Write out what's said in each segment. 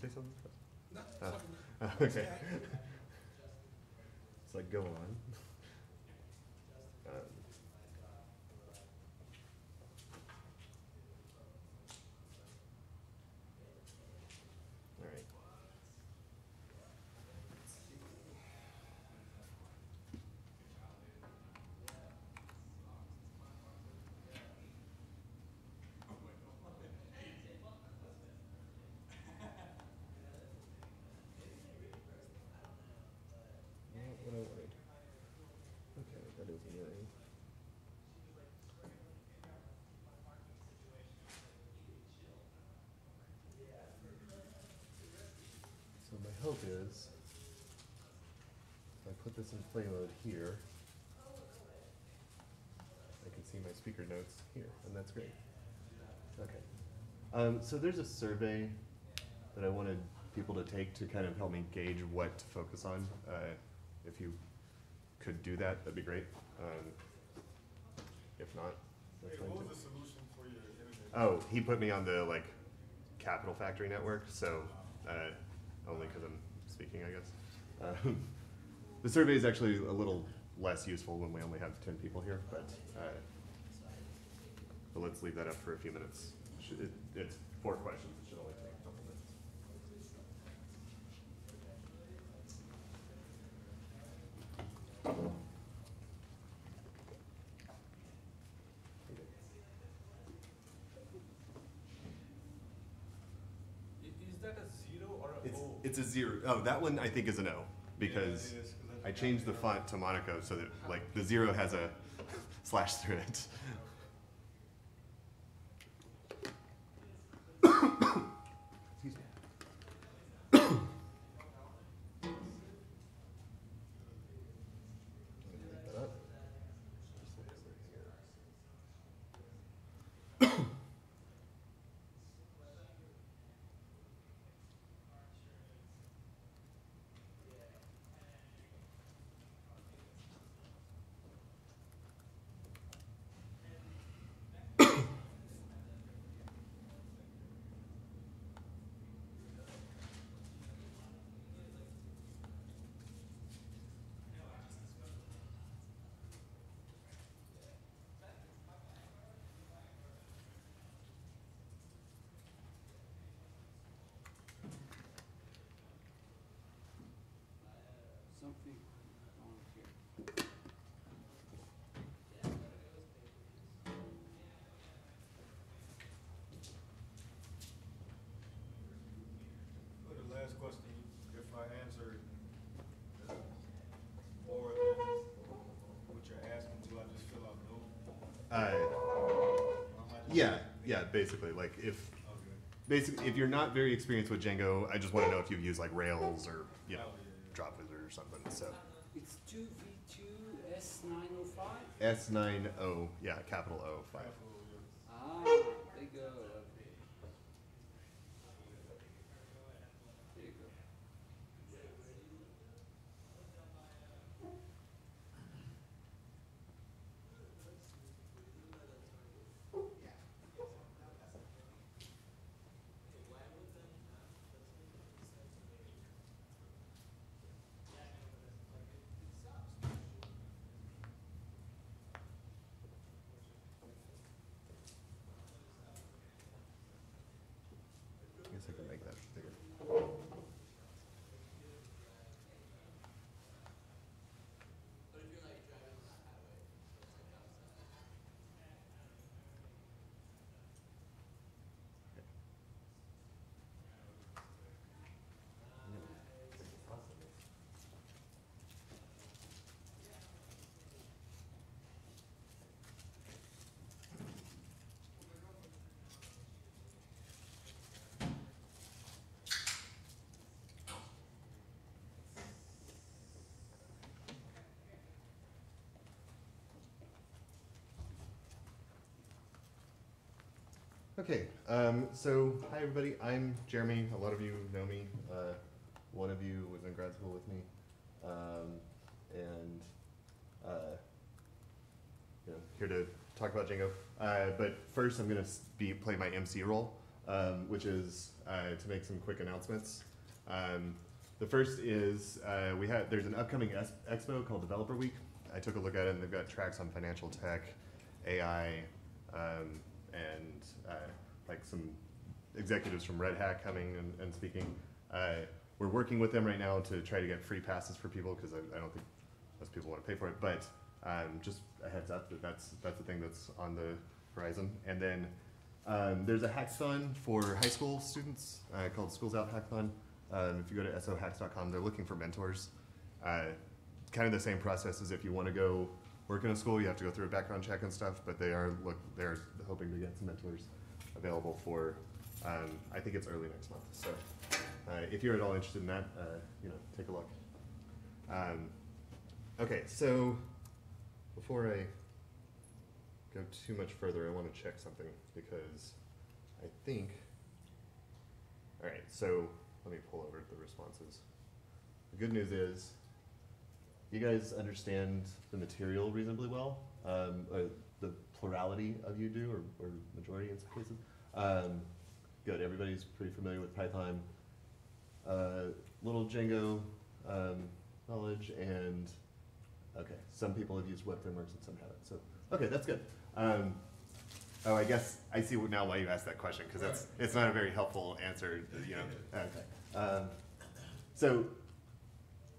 say something? No, okay. It's like, go on. All right. Not what I wanted. Okay, that is annoying. So my hope is, if I put this in play mode here, I can see my speaker notes here, and that's great. Okay. So there's a survey that I wanted people to take to kind of help me gauge what to focus on. If you could do that, that'd be great. If not, that's fine what too. was the solution for your internet? Oh, he put me on the Capital Factory network, so only because I'm speaking, I guess. The survey is actually a little less useful when we only have 10 people here, but let's leave that up for a few minutes. It's 4 questions. It should only take a couple minutes. Is that a 0 or a O? It's a 0. Oh, that one I think is an O because I changed the font to Monaco so that the 0 has a slash through it. Excuse me. Pick that up. Something on here. For the last question, if I answered more than what you're asking, do I just fill out no? Yeah, basically. Basically, if you're not very experienced with Django, I just want to know if you've used Rails or Drop Wizard or something. So It's 2v2 S905. S90, yeah, capital O 5. Ah, there you go. Okay. There you go. I guess I can make that bigger. Okay, so hi everybody, I'm Jeremy. A lot of you know me. One of you was in grad school with me. Here to talk about Django. But first I'm going to play my MC role. which is to make some quick announcements. The first is there's an upcoming expo called Developer Week. I took a look at it, and they've got tracks on financial tech, AI, and like some executives from Red Hat coming and speaking. We're working with them right now to try to get free passes for people, because I don't think most people want to pay for it, but just a heads up that that's the thing that's on the horizon. And then there's a hackathon for high school students called Schools Out Hackathon. If you go to sohacks.com, they're looking for mentors. Kind of the same process as if you want to go work in a school, you have to go through a background check and stuff, but they're hoping to get some mentors available for, I think it's early next month. So if you're at all interested in that, take a look. Okay, so before I go too much further, I want to check something, because I think, all right, so let me pull over the responses. The good news is, you guys understand the material reasonably well. The plurality of you do, or majority in some cases. Good, everybody's pretty familiar with Python. Little Django knowledge, and okay, some people have used web frameworks and some haven't. So, okay, that's good. Oh, I guess I see now why you asked that question, because it's not a very helpful answer, Okay. So,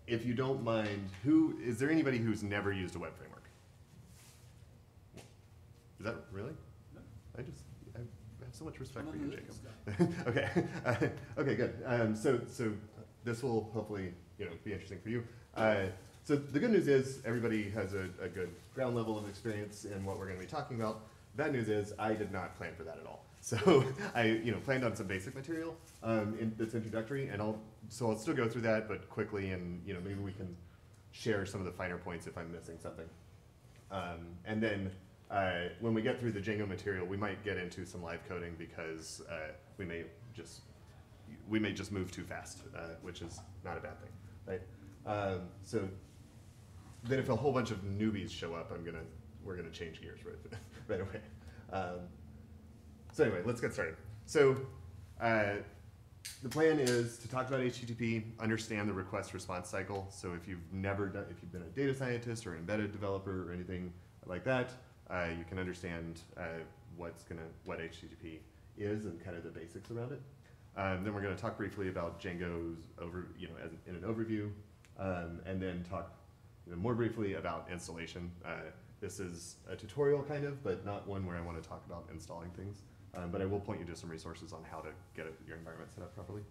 if you don't mind, is there anybody who's never used a web framework? Is that really? No. I have so much respect for you, Jacob. Okay. Okay, good. So this will hopefully be interesting for you. So the good news is everybody has a good ground level of experience in what we're going to be talking about. Bad news is I did not plan for that at all. So I planned on some basic material that's introductory, and I'll still go through that, but quickly, and maybe we can share some of the finer points if I'm missing something. And then when we get through the Django material, we might get into some live coding, because we may just move too fast, which is not a bad thing, right? So then if a whole bunch of newbies show up, we're gonna change gears right away. So anyway, let's get started. So the plan is to talk about HTTP, understand the request response cycle. So if you've been a data scientist or an embedded developer or anything like that, you can understand what HTTP is and kind of the basics around it. Then we're going to talk briefly about Django's in an overview, and then talk more briefly about installation. This is a tutorial kind of, but not one where I want to talk about installing things. But I will point you to some resources on how to get your environment set up properly.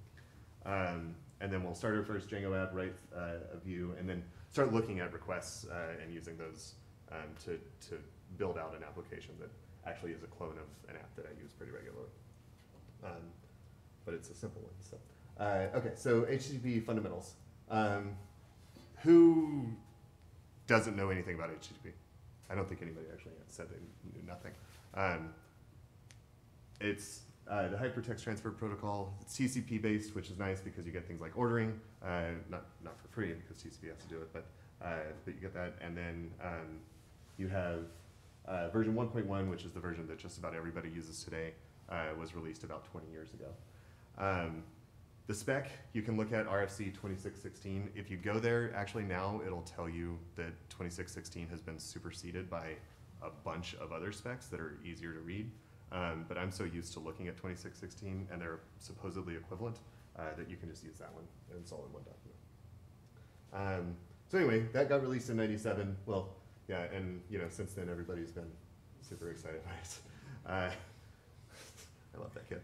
And then we'll start our first Django app, write a view, and then start looking at requests and using those to build out an application that actually is a clone of an app that I use pretty regularly. But it's a simple one. So, okay, so HTTP fundamentals. Who doesn't know anything about HTTP? I don't think anybody actually said they knew nothing. It's the hypertext transfer protocol. It's TCP based, which is nice because you get things like ordering, not for free because TCP has to do it, but you get that. And then you have version 1.1, which is the version that just about everybody uses today, was released about 20 years ago. The spec, you can look at RFC 2616. If you go there, actually now it'll tell you that 2616 has been superseded by a bunch of other specs that are easier to read. But I'm so used to looking at 2616 and they're supposedly equivalent that you can just use that one and install in one document. So anyway, that got released in '97. Well, yeah, and since then everybody's been super excited by it. I love that kid.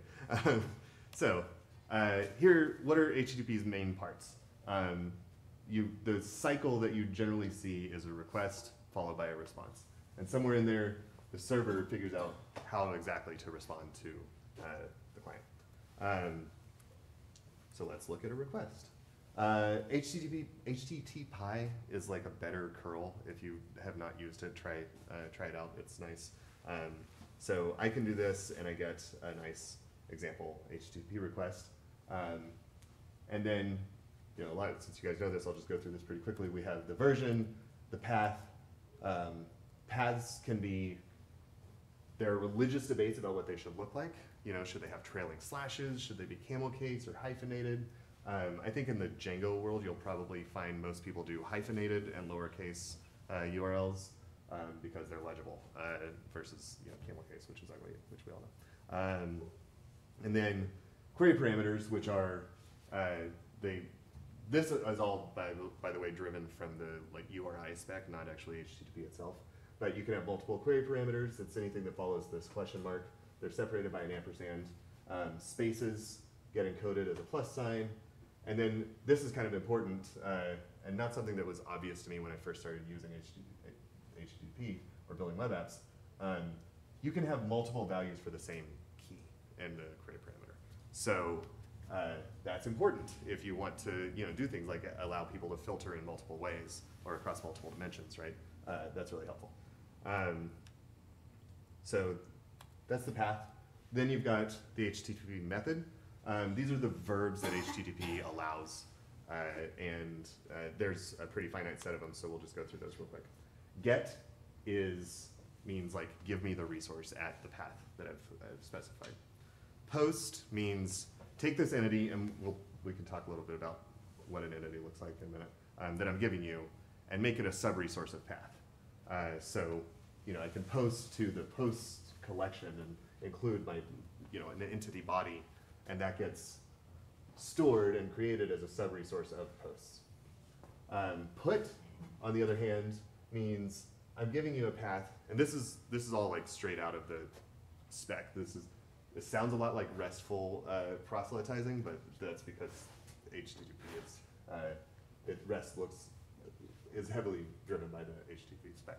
Here, what are HTTP's main parts? The cycle that you generally see is a request followed by a response. And somewhere in there, the server figures out how exactly to respond to the client. So let's look at a request. HTTPy is like a better curl. If you have not used it, try it out. It's nice. So I can do this, and I get a nice example HTTP request. And then, since you guys know this, I'll just go through this pretty quickly. We have the version, the path. Paths can be, there are religious debates about what they should look like. You know, should they have trailing slashes? Should they be camel case or hyphenated? I think in the Django world, you'll probably find most people do hyphenated and lowercase URLs because they're legible versus camel case, which is ugly, which we all know. And then query parameters, which are this is all by the way driven from the URI spec, not actually HTTP itself. But you can have multiple query parameters. It's anything that follows this question mark. They're separated by an ampersand. Spaces get encoded as a plus sign. And then this is kind of important and not something that was obvious to me when I first started using HTTP or building web apps. You can have multiple values for the same key in the query parameter. So that's important if you want to do things like allow people to filter in multiple ways or across multiple dimensions, right? That's really helpful. So that's the path. Then you've got the HTTP method. These are the verbs that HTTP allows, and there's a pretty finite set of them, so we'll just go through those real quick. Get means like give me the resource at the path that I've specified. Post means take this entity, and we can talk a little bit about what an entity looks like in a minute, that I'm giving you, and make it a sub-resource of path. So I can post to the post collection and include my an entity body, and that gets stored and created as a sub-resource of posts. Put, on the other hand, means I'm giving you a path, and this is all like straight out of the spec. It sounds a lot like RESTful proselytizing, but that's because HTTP REST is heavily driven by the HTTP spec.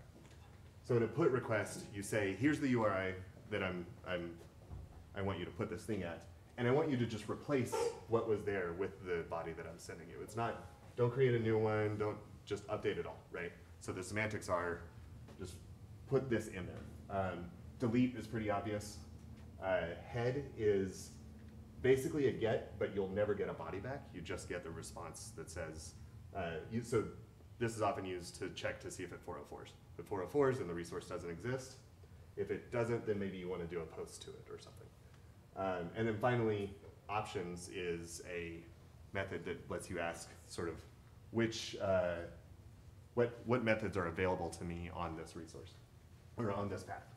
So in a put request, you say, here's the URI that I want you to put this thing at, and I want you to just replace what was there with the body that I'm sending you. It's not, don't create a new one, don't just update it all, right? So the semantics are, just put this in there. Delete is pretty obvious. Head is basically a get, but you'll never get a body back. You just get the response that says, so this is often used to check to see if it 404s. If it 404s, then the resource doesn't exist. If it doesn't, then maybe you want to do a post to it or something. And then finally, options is a method that lets you ask sort of what methods are available to me on this resource, or on this path.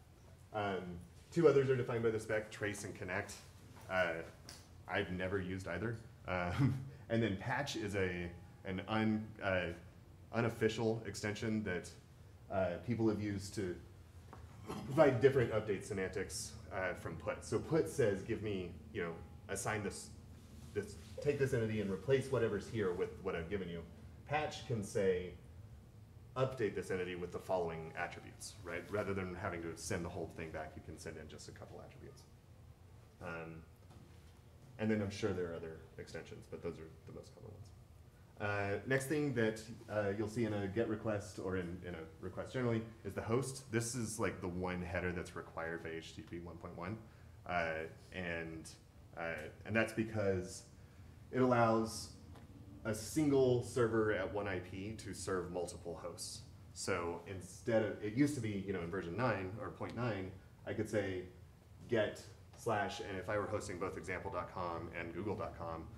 Two others are defined by the spec, trace and connect. I've never used either. And then patch is an unofficial extension that people have used to provide different update semantics from put. So put says, give me, assign this, take this entity and replace whatever's here with what I've given you. Patch can say, update this entity with the following attributes, right? Rather than having to send the whole thing back, you can send in just a couple attributes. And then I'm sure there are other extensions, but those are the most common ones. Next thing that you'll see in a GET request or in a request generally is the host. This is like the one header that's required by HTTP 1.1. And that's because it allows a single server at one IP to serve multiple hosts. So instead of, it used to be, in version 9 or 0.9, I could say get / and if I were hosting both example.com and google.com,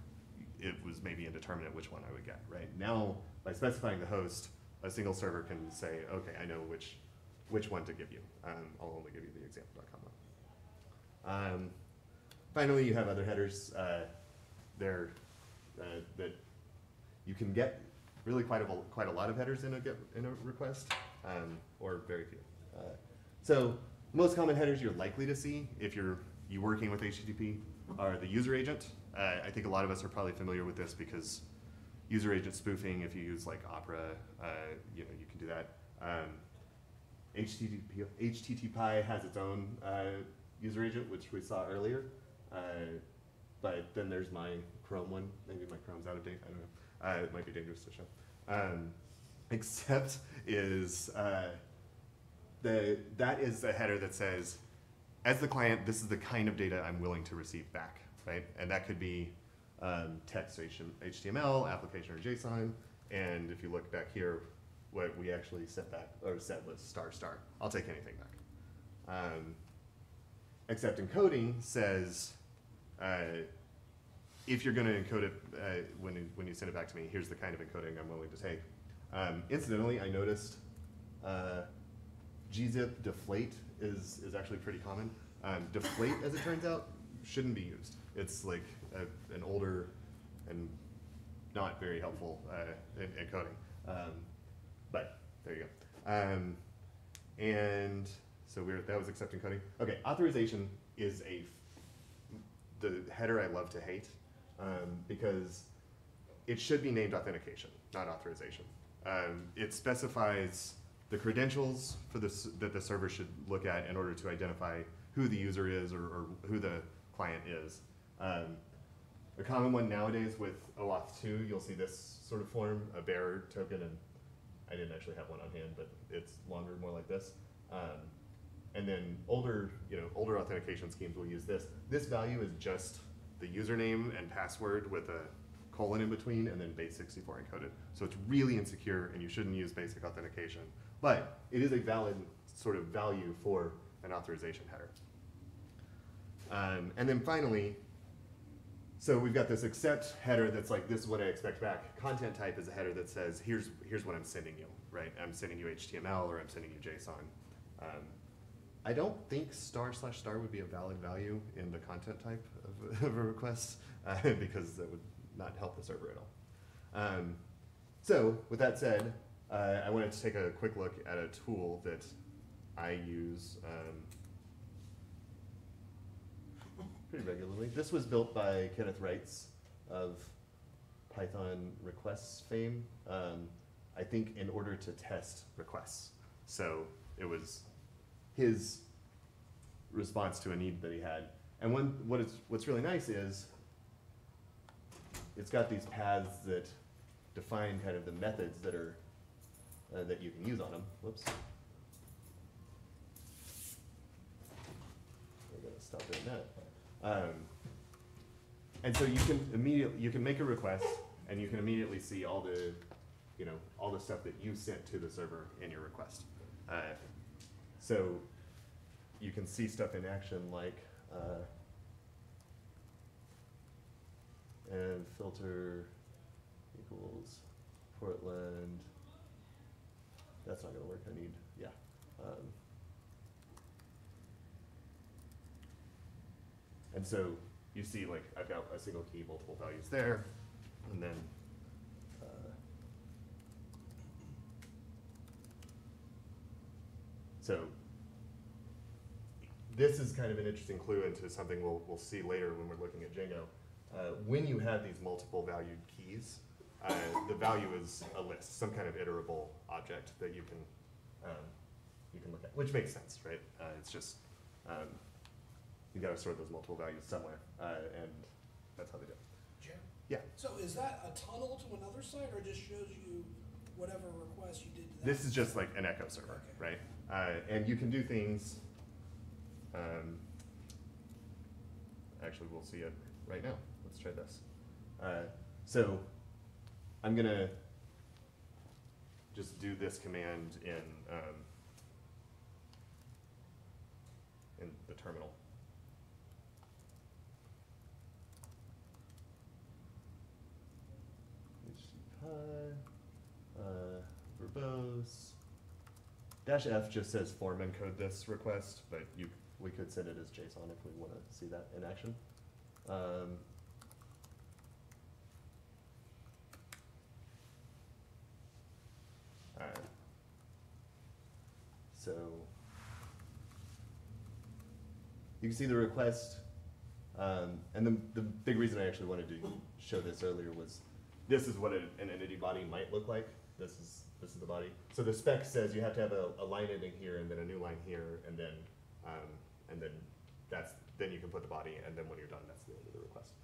it was maybe indeterminate which one I would get, right? Now, by specifying the host, a single server can say, okay, I know which one to give you. I'll only give you the example.com one. Finally, you have other headers that you can get really quite a lot of headers in a request, or very few. So most common headers you're likely to see if you're working with HTTP are the user agent. I think a lot of us are probably familiar with this because user agent spoofing, if you use like Opera, you can do that. HTTP has its own user agent, which we saw earlier. But then there's my Chrome one. Maybe my Chrome's out of date. I don't know. It might be dangerous to show. Except is that is a header that says, as the client, this is the kind of data I'm willing to receive back, right? And that could be text HTML, application or JSON. And if you look back here, what we actually set was ***. I'll take anything back. accept encoding says, if you're going to encode it when you send it back to me, here's the kind of encoding I'm willing to take. Incidentally, I noticed gzip deflate is actually pretty common. Deflate, as it turns out, shouldn't be used. It's like an older and not very helpful encoding. But there you go. And so that was accept encoding. Okay, authorization is the header I love to hate because it should be named authentication, not authorization. It specifies the credentials for that the server should look at in order to identify who the user is or who the client is. A common one nowadays with OAuth 2, you'll see this sort of form, a bearer token, and I didn't actually have one on hand, but it's longer, more like this. And then older authentication schemes will use this. This value is just the username and password with a colon in between, and then base 64 encoded. So it's really insecure, and you shouldn't use basic authentication. But it is a valid sort of value for an authorization header. And then finally, so we've got this accept header that's like, this is what I expect back. Content type is a header that says, here's what I'm sending you, right? I'm sending you HTML or I'm sending you JSON. I don't think */ would be a valid value in the content type of a request because that would not help the server at all. So with that said, I wanted to take a quick look at a tool that I use pretty regularly. This was built by Kenneth Reitz of Python requests fame, I think in order to test requests. So it was his response to a need that he had. And what's really nice is it's got these paths that define kind of the methods that are that you can use on them. Whoops. We're gonna stop doing that. And so you can make a request, and you can immediately see all the stuff that you sent to the server in your request. So you can see stuff in action like and filter equals Portland. That's not going to work. I need, yeah. And so you see, like, I've got a single key, multiple values there, and then so this is kind of an interesting clue into something we'll see later when we're looking at Django. When you have these multiple valued keys, the value is a list, some kind of iterable object that you can look at, which makes sense, right? It's just you got to store those multiple values somewhere, and that's how they do it. Jim? Yeah. So is that a tunnel to another site, or just shows you whatever request you did to that? This is just like an echo server, Okay. right? And you can do things. Actually, we'll see it right now. Let's try this. So I'm gonna just do this command in the terminal. Verbose. -F just says form encode this request, but we could send it as JSON if we want to see that in action. So you can see the request, and the big reason I actually wanted to show this earlier was this is what an entity body might look like. This is the body. So the spec says you have to have a line ending here, and then a new line here, and then then you can put the body, and then when you're done, that's the end of the request.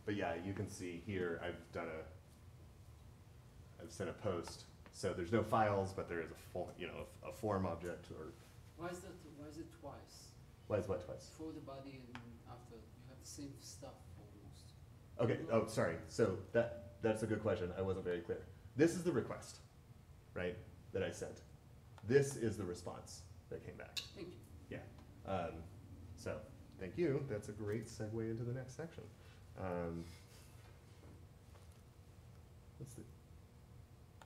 But yeah, you can see here I've sent a post. So there's no files, but there is a form object. Or Why is it twice? why is what twice? Before the body and after, you have the same stuff almost. Okay. Oh, sorry. So that's a good question. I wasn't very clear. This is the request, right, that I sent. This is the response that came back. Thank you. Yeah. So, thank you. That's a great segue into the next section.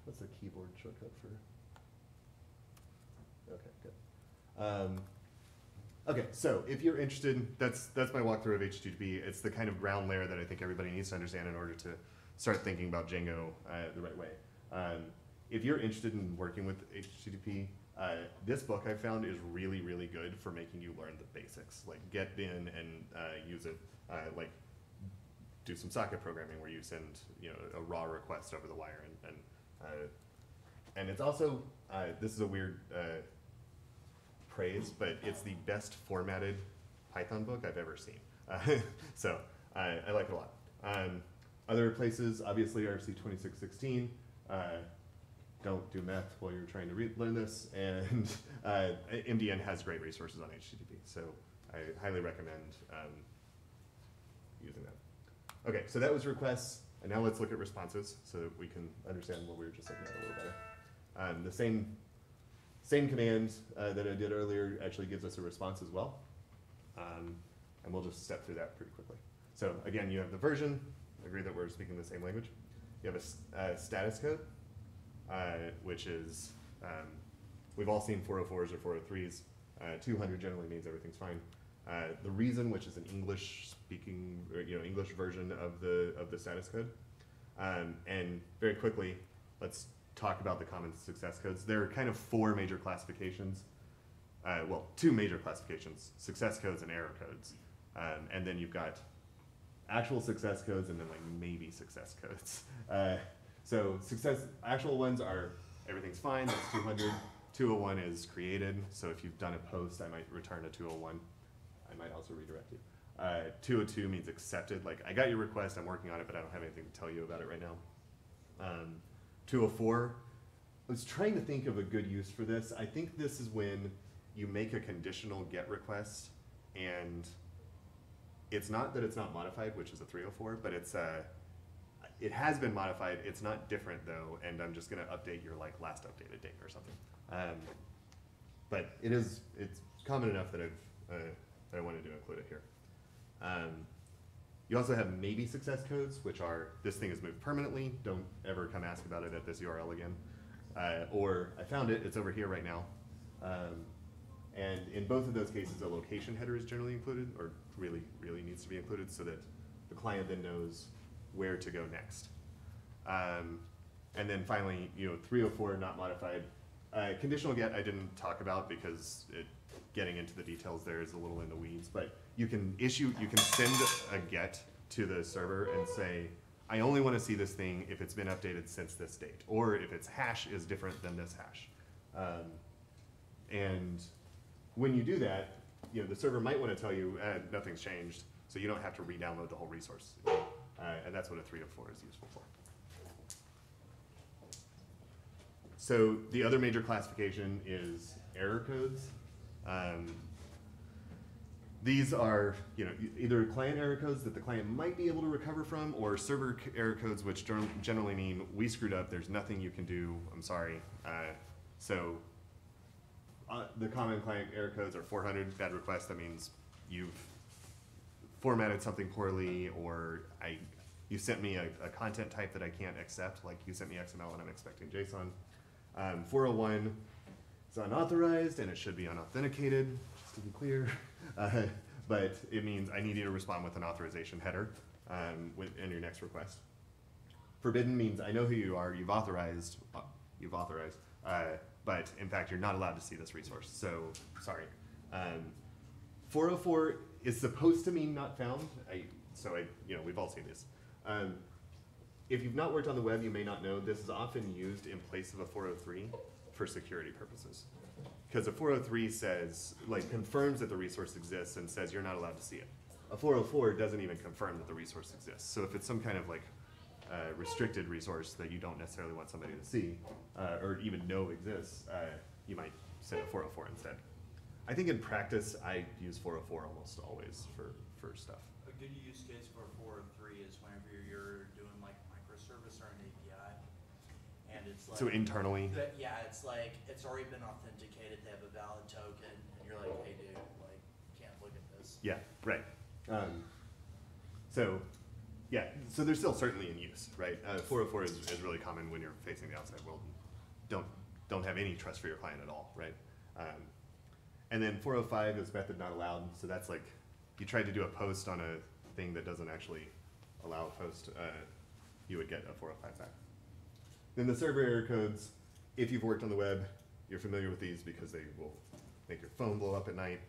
What's the keyboard shortcut for? Okay, good. Okay, so if you're interested, that's my walkthrough of HTTP. It's the kind of ground layer that I think everybody needs to understand in order to start thinking about Django the right way. If you're interested in working with HTTP, this book I found is really, really good for making you learn the basics. Like get in and use it, like do some socket programming where you send a raw request over the wire, and it's also this is a weird praise, but it's the best formatted Python book I've ever seen. So I like it a lot. Other places, obviously, RC 2616. Don't do math while you're trying to learn this. And MDN has great resources on HTTP, so I highly recommend using that. Okay, so that was requests, and now let's look at responses so that we can understand what we were just looking at a little better. The same command that I did earlier actually gives us a response as well. And we'll just step through that pretty quickly. So again, you have the version. I agree that we're speaking the same language. You have a status code, which is, we've all seen 404s or 403s. 200 generally means everything's fine. The reason, which is an English-speaking, or English version of the status code. And very quickly, let's talk about the common success codes. There are kind of four major classifications. Well, two major classifications: success codes and error codes. And then you've got actual success codes and then like maybe success codes. So actual ones are everything's fine, that's 200. 201 is created, so if you've done a post, I might return a 201. I might also redirect you. 202 means accepted, like I got your request, I'm working on it, but I don't have anything to tell you about it right now. 204, I was trying to think of a good use for this. I think this is when you make a conditional GET request, and it's not that it's not modified, which is a 304, but it has been modified. It's not different though, and I'm just gonna update your like last updated date or something. But it's common enough that I wanted to include it here. You also have maybe success codes, which are this thing is moved permanently. Don't ever come ask about it at this URL again. Or I found it, it's over here right now. And in both of those cases, a location header is generally included, or really, really needs to be included so that the client then knows where to go next. And then finally, 304 not modified. Conditional GET I didn't talk about because getting into the details there is a little in the weeds, but you can send a GET to the server and say, I only want to see this thing if it's been updated since this date, or if its hash is different than this hash. And when you do that, the server might want to tell you nothing's changed, so you don't have to re-download the whole resource. And that's what a 304 is useful for. So the other major classification is error codes. These are either client error codes that the client might be able to recover from, or server error codes, which generally mean we screwed up, there's nothing you can do, I'm sorry. So the common client error codes are 400, bad request, that means you've formatted something poorly, or you sent me a content type that I can't accept, like you sent me XML and I'm expecting JSON. 401 is unauthorized and it should be unauthenticated, just to be clear. But it means I need you to respond with an authorization header in your next request. Forbidden means I know who you are, you've authorized, but in fact you're not allowed to see this resource, so sorry. 404 is supposed to mean not found, we've all seen this. If you've not worked on the web, you may not know this is often used in place of a 403 for security purposes. Because a 403 says, confirms that the resource exists and says you're not allowed to see it. A 404 doesn't even confirm that the resource exists. So if it's some kind of restricted resource that you don't necessarily want somebody to see, or even know exists, you might send a 404 instead. I think in practice, I use 404 almost always for stuff. A good use case for 403 is whenever you're doing microservice or an API, and it's so internally. It's already been authenticated. They have a valid token, and you're like, hey dude, can't look at this. Yeah, right. So, yeah, so they're still certainly in use, right? 404 is really common when you're facing the outside world and don't have any trust for your client at all, right? And then 405 is method not allowed. So that's like, you tried to do a post on a thing that doesn't actually allow a post, you would get a 405 back. Then the server error codes, if you've worked on the web, you're familiar with these because they will make your phone blow up at night.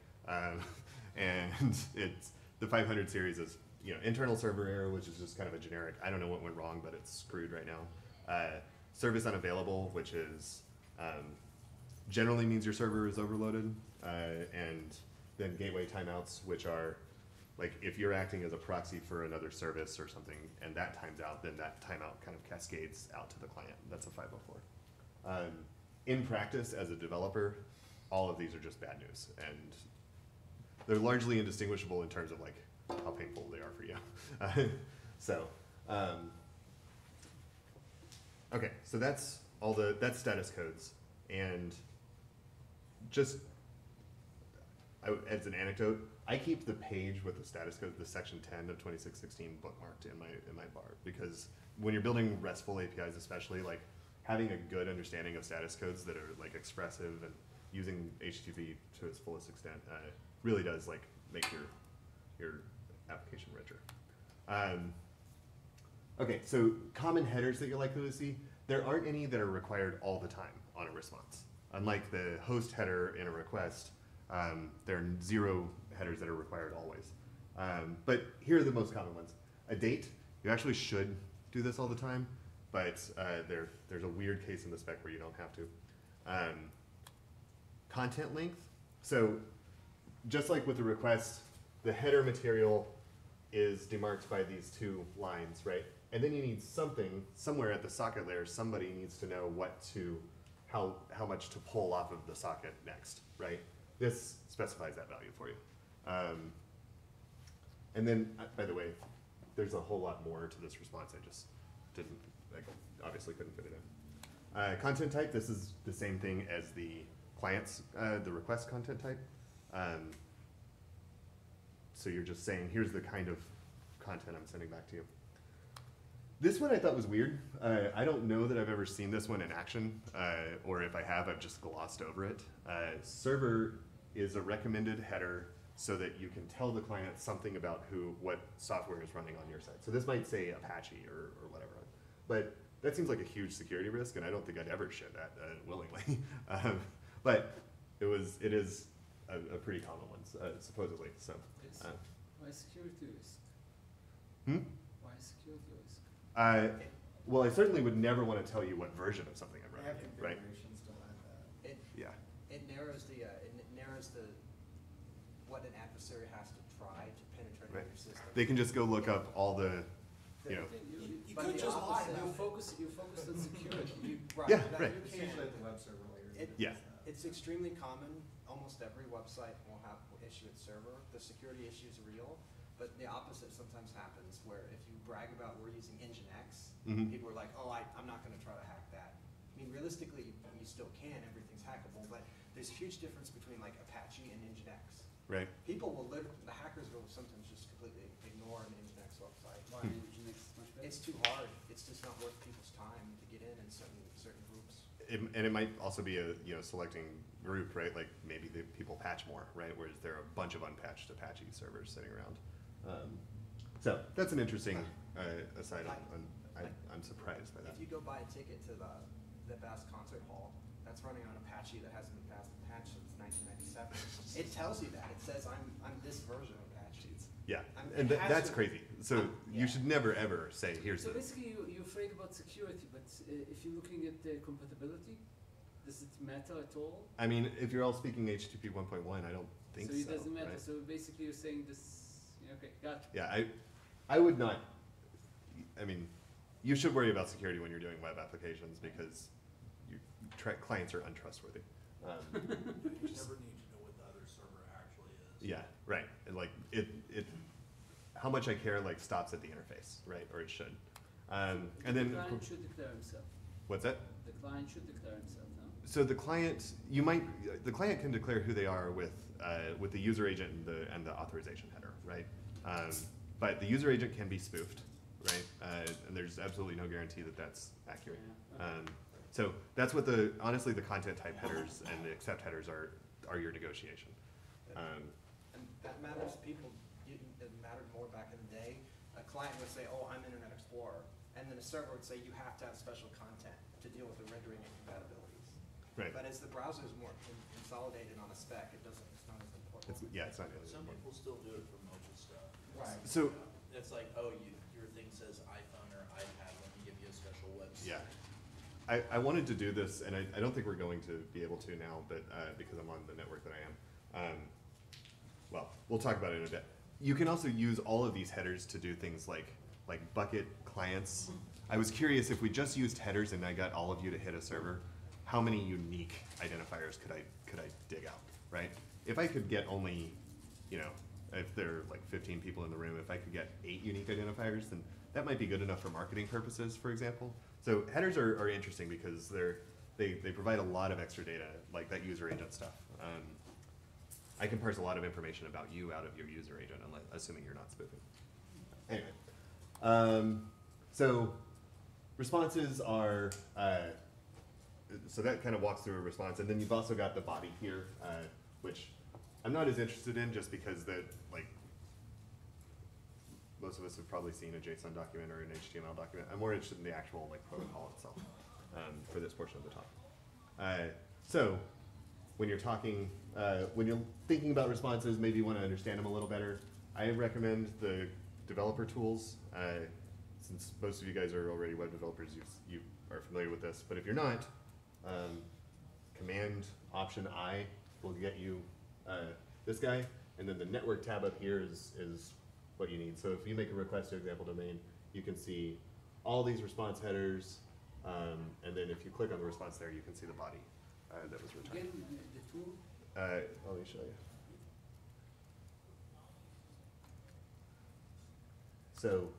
And it's the 500 series is, you know, internal server error, which is just kind of a generic, I don't know what went wrong, but it's screwed right now. Service unavailable, which is generally means your server is overloaded. And then gateway timeouts, which are like if you're acting as a proxy for another service or something and that times out, then that timeout kind of cascades out to the client. That's a 504. In practice, as a developer, all of these are just bad news. And they're largely indistinguishable in terms of like how painful they are for you. Okay, so that's all that's status codes. And just as an anecdote, I keep the page with the status code, the section 10 of 2616 bookmarked in my bar, because when you're building RESTful APIs, especially, like having a good understanding of status codes that are like expressive and using HTTP to its fullest extent really does like make your application richer. Okay, so common headers that you're likely to see, there aren't any that are required all the time on a response. Unlike the host header in a request, there are 0 headers that are required always. But here are the most common ones. A date, you actually should do this all the time, but there's a weird case in the spec where you don't have to. Content length, so just like with the request, the header material is demarked by these 2 lines, right? And then you need something, somewhere at the socket layer, somebody needs to know how much to pull off of the socket next, right? This specifies that value for you. And then, by the way, there's a whole lot more to this response. I just didn't, like, obviously couldn't fit it in. Content type, this is the same thing as the client's, the request content type. So you're just saying, here's the kind of content I'm sending back to you. This one I thought was weird. I don't know that I've ever seen this one in action, or if I have, I've just glossed over it. Server is a recommended header so that you can tell the client something about what software is running on your side. So this might say Apache or whatever. But that seems like a huge security risk, and I don't think I'd ever share that willingly. But it is a pretty common one, supposedly. So. Why security risk? Why security risk? Well, I certainly would never want to tell you what version of something I'm They have running, right? configurations to hide that. It narrows the what an adversary has to try to penetrate Right. your system. They can just go look up all the, you know. You But could the just lie opposite, about you focus on security. Right. Yeah, that right. you It's can- usually at the web server layer. It- Yeah. It's extremely common. Almost every website will issue its server. The security issue is real, but the opposite sometimes happens where if you brag about we're using Nginx, Mhm. people are like, oh, I'm not going to try to hack that. I mean, realistically, you still can. Everything's hackable, but there's a huge difference between like Apache and Nginx. Right. People will the hackers will sometimes just completely ignore an Nginx website. Why Nginx is much better? It's too hard. It's just not worth people's time to get in certain groups. And it might also be a selecting group, right? Like maybe the people patch more, right? Whereas there are a bunch of unpatched Apache servers sitting around. So that's an interesting aside. I'm surprised by that. If you go buy a ticket to the Bass Concert Hall, that's running on Apache that hasn't been patched since 1997. It tells you that. It says I'm this version of Apache. Yeah, It and has that's to- crazy. So you yeah. should never ever say here's So the. basically, you're afraid about security, but if you're looking at the compatibility, does it matter at all? I mean, if you're all speaking HTTP 1.1, I don't think so. So it doesn't matter. right? So basically, you're saying this. Okay, gotcha. Yeah, I would not. I mean, you should worry about security when you're doing web applications because clients are untrustworthy. You never need to know what the other server actually is. Yeah, right. And like it, how much I care like stops at the interface, right? Or it should. And then The client should declare himself. what's that? The client should declare himself, no? So the client, the client can declare who they are with the user agent and the authorization header, right? But the user agent can be spoofed, right? And there's absolutely no guarantee that that's accurate. So that's what honestly the content type headers and the accept headers are your negotiation. And that matters to people. It mattered more back in the day. A client would say, oh, I'm Internet Explorer. And then a server would say, you have to have special content to deal with the rendering and compatibilities. Right. But as the browser is more consolidated on a spec, it's not as important. It's not really Some important. people still do it for mobile stuff. Right. So It's like, oh, your thing says iPhone or iPad, let me give you a special website. yeah. I wanted to do this, and I don't think we're going to be able to now, but because I'm on the network that I am. Well, we'll talk about it in a bit. You can also use all of these headers to do things like bucket clients. I was curious if we just used headers and I got all of you to hit a server, how many unique identifiers could I dig out, right? If I could get only, if there are like 15 people in the room, if I could get 8 unique identifiers, then that might be good enough for marketing purposes, for example. So headers are interesting because they provide a lot of extra data, like that user agent stuff. I can parse a lot of information about you out of your user agent, assuming you're not spoofing. Anyway, so responses are, so that kind of walks through a response, and then you've also got the body here, which I'm not as interested in just because most of us have probably seen a JSON document or an HTML document. I'm more interested in the actual protocol itself for this portion of the talk. So when you're talking, when you're thinking about responses, maybe you want to understand them a little better. I recommend the developer tools. Since most of you guys are already web developers, you are familiar with this. But if you're not, Command Option I will get you this guy, and then the network tab up here is what you need. So if you make a request to example domain, you can see all these response headers, and then if you click on the response there, you can see the body that was returned. Again, the tool. Let me show you. So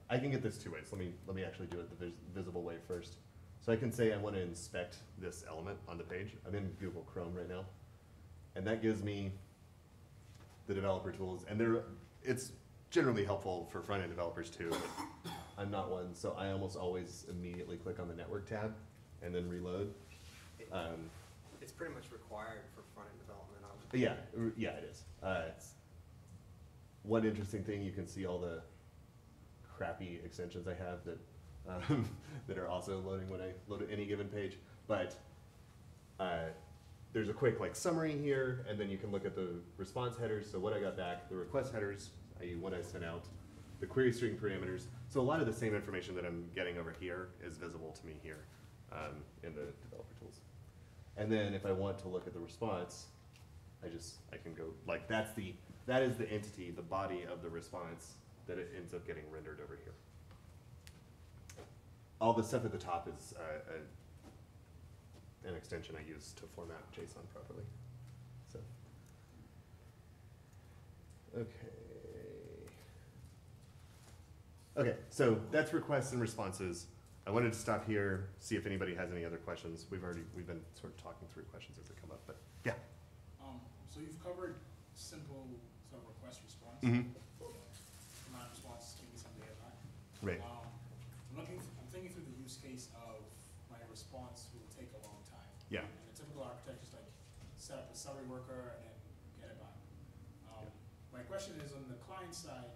I can get this 2 ways. Let me actually do it the visible way first. So I can say I want to inspect this element on the page. I'm in Google Chrome right now, and that gives me the developer tools, and it's generally helpful for front-end developers too, but I'm not one, so I almost always immediately click on the network tab and then reload. It's pretty much required for front-end development. Yeah, it is. One interesting thing, you can see all the crappy extensions I have that are also loading when I load any given page. But there's a quick summary here, and then you can look at the response headers. So what I got back, the request headers, i.e. what I sent out, the query string parameters. So a lot of the same information that I'm getting over here is visible to me here in the developer tools. And then if I want to look at the response, I can go, that is the entity, the body of the response that it ends up getting rendered over here. All the stuff at the top is an extension I use to format JSON properly. So, okay, so that's requests and responses. I wanted to stop here, see if anybody has any other questions. We've been sort of talking through questions as they come up, but yeah. So you've covered simple sort of request response. Mm-hmm. Command response can be something like that. Right. I'm thinking through the use case of my response will take a long time. Yeah. And a typical architecture is set up a summary worker and then get it back. My question is, on the client side,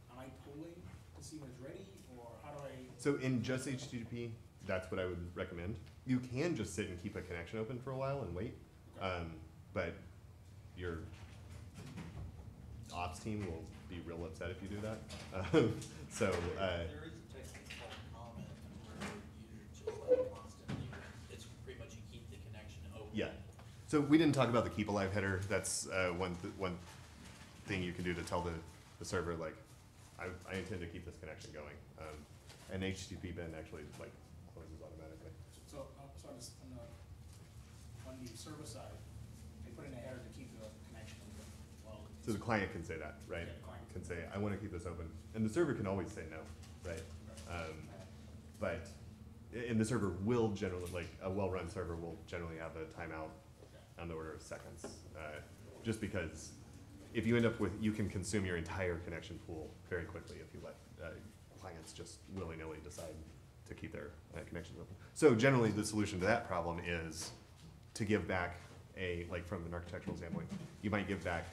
am I polling to see when it's ready, or how do I? So in just HTTP, that's what I would recommend. You can just sit and keep a connection open for a while and wait, but your ops team will be real upset if you do that. There is a technique called comment where you just constantly, it's pretty much you keep the connection open. Yeah. So we didn't talk about the keep alive header. That's one thing you can do to tell the server, I intend to keep this connection going. And HTTP bin actually closes automatically. So on the server side, they put in a header to keep the connection open. Well, So the client can say that, right? Yeah, the client Can say, I want to keep this open. And the server can always say no, right? But and the server will generally, like a well-run server will generally have a timeout on the order of seconds. Just because if you end up with, you can consume your entire connection pool very quickly if you let clients just willy-nilly decide to keep their connections open. So generally the solution to that problem is to give back like from an architectural standpoint, you might give back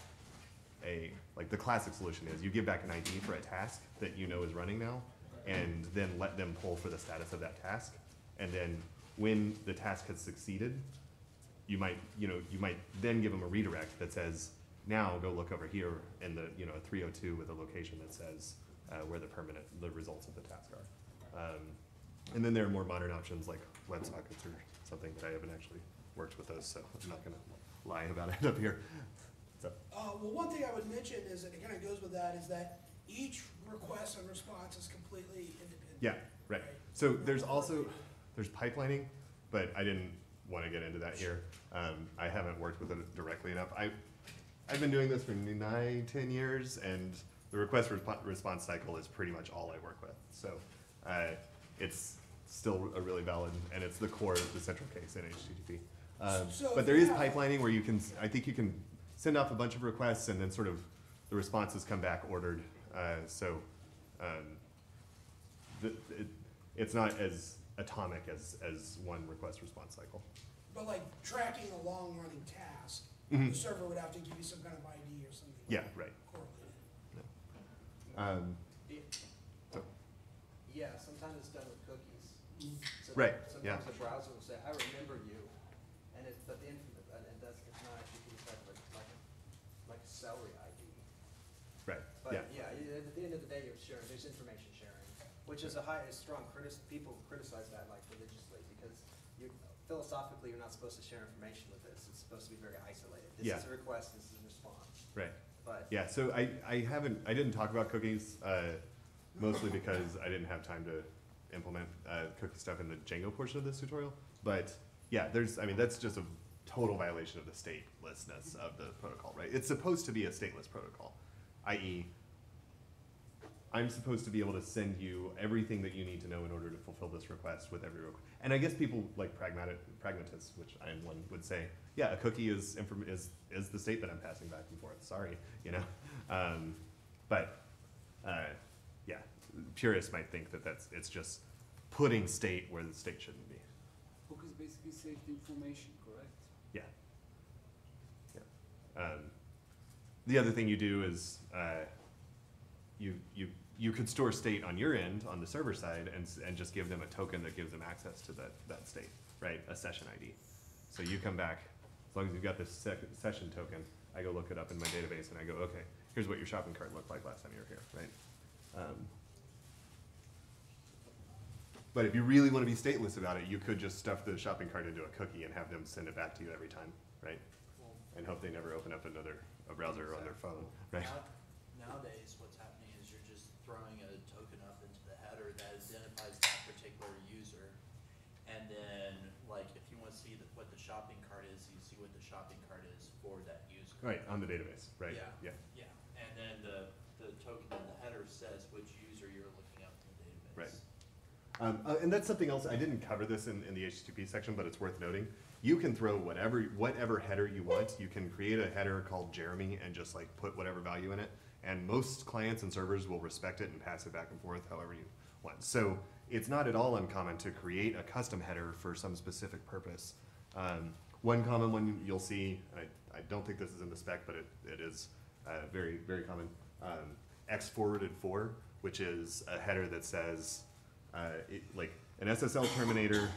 like the classic solution is you give back an ID for a task that you know is running now, and then let them pull for the status of that task. And then when the task has succeeded, you might then give them a redirect that says, now go look over here in the, a 302 with a location that says where the results of the task are. And then there are more modern options like WebSockets or something, but I haven't actually worked with those, so I'm not gonna lie about it up here. So. Well, one thing I would mention is, and it kind of goes with that, is that each request and response is completely independent. Yeah, right. So there's pipelining, but I didn't want to get into that here. I haven't worked with it directly enough. I've been doing this for 9-10 years, and the request response cycle is pretty much all I work with. So it's still a really valid, and it's the core of the central case in HTTP. But there is pipelining where I think you can send off a bunch of requests, and then sort of the responses come back ordered. It's not as atomic as one request response cycle. But like tracking a long running task, Mhm. the server would have to give you some kind of ID or something. Yeah, right. Correlated. Yeah, sometimes it's done with cookies. So Right, Sometimes yeah. the browser will say, I remember you, but it's not actually like a celery ID. Right, But yeah. at the end of the day, you're sharing, there's information sharing, which is people criticize that like religiously, because philosophically, you're not supposed to share information with this. It's supposed to be very isolated. This Yeah. is a request, this is a response. Right. But Yeah, so I didn't talk about cookies, mostly because I didn't have time to implement cookie stuff in the Django portion of this tutorial. But yeah, that's just a total violation of the statelessness of the protocol, right? It's supposed to be a stateless protocol, i.e., I'm supposed to be able to send you everything that you need to know in order to fulfill this request with every request. And I guess people like pragmatists, which I am one, would say, yeah, a cookie is the state that I'm passing back and forth. Sorry, yeah, purists might think that it's just putting state where the state shouldn't be. Cookies basically save the information, correct? Yeah. Yeah. The other thing you do is you could store state on your end, on the server side, and just give them a token that gives them access to that state, right? A session ID. So you come back, as long as you've got this session token, I go look it up in my database and I go, okay, here's what your shopping cart looked like last time you were here, right? But if you really want to be stateless about it, you could just stuff the shopping cart into a cookie and have them send it back to you every time, right? And hope they never open up a browser on their phone, right? Nowadays, what's happening is you're just throwing a token up into the header that identifies that particular user. And then, like, if you want to see what the shopping cart is, you see what the shopping cart is for that user. Right, on the database, right? Yeah. Yeah. And then the token in the header says which user you're looking up in the database. Right. And that's something else, I didn't cover this in the HTTP section, but it's worth noting. You can throw whatever header you want. You can create a header called Jeremy and just like put whatever value in it. And most clients and servers will respect it and pass it back and forth however you want. So it's not at all uncommon to create a custom header for some specific purpose. One common one you'll see, I don't think this is in the spec, but it is very, very common, X forwarded for, which is a header that says, like an SSL terminator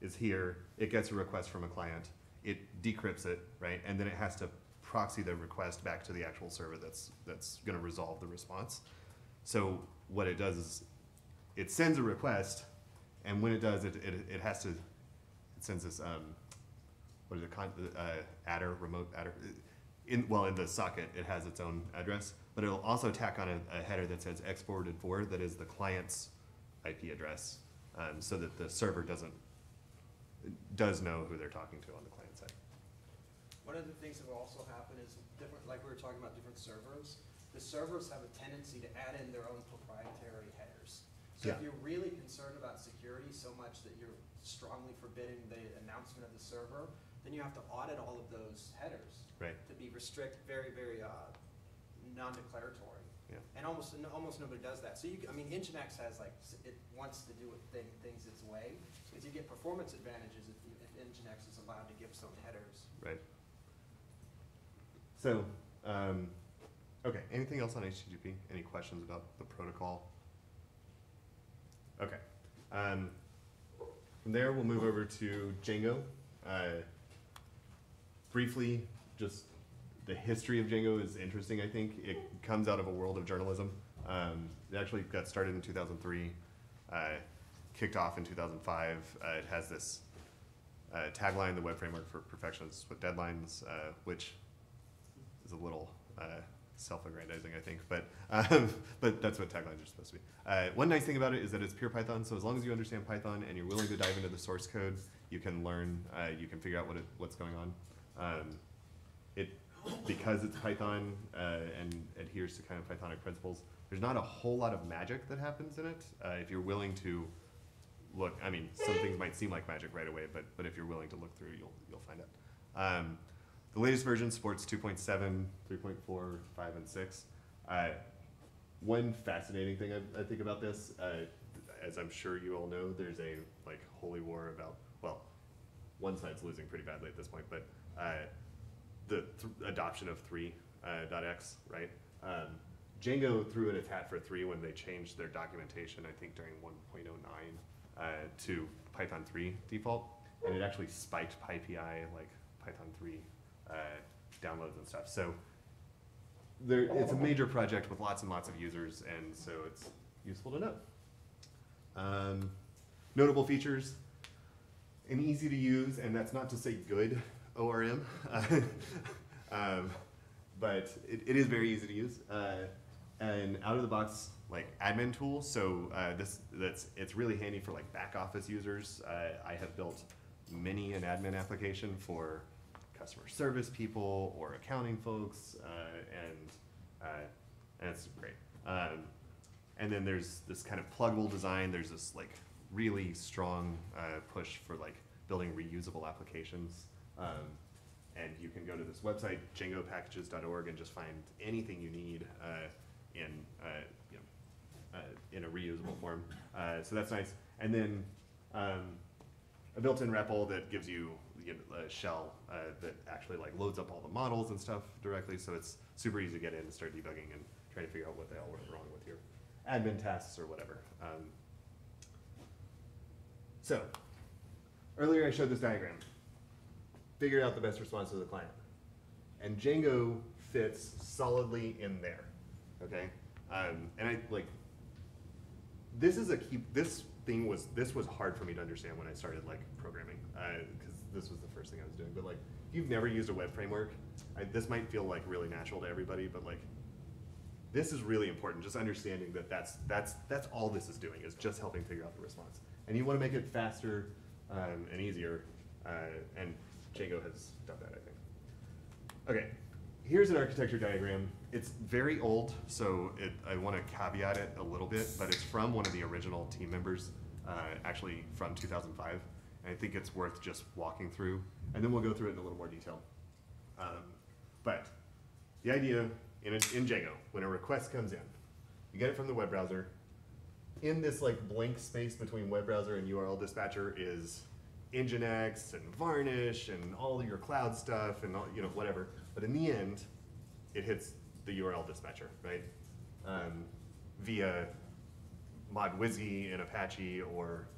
is here, it gets a request from a client, it decrypts it, right? And then it has to proxy the request back to the actual server that's gonna resolve the response. So what it does is it sends a request, and when it does, it sends this, what is it, adder, remote adder. In the socket, it has its own address, but it'll also tack on a header that says X forwarded for, that is the client's IP address, so that the server does know who they're talking to on the client side. one of the things that will also happen is different, like we were talking about different servers. The servers have a tendency to add in their own proprietary headers. So if Yeah. you're really concerned about security so much that you're strongly forbidding the announcement of the server, then you have to audit all of those headers Right. to be very, very non-declaratory. Yeah. And almost nobody does that. So I mean, Nginx has like, it wants to do things its way. Because you get performance advantages if Nginx is allowed to give some headers. Right. So, okay, anything else on HTTP? Any questions about the protocol? Okay. From there, we'll move over to Django. Briefly, just the history of Django is interesting, I think. It comes out of a world of journalism. It actually got started in 2003, kicked off in 2005. It has this tagline, the web framework for perfectionists with deadlines, which is a little self-aggrandizing, I think, but that's what taglines are supposed to be. One nice thing about it is that it's pure Python, so as long as you understand Python and you're willing to dive into the source code, you can learn, you can figure out what's going on. Because it's Python and adheres to kind of Pythonic principles, there's not a whole lot of magic that happens in it. If you're willing to look, I mean, some things might seem like magic right away, but if you're willing to look through, you'll find it. The latest version supports 2.7, 3.4, 5, and 6. One fascinating thing I think about this, as I'm sure you all know, there's a like holy war about, well, one side's losing pretty badly at this point, but the adoption of 3.x, right? Django threw in its hat for 3 when they changed their documentation, I think during 1.09 to Python 3 default, and it actually spiked PyPI, like Python 3 downloads and stuff. So it's a major project with lots and lots of users, and so it's useful to know. Notable features, an easy to use, and that's not to say good ORM, but it is very easy to use. And out of the box, like admin tool, so it's really handy for like back office users. I have built many an admin application for customer service people or accounting folks, and it's great. And then there's this kind of pluggable design. There's this like really strong push for like building reusable applications. And you can go to this website, djangopackages.org, and just find anything you need in a reusable form. So that's nice. And then a built-in REPL that gives you a shell that actually like loads up all the models and stuff directly. So it's super easy to get in and start debugging and trying to figure out what the hell went wrong with your admin tasks or whatever. So earlier I showed this diagram. Figured out the best response to the client. And Django fits solidly in there, okay? And I like, this was hard for me to understand when I started like programming, because this was the first thing I was doing. But like, if you've never used a web framework, this might feel like really natural to everybody, but like, this is really important, just understanding that that's all this is doing, is just helping figure out the response. And you wanna make it faster and easier, and Django has done that, I think. Okay, here's an architecture diagram. It's very old, so I want to caveat it a little bit, but it's from one of the original team members, actually from 2005. And I think it's worth just walking through, and then we'll go through it in a little more detail. But the idea in Django, when a request comes in, you get it from the web browser. In this like blank space between web browser and URL dispatcher is Nginx and Varnish and all your cloud stuff and all, whatever. But in the end, it hits the URL dispatcher, right? Via ModWizzy in Apache or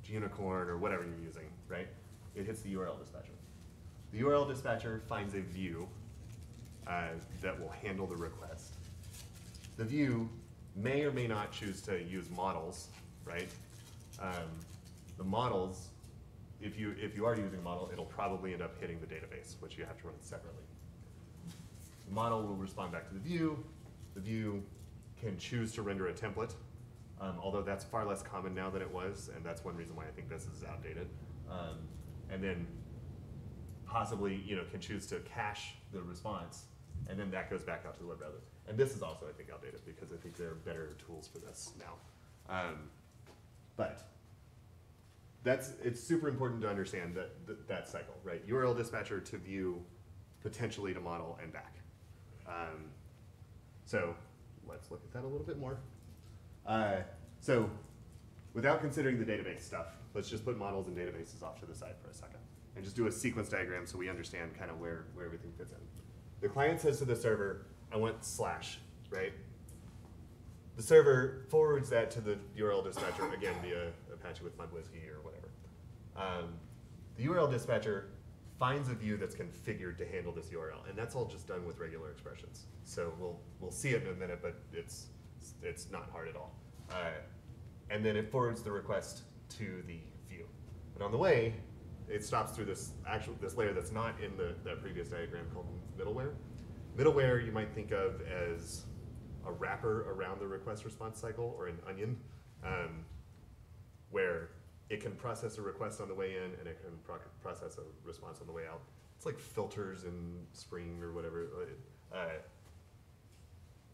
Unicorn or whatever you're using, right? It hits the URL dispatcher. The URL dispatcher finds a view that will handle the request. The view may or may not choose to use models, right? The models, if you are using a model, it'll probably end up hitting the database, which you have to run separately. The model will respond back to the view. The view can choose to render a template, although that's far less common now than it was, and that's one reason why I think this is outdated. And then possibly can choose to cache the response, and then that goes back out to the web browser. And this is also, I think, outdated because I think there are better tools for this now. But it's super important to understand that cycle, right? URL dispatcher to view, potentially to model, and back. So let's look at that a little bit more. So without considering the database stuff, let's just put models and databases off to the side for a second and just do a sequence diagram so we understand kind of where everything fits in. The client says to the server, I want /, right? The server forwards that to the URL dispatcher, again, via Apache with MudWhiskey or whatever. The URL dispatcher finds a view that's configured to handle this URL, and that's all just done with regular expressions. So we'll see it in a minute, but it's not hard at all. And then it forwards the request to the view. But on the way, it stops through this layer that's not in the previous diagram called middleware. Middleware you might think of as a wrapper around the request response cycle, or an onion, where it can process a request on the way in and it can process a response on the way out. It's like filters in Spring or whatever.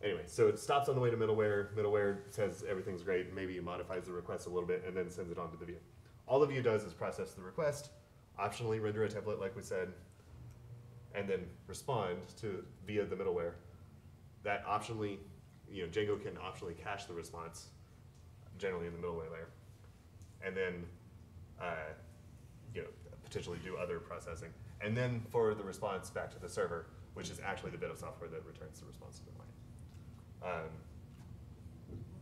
Anyway, so it stops on the way to middleware. Middleware says everything's great, maybe modifies the request a little bit, and then sends it on to the view. All the view does is process the request, optionally render a template like we said, and then respond to via the middleware. That optionally, Django can optionally cache the response, generally in the middleware layer, and then potentially do other processing, and then forward the response back to the server, which is actually the bit of software that returns the response to the client.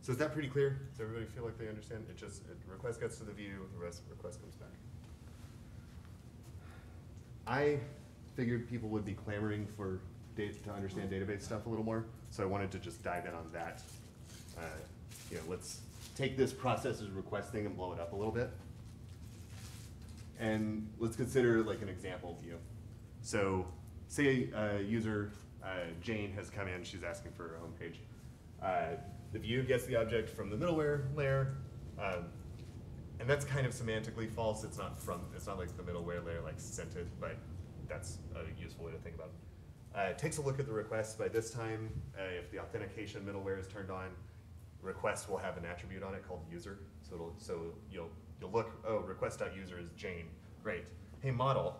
So is that pretty clear? Does everybody feel like they understand? Request gets to the view, the request comes back. I figured people would be clamoring for to understand database stuff a little more, so I wanted to just dive in on that. Let's take this process as request thing and blow it up a little bit. And let's consider like an example view. So say a user, Jane, has come in, she's asking for a home page. The view gets the object from the middleware layer, and that's kind of semantically false. It's not like the middleware layer like sent it, but that's a useful way to think about it. It takes a look at the request. By this time, if the authentication middleware is turned on, request will have an attribute on it called user. So you'll look, oh, request.user is Jane. Great. Hey, model,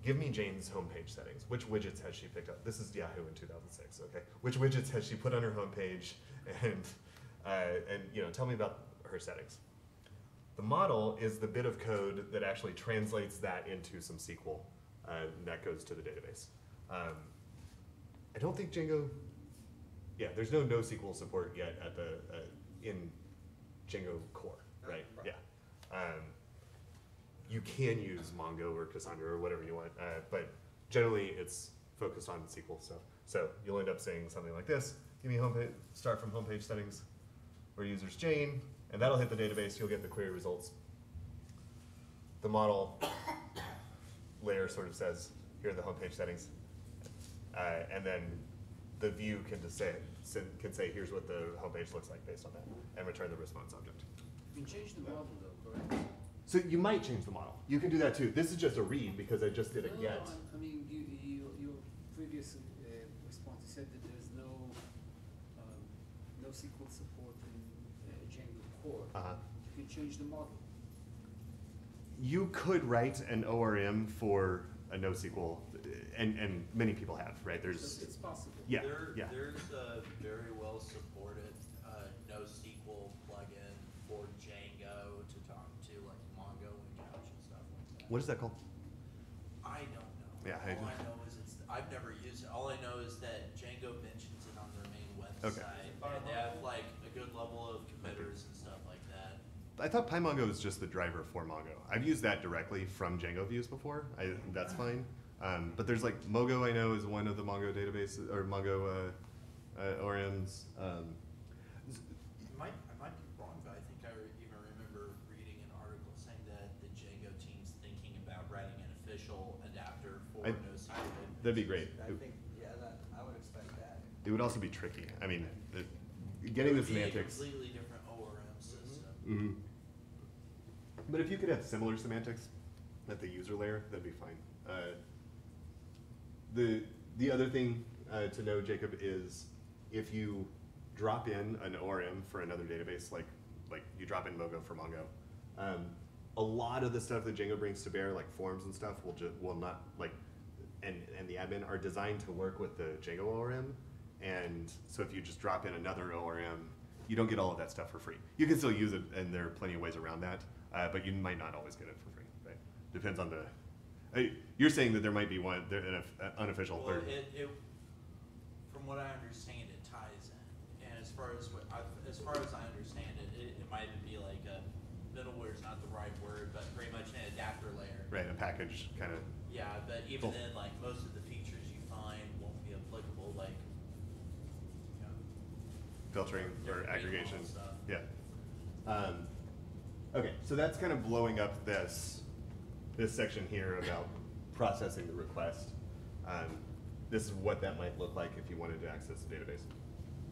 give me Jane's homepage settings. Which widgets has she picked up? This is Yahoo in 2006. Okay. Which widgets has she put on her homepage? And tell me about her settings. The model is the bit of code that actually translates that into some SQL that goes to the database. I don't think Django. Yeah, there's no NoSQL support yet at in Django core, right? Yeah. You can use Mongo or Cassandra or whatever you want, but generally it's focused on SQL stuff. So you'll end up saying something like this: give me homepage, start from homepage settings, where user's Jane, and that'll hit the database. You'll get the query results. The model layer sort of says, here are the homepage settings, and then the view can say, here's what the homepage looks like based on that, and return the response object. You can change the model though, correct? So you might change the model. You can do that too. This is just a read because I just did a get. No, I mean, your previous response, you said that there's no SQL support in Django core. You can change the model. You could write an ORM for a NoSQL, and many people have, right? It's possible. Yeah, There's a very well supported NoSQL plugin for Django to talk to like Mongo and Couch and stuff like that. What is that called? I don't know. Yeah, all I know is I've never used it. All I know is that Django mentions it on their main website, and they have like a good level of committers and stuff like that. I thought PyMongo was just the driver for Mongo. I've used that directly from Django views before. That's fine. But there's like Mogo, I know, is one of the Mongo databases, or Mongo ORMs. I might be wrong, but I think I even remember reading an article saying that the Django team's thinking about writing an official adapter for NoSQL. That'd be great. I think, I would expect that. It would also be tricky. I mean, getting the It would be a semantics. completely different ORM system. Mm-hmm. But if you could have similar semantics at the user layer, that'd be fine. The other thing to know, Jacob, is if you drop in an ORM for another database, like you drop in Mogo for Mongo, A lot of the stuff that Django brings to bear, like forms and stuff, will not like, and the admin are designed to work with the Django ORM. And so if you just drop in another ORM, you don't get all of that stuff for free. You can still use it, and there are plenty of ways around that, but you might not always get it for free, right? Depends on the, you're saying that there might be an unofficial Well, third. from what I understand, it ties in. And as far as I understand it, it might even be like a middleware is not the right word, but very much an adapter layer. Right, a package kind of. Yeah, but even Cool. then, like most of the features you find won't be applicable, like, you know, Filtering or different aggregation. and stuff. Yeah. Okay, so that's kind of blowing up this section here about processing the request. This is what that might look like if you wanted to access the database.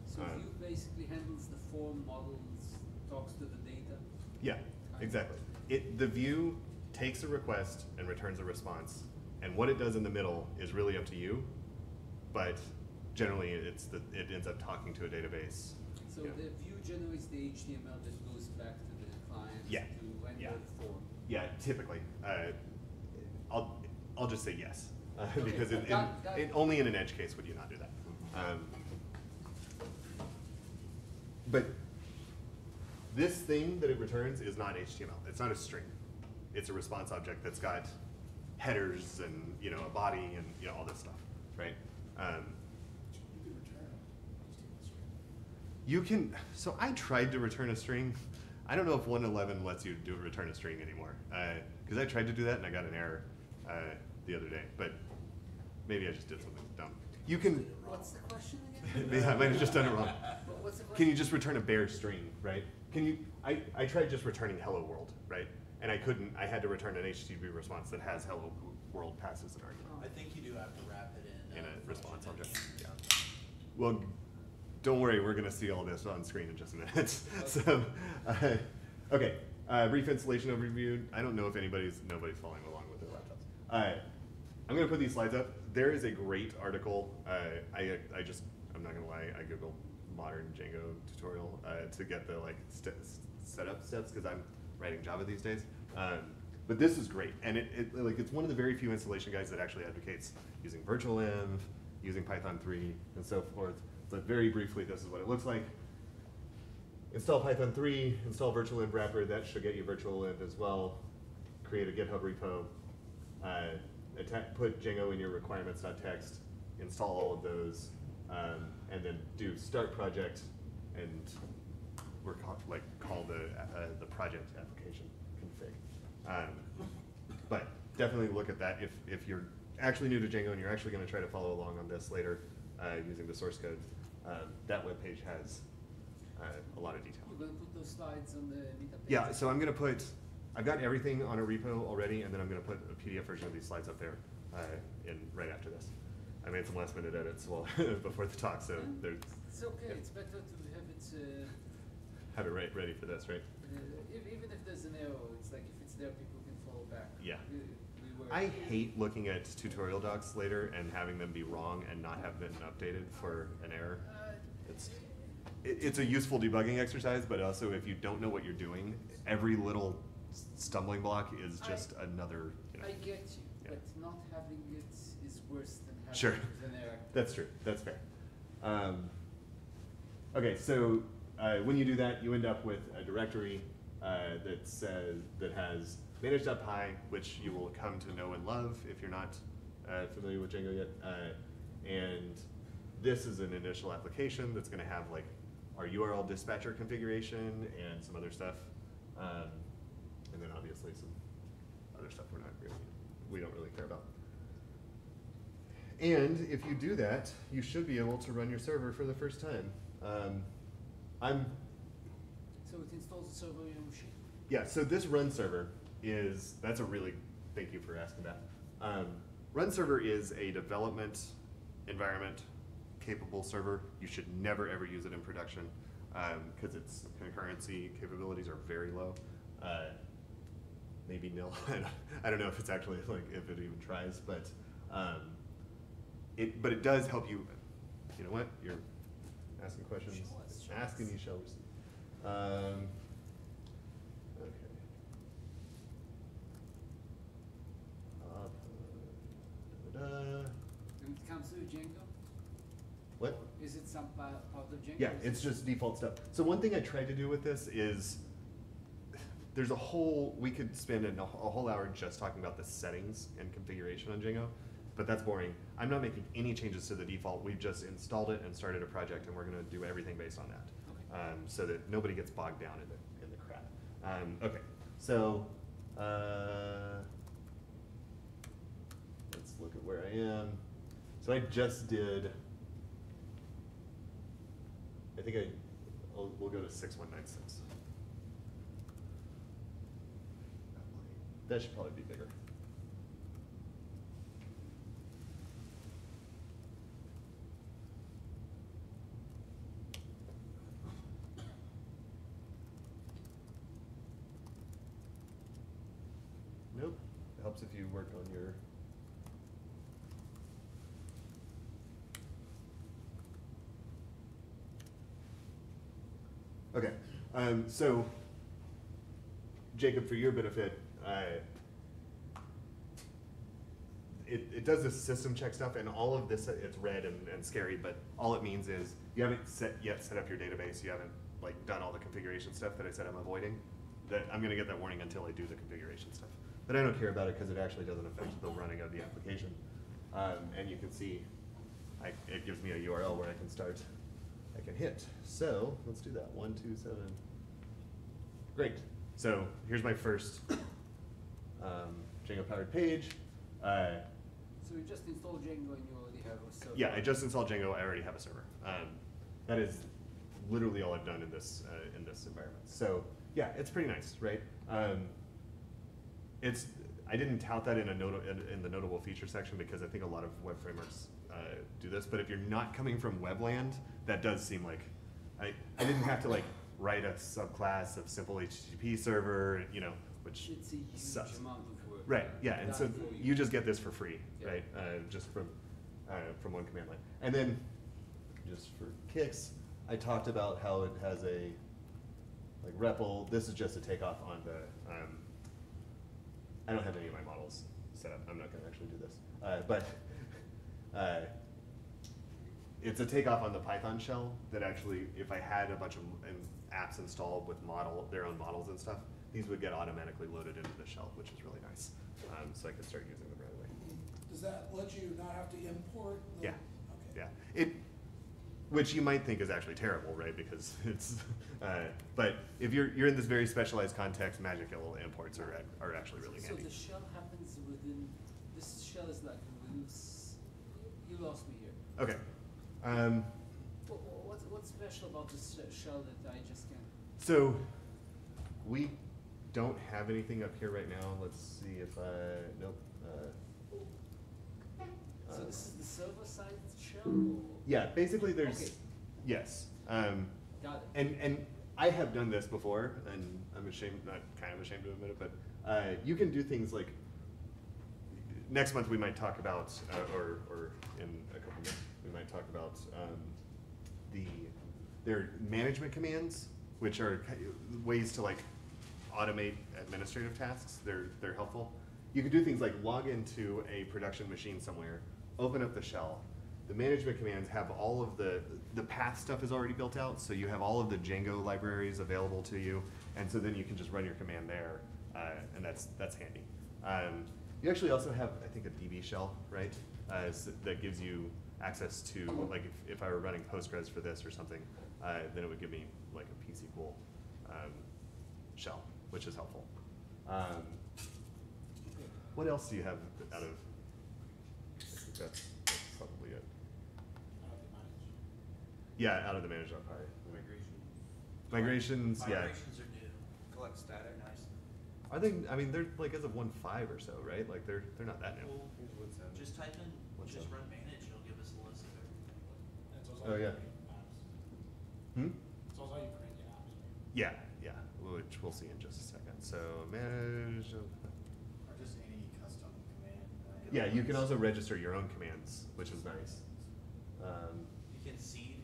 So Vue basically handles the form models, talks to the data. Yeah, exactly. The view takes a request and returns a response, and what it does in the middle is really up to you, but generally it ends up talking to a database. So Yeah. the view generates the HTML that goes back to the client Yeah. to render Yeah. the form. Yeah, typically. I'll just say yes, Okay, because got it. only in an edge case would you not do that. But this thing that it returns is not HTML. It's not a string. It's a response object that's got headers and a body and all this stuff, right? You could return a HTML string. You can. So I tried to return a string. I don't know if 1.11 lets you return a string anymore, because I tried to do that and I got an error the other day. But maybe I just did something dumb. You can. What's the question again? Yeah, I might have just done it wrong. What's the question? Can you just return a bare string, right? Can you? I tried just returning hello world, right? And I couldn't. I had to return an HTTP response that has hello world passes an argument I think you do have to wrap it in. in a response object. Yeah. Well, don't worry. We're gonna see all this on screen in just a minute. So, okay. Brief installation overview. I don't know if nobody's following along with their laptops. I'm gonna put these slides up. There is a great article. I'm not gonna lie. I googled modern Django tutorial to get the setup steps because I'm writing Java these days. But this is great, and it's one of the very few installation guides that actually advocates using virtual env, using Python 3, and so forth. But very briefly, this is what it looks like. Install Python 3, install virtual env wrapper. That should get you virtual env as well. Create a GitHub repo. Put Django in your requirements.txt. Install all of those, and then do start project, and call the project application config. But definitely look at that if you're actually new to Django and you're actually going to try to follow along on this later using the source code. That web page has a lot of detail. You're going to put those slides on the Meetup page? Yeah, so I've got everything on a repo already, and then I'm going to put a PDF version of these slides up there right after this. I made some last minute edits before the talk, so It's okay. It's better to have it ready for this, right? even if there's an error, it's like if it's there, people can fall back. Yeah. We were. I hate looking at tutorial docs later and having them be wrong and not have been updated for an error. It's a useful debugging exercise, but also if you don't know what you're doing, every little stumbling block is just another. I get you, Yeah. but not having it is worse than having Sure. it with an error. That's true. That's fair. Okay, so when you do that, you end up with a directory that has manage.py, which you will come to know and love if you're not familiar with Django yet. And this is an initial application that's going to have our URL dispatcher configuration and some other stuff, and then obviously some other stuff we don't really care about. And if you do that, you should be able to run your server for the first time. So it installs the server on your machine. Yeah, so this RunServer that's a really, thank you for asking that. RunServer is a development environment capable server. You should never ever use it in production because its concurrency capabilities are very low. Maybe nil. I don't know if it's actually if it even tries, but it does help you. You know what? You're asking questions. Show us. Asking, you shall receive. Okay. with Django? What? Is it some part of Django? Yeah, it's just default stuff. So one thing I tried to do with this is, there's a whole, we could spend a whole hour just talking about the settings and configuration on Jingo, but that's boring. I'm not making any changes to the default. We've just installed it and started a project, and we're gonna do everything based on that. Okay. So that nobody gets bogged down in the crap. Okay, so let's look at where I am. So I just did, I think we'll go to 6196. That should probably be bigger. Nope. It helps if you work on your. Okay. So, Jacob, for your benefit, it does this system check stuff, and all of this, it's red and scary, but all it means is you haven't yet set up your database, you haven't like done all the configuration stuff that I said I'm avoiding. That I'm gonna get that warning until I do the configuration stuff. But I don't care about it because it actually doesn't affect the running of the application. And you can see, it gives me a URL where I can start, I can hit. So let's do that, 127. Great. So here's my first Django powered page. So you just install Django and you already have a server? Yeah, I just installed Django. I already have a server. That is literally all I've done in this environment. So yeah, it's pretty nice, right? I didn't tout that in the notable feature section because I think a lot of web frameworks do this. But if you're not coming from Webland, that does seem like I didn't have to like write a subclass of simple HTTP server, you know, which It's a huge sucks. amount of work. Right, yeah, and so Done for you just get this for free, Yeah. right? Just from one command line. And then, just for kicks, I talked about how it has a, like REPL, this is just a takeoff on the, I don't have any of my models set up, I'm not gonna actually do this. But it's a takeoff on the Python shell that actually, if I had a bunch of apps installed with their own models and stuff, these would get automatically loaded into the shell, which is really nice. So I can start using them right away. Does that let you not have to import? Yeah. Okay. Yeah, which you might think is actually terrible, right? Because it's, but if you're in this very specialized context, magical imports are actually really So handy. the shell happens within, this shell is like within, you lost me here. Okay. What's special about this shell that I just can't? So we don't have anything up here right now. Let's see if nope. So this is the server side shell? Or? Yeah, basically there's, Okay. yes. Got it. And I have done this before, and I'm ashamed, not kind of ashamed to admit it, but you can do things like, next month we might talk about, or in a couple minutes, we might talk about their management commands, which are ways to like automate administrative tasks. They're helpful. You can do things like log into a production machine somewhere, open up the shell. The management commands have all of the path stuff is already built out, so you have all of the Django libraries available to you, and so then you can just run your command there, and that's handy. You actually also have, I think, a DB shell, right? That gives you access to, like, if I were running Postgres for this or something, then it would give me like a PSQL shell, which is helpful. What else do you have out of? I think that's probably it. Yeah, out of the manage.py. Migrations, yeah. Migrations are new. Collect static, nice. Are they? I mean, they're like as of 1.5 or so, right? Like they're not that new. Well, just type in, What's just up? run manage, it'll give us a list of everything. That's also Oh, how you yeah. create apps. Hmm? It's also how you create your apps, right? Yeah, yeah. Which we'll see in just a second. So manage. Or just any custom command. Right? Yeah, you can also register your own commands, which is nice. You can seed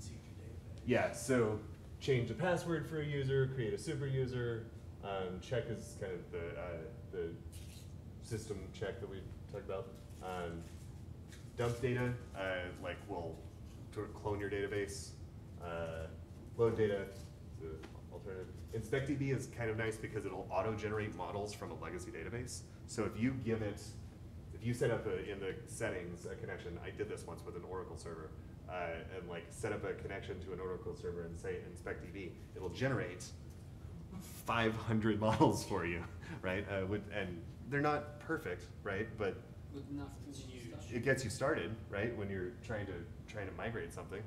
your database. Yeah, so change the password for a user, create a super user. Check is kind of the system check that we talked about. dump data, like will sort of clone your database. Load data, the alternative. InspectDB is kind of nice because it'll auto-generate models from a legacy database. So if you give it, if you set up in the settings a connection, I did this once with an Oracle server, and like set up a connection to an Oracle server and say InspectDB, it'll generate 500 models for you, right? And they're not perfect, right? But Good enough to It's huge. start. it gets you started, right? When you're trying to migrate something.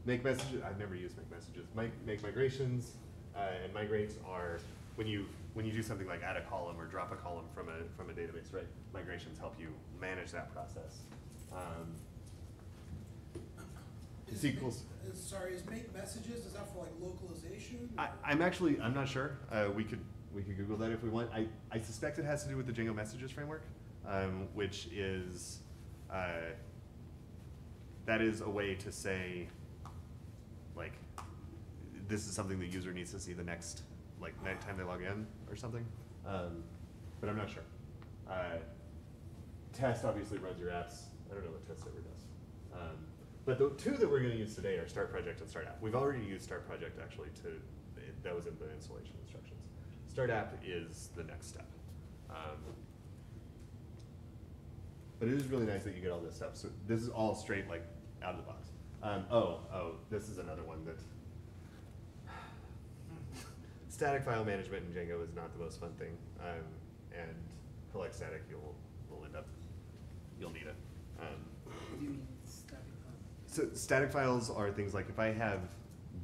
Make messages. I've never used make messages. Make migrations and migrate are when you do something like add a column or drop a column from a database, right? Migrations help you manage that process. SQL's. Sorry, is make messages, is that for like localization? I'm not sure. We could Google that if we want. I suspect it has to do with the Django messages framework, which is that is a way to say, like, this is something the user needs to see the next time they log in or something. But I'm not sure. Test obviously runs your apps. I don't know what test server does. But the two that we're going to use today are Start Project and Start App. We've already used Start Project actually that was in the installation instructions. Start App is the next step. But it is really nice that you get all this stuff. So this is all straight like out of the box. This is another one that static file management in Django is not the most fun thing. And collect static, you'll need it. What do you mean static file? So static files are things like if I have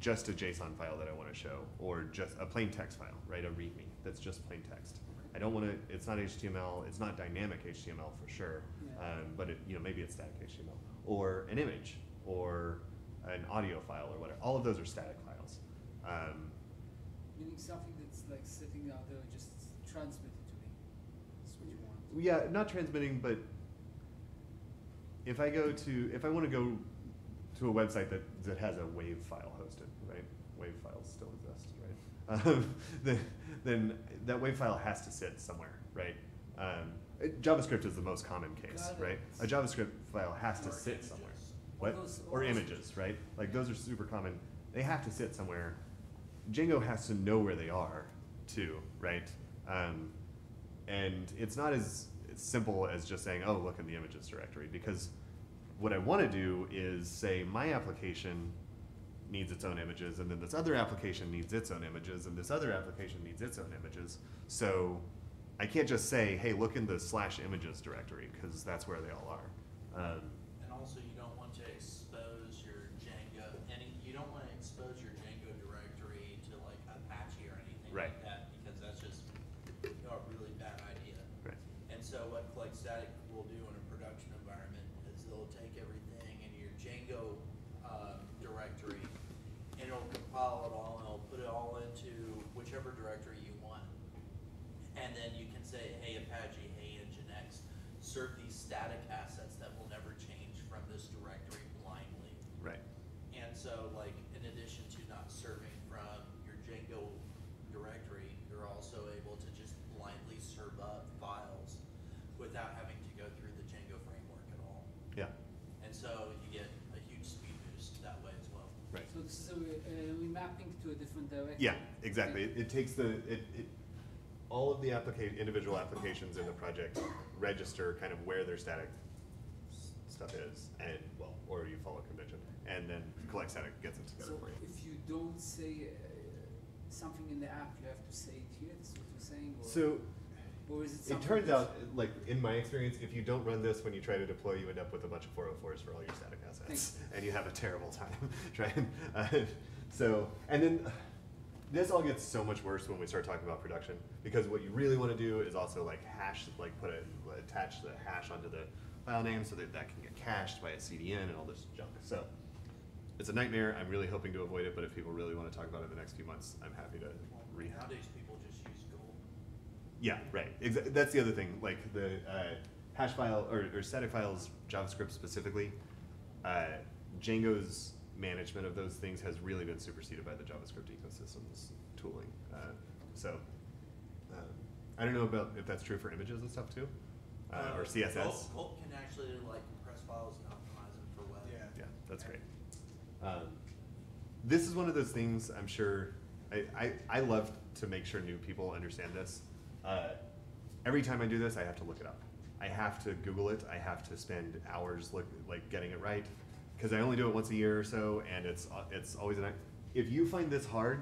just a JSON file that I want to show, or just a plain text file, right? A README that's just plain text. I don't want to. It's not HTML. It's not dynamic HTML for sure. Yeah. But maybe it's static HTML, or an image, or an audio file, or whatever. All of those are static files. Meaning something that's like sitting out there, just transmit it to me. That's what you want. Yeah, not transmitting, but if I want to go to a website that has a WAV file hosted, right? WAV files still exist, right? Then that WAV file has to sit somewhere, right? JavaScript is the most common case, Got it. right? A JavaScript file has to Or sit images. somewhere. All What? those- all Or those- images, right? Like those are super common. They have to sit somewhere. Django has to know where they are, too, right? And it's not as simple as just saying, oh, look in the images directory, because what I want to do is say my application needs its own images, and then this other application needs its own images, and this other application needs its own images. So I can't just say, hey, look in the /images directory, because that's where they all are. And also, you don't want to expose your Django, you don't want to expose your Django directory to like Apache or anything Right. like that, because that's just a really bad idea. Right. And so what Collect Static will do in a production environment is they'll take everything in your Django directory, and it'll compile it all, and it'll put it all into whichever directory you want. And then you can say, hey Apache, hey Nginx, serve these static assets that will never change from this directory blindly. Right. And so, like, in addition to not serving from your Django directory, you're also able to just blindly serve up files without having to go through the Django framework at all. Yeah. And so you get a huge speed boost that way as well. Right. So this is a remapping to a different direction. Yeah, exactly. It takes all of the individual applications in the project register kind of where their static stuff is, and or you follow convention, and then Collect Static gets it together So for you. if you don't say something in the app, you have to say it here. That's what you're saying. Or is it It something turns that's- out, like in my experience, if you don't run this when you try to deploy, you end up with a bunch of 404s for all your static assets, and you have a terrible time trying. And then this all gets so much worse when we start talking about production, because what you really want to do is also like attach the hash onto the file name so that can get cached by a CDN and all this junk. So it's a nightmare. I'm really hoping to avoid it, but if people really want to talk about it in the next few months, I'm happy to rehab. Nowadays, people just use Gold. Yeah, right. That's the other thing. Like the hash file or static files, JavaScript specifically, Django's management of those things has really been superseded by the JavaScript ecosystem's tooling. I don't know about if that's true for images and stuff too. or CSS. Gulp can actually like compress files and optimize them for web. Yeah. Yeah, that's great. This is one of those things I'm sure, I love to make sure new people understand this. Every time I do this, I have to look it up. I have to Google it. I have to spend hours getting it right, because I only do it once a year or so, and it's always if you find this hard,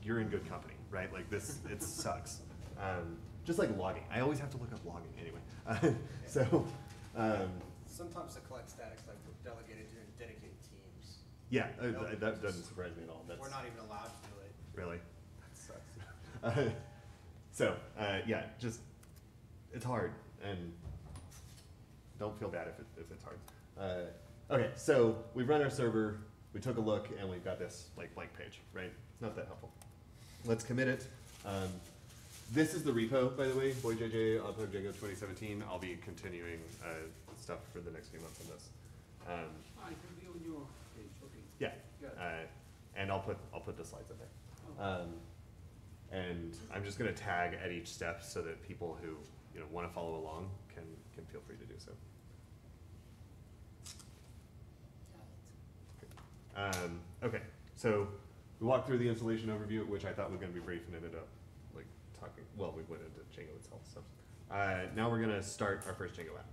you're in good company, right? Like this, it sucks. Just like logging, I always have to look up logging anyway. So. Sometimes to collect statics, like delegated to dedicated teams. Yeah, Nope. that doesn't surprise me at all. We're not even allowed to do it. Really? That sucks. So, yeah, just, it's hard, and don't feel bad if it's hard. Okay, so we've run our server, we took a look, and we've got this like blank page, right? Not that helpful. Let's commit it. This is the repo, by the way, boyjj, Django 2017. I'll be continuing stuff for the next few months on this. It can be on your page, okay. Yeah, Got it. and I'll put the slides in there. Oh. And I'm just going to tag at each step so that people who want to follow along can feel free to do so. Okay, so we walked through the installation overview, which I thought was going to be brief, and ended up talking. Well, we went into Django itself. So now we're going to start our first Django app.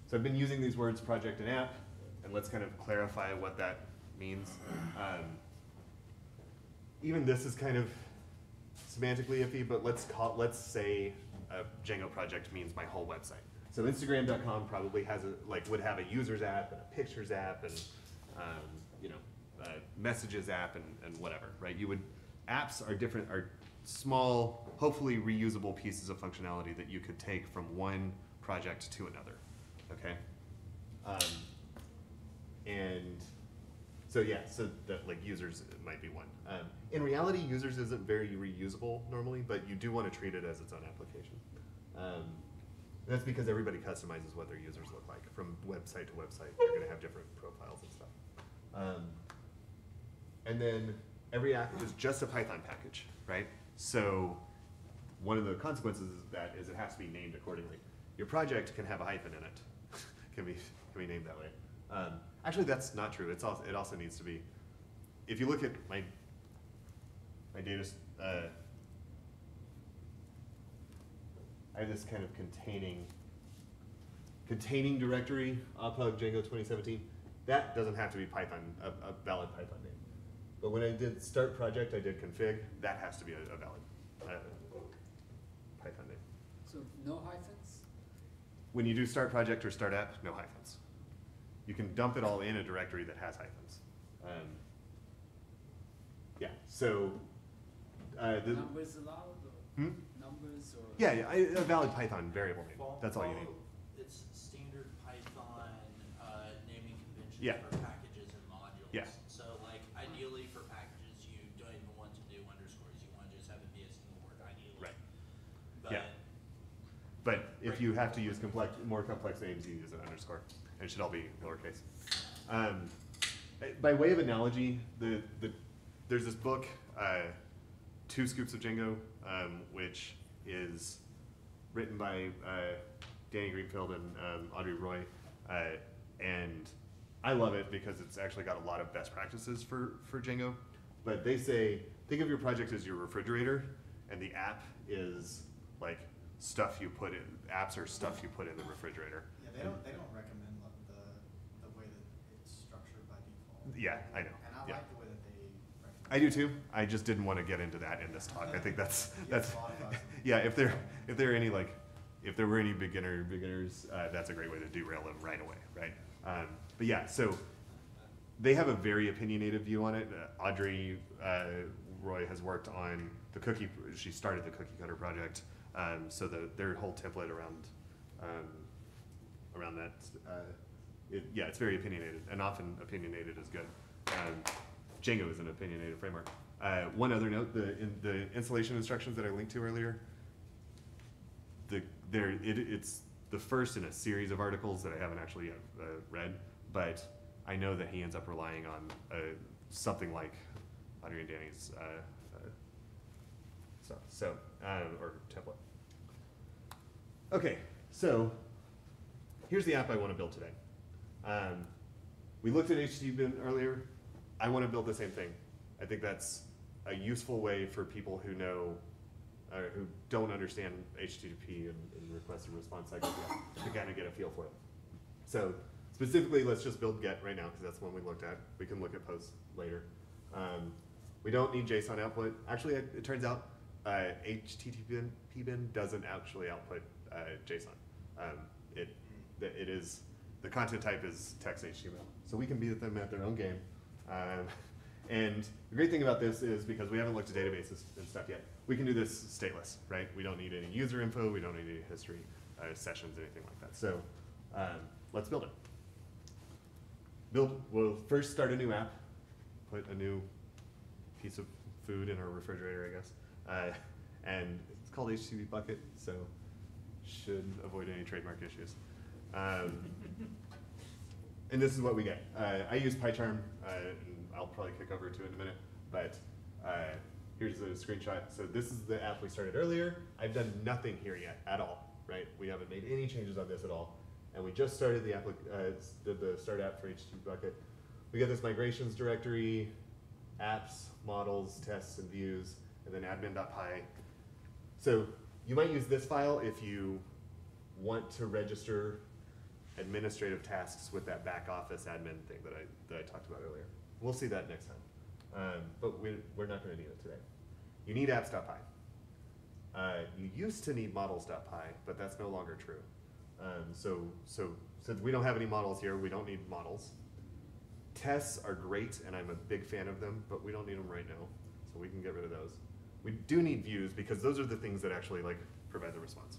So I've been using these words, project and app, and let's kind of clarify what that means. Even this is kind of semantically iffy, but let's say a Django project means my whole website. So Instagram.com probably has would have a users app and a pictures app and messages app and whatever, right? Apps are small, hopefully reusable pieces of functionality that you could take from one project to another, okay? And so yeah, so that users might be one. In reality, users isn't very reusable normally, but you do want to treat it as its own application. That's because everybody customizes what their users look like. From website to website, you're going to have different profiles and stuff. And then every app is just a Python package, right? So one of the consequences of that is it has to be named accordingly. Your project can have a hyphen in it. can be named that way. Actually, that's not true. It also needs to be. If you look at my data, I have this kind of containing directory, Django 2017. That doesn't have to be Python, a valid Python name. But when I did start project, I did config. That has to be a valid Python name. So no hyphens? When you do start project or start app, no hyphens. You can dump it all in a directory that has hyphens. Yeah, so Numbers allowed? Or numbers or? Yeah, a valid Python variable name. That's all you need. It's standard Python naming conventions Yeah. for packages and modules. Yeah. So ideally for packages, you don't even want to do underscores. You want to just have it be a single word ideally. Right. But Yeah. But if you have to use more complex names, you use an underscore. And it should all be lowercase. By way of analogy, there's this book, 2 Scoops of Jingo, which is written by Danny Greenfield and Audrey Roy, and I love it because it's actually got a lot of best practices for Django. But they say, think of your project as your refrigerator, and the app is like stuff you put in. Apps are stuff you put in the refrigerator. Yeah, they don't recommend the way that it's structured by default. Yeah, I know. And I Yeah. like the way that they recommend. I do too. I just didn't want to get into that in this talk. I think that's You have a lot of us. yeah. If there were any beginners, that's a great way to derail them right away, right? But yeah, so they have a very opinionated view on it. Audrey Roy has worked on the cookie. She started the cookie cutter project, so their whole template around that. Yeah, it's very opinionated, and often opinionated is good. Django is an opinionated framework. One other note: the installation instructions that I linked to earlier. It's the first in a series of articles that I haven't actually read, but I know that he ends up relying on something like Audrey and Danny's stuff, or template. Okay, so here's the app I want to build today. We looked at HTTP earlier. I want to build the same thing. I think that's a useful way for people who know, or who don't understand HTTP and request and response cycles yet, to kind of get a feel for it. So specifically, let's just build get right now, because that's the one we looked at. We can look at posts later. We don't need JSON output. Actually, it turns out HTTP bin doesn't actually output JSON. It is, the content type is text HTML. So we can beat them at their own game. And the great thing about this is, because we haven't looked at databases and stuff yet, we can do this stateless, right? We don't need any user info, we don't need any history, sessions, anything like that. So let's build it. We'll first start a new app, put a new piece of food in our refrigerator, I guess. And it's called HTTP bucket, so should avoid any trademark issues. And this is what we get. I use PyCharm, and I'll probably kick over to it in a minute, but here's the screenshot. So this is the app we started earlier. I've done nothing here yet at all, right? We haven't made any changes on this at all. And we just started the did the start app for HTTP bucket. We get this migrations directory, apps, models, tests, and views, and then admin.py. So you might use this file if you want to register administrative tasks with that back office admin thing that I talked about earlier. We'll see that next time. But we're not going to need it today. You need apps.py. You used to need models.py, but that's no longer true. So since we don't have any models here, we don't need models. Tests are great, and I'm a big fan of them, but we don't need them right now, so we can get rid of those. We do need views, because those are the things that actually provide the response.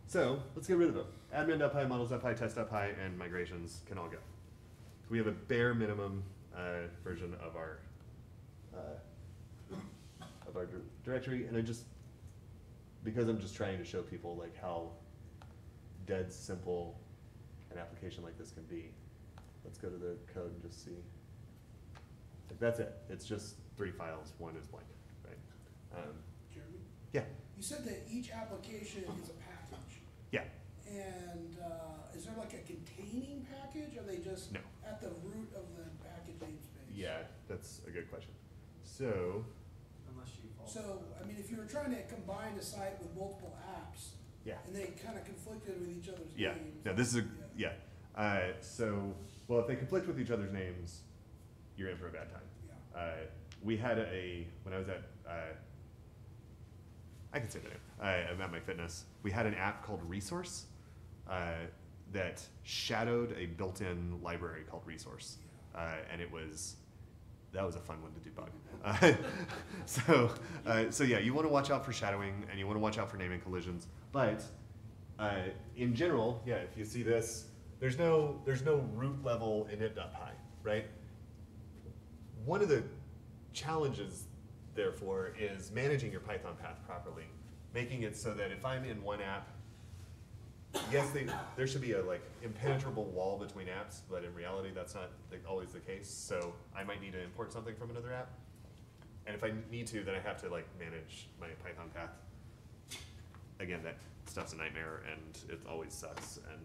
So let's get rid of them. Admin.py, models.py, test.py, and migrations can all go. We have a bare minimum version of our directory, and because I'm just trying to show people how dead simple an application like this can be. Let's go to the code and just see. That's it. It's just 3 files. One is blank, right? Jeremy? Yeah. You said that each application is a package. Yeah. And is there a containing package? Are they just No. at the root of the package namespace? Yeah, that's a good question. So, Unless you fall. So, if you were trying to combine a site with multiple apps, yeah. and they kind of conflicted with each other's Yeah. names. No, this is well, if they conflict with each other's names, you're in for a bad time. Yeah. We had when I was at, I can say the name, I'm at My Fitness, we had an app called Resource that shadowed a built-in library called Resource. And that was a fun one to debug. So yeah, you want to watch out for shadowing, and you want to watch out for naming collisions. But in general, yeah, if you see this, there's no root level init.py, right? One of the challenges, therefore, is managing your Python path properly, making it so that if I'm in one app, yes, there should be a impenetrable wall between apps, but in reality, that's not always the case. So I might need to import something from another app, and if I need to, then I have to manage my Python path. Again, that stuff's a nightmare, and it always sucks, and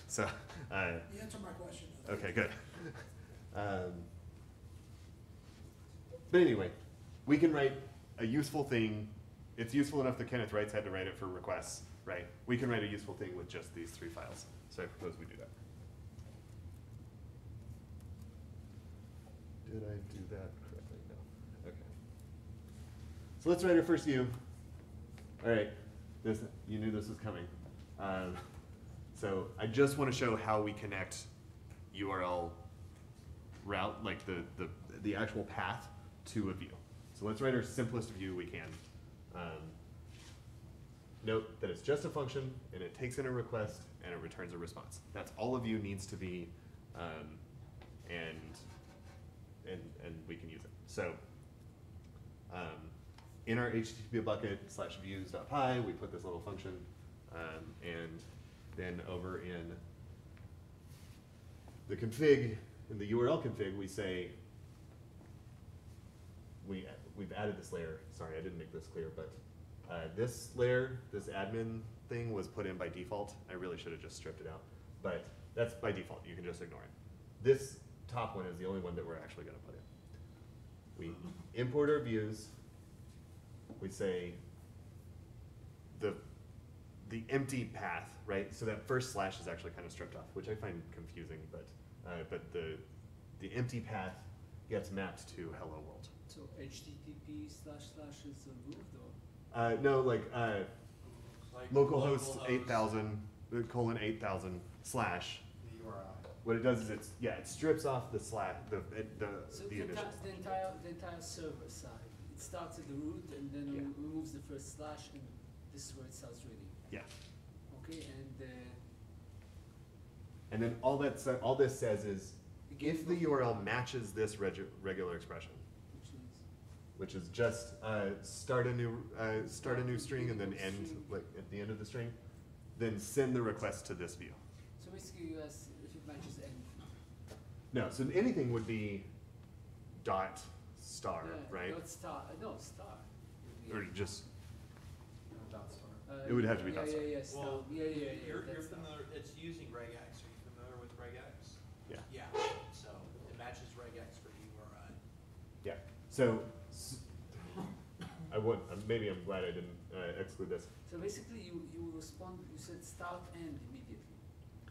so. You answered my question. Okay, good. But anyway, we can write a useful thing. It's useful enough that Kenneth Wrights had to write it for requests, right? We can write a useful thing with just these 3 files. So I propose we do that. Did I do that correctly? No. Okay. So let's write our first view. All right. You knew this was coming. So I just want to show how we connect URL route, the actual path to a view. So let's write our simplest view we can. Note that it's just a function, and it takes in a request, and it returns a response. That's all a view needs to be, and we can use it. So in our HTTP bucket /views.py, we put this little function, and then over in the config, in the URL config, we say, we've added this layer. Sorry, I didn't make this clear, but This layer, this admin thing was put in by default. I really should have just stripped it out, but that's by default. You can just ignore it. This top one is the only one that we're actually going to put in. We import our views. We say the empty path, right? So that first slash is actually kind of stripped off, which I find confusing, but the empty path gets mapped to hello world. So HTTP / is removed, or? No, like Like localhost 8000 colon 8000 slash. The URI. What it does is it strips off the slash So the initials. the entire server side, it starts at the root and then Yeah. removes the first slash, and this is where it starts reading. Yeah. Okay, And then all this says is Again, if the URL matches this regular expression, which is just start a new string and then end like at the end of the string, then send the request to this view. so basically you ask if it matches anything. No, so anything would be dot star, Yeah, right? Dot star, no, star. Or just Dot star. It would have to be dot star. Yeah, star. Well, Yeah. You're that's star. familiar, it's using regex. Are you familiar with regex? Yeah. Yeah, so it matches regex for URI. Yeah. So I would maybe I'm glad I didn't exclude this. So basically you respond, you said start end immediately.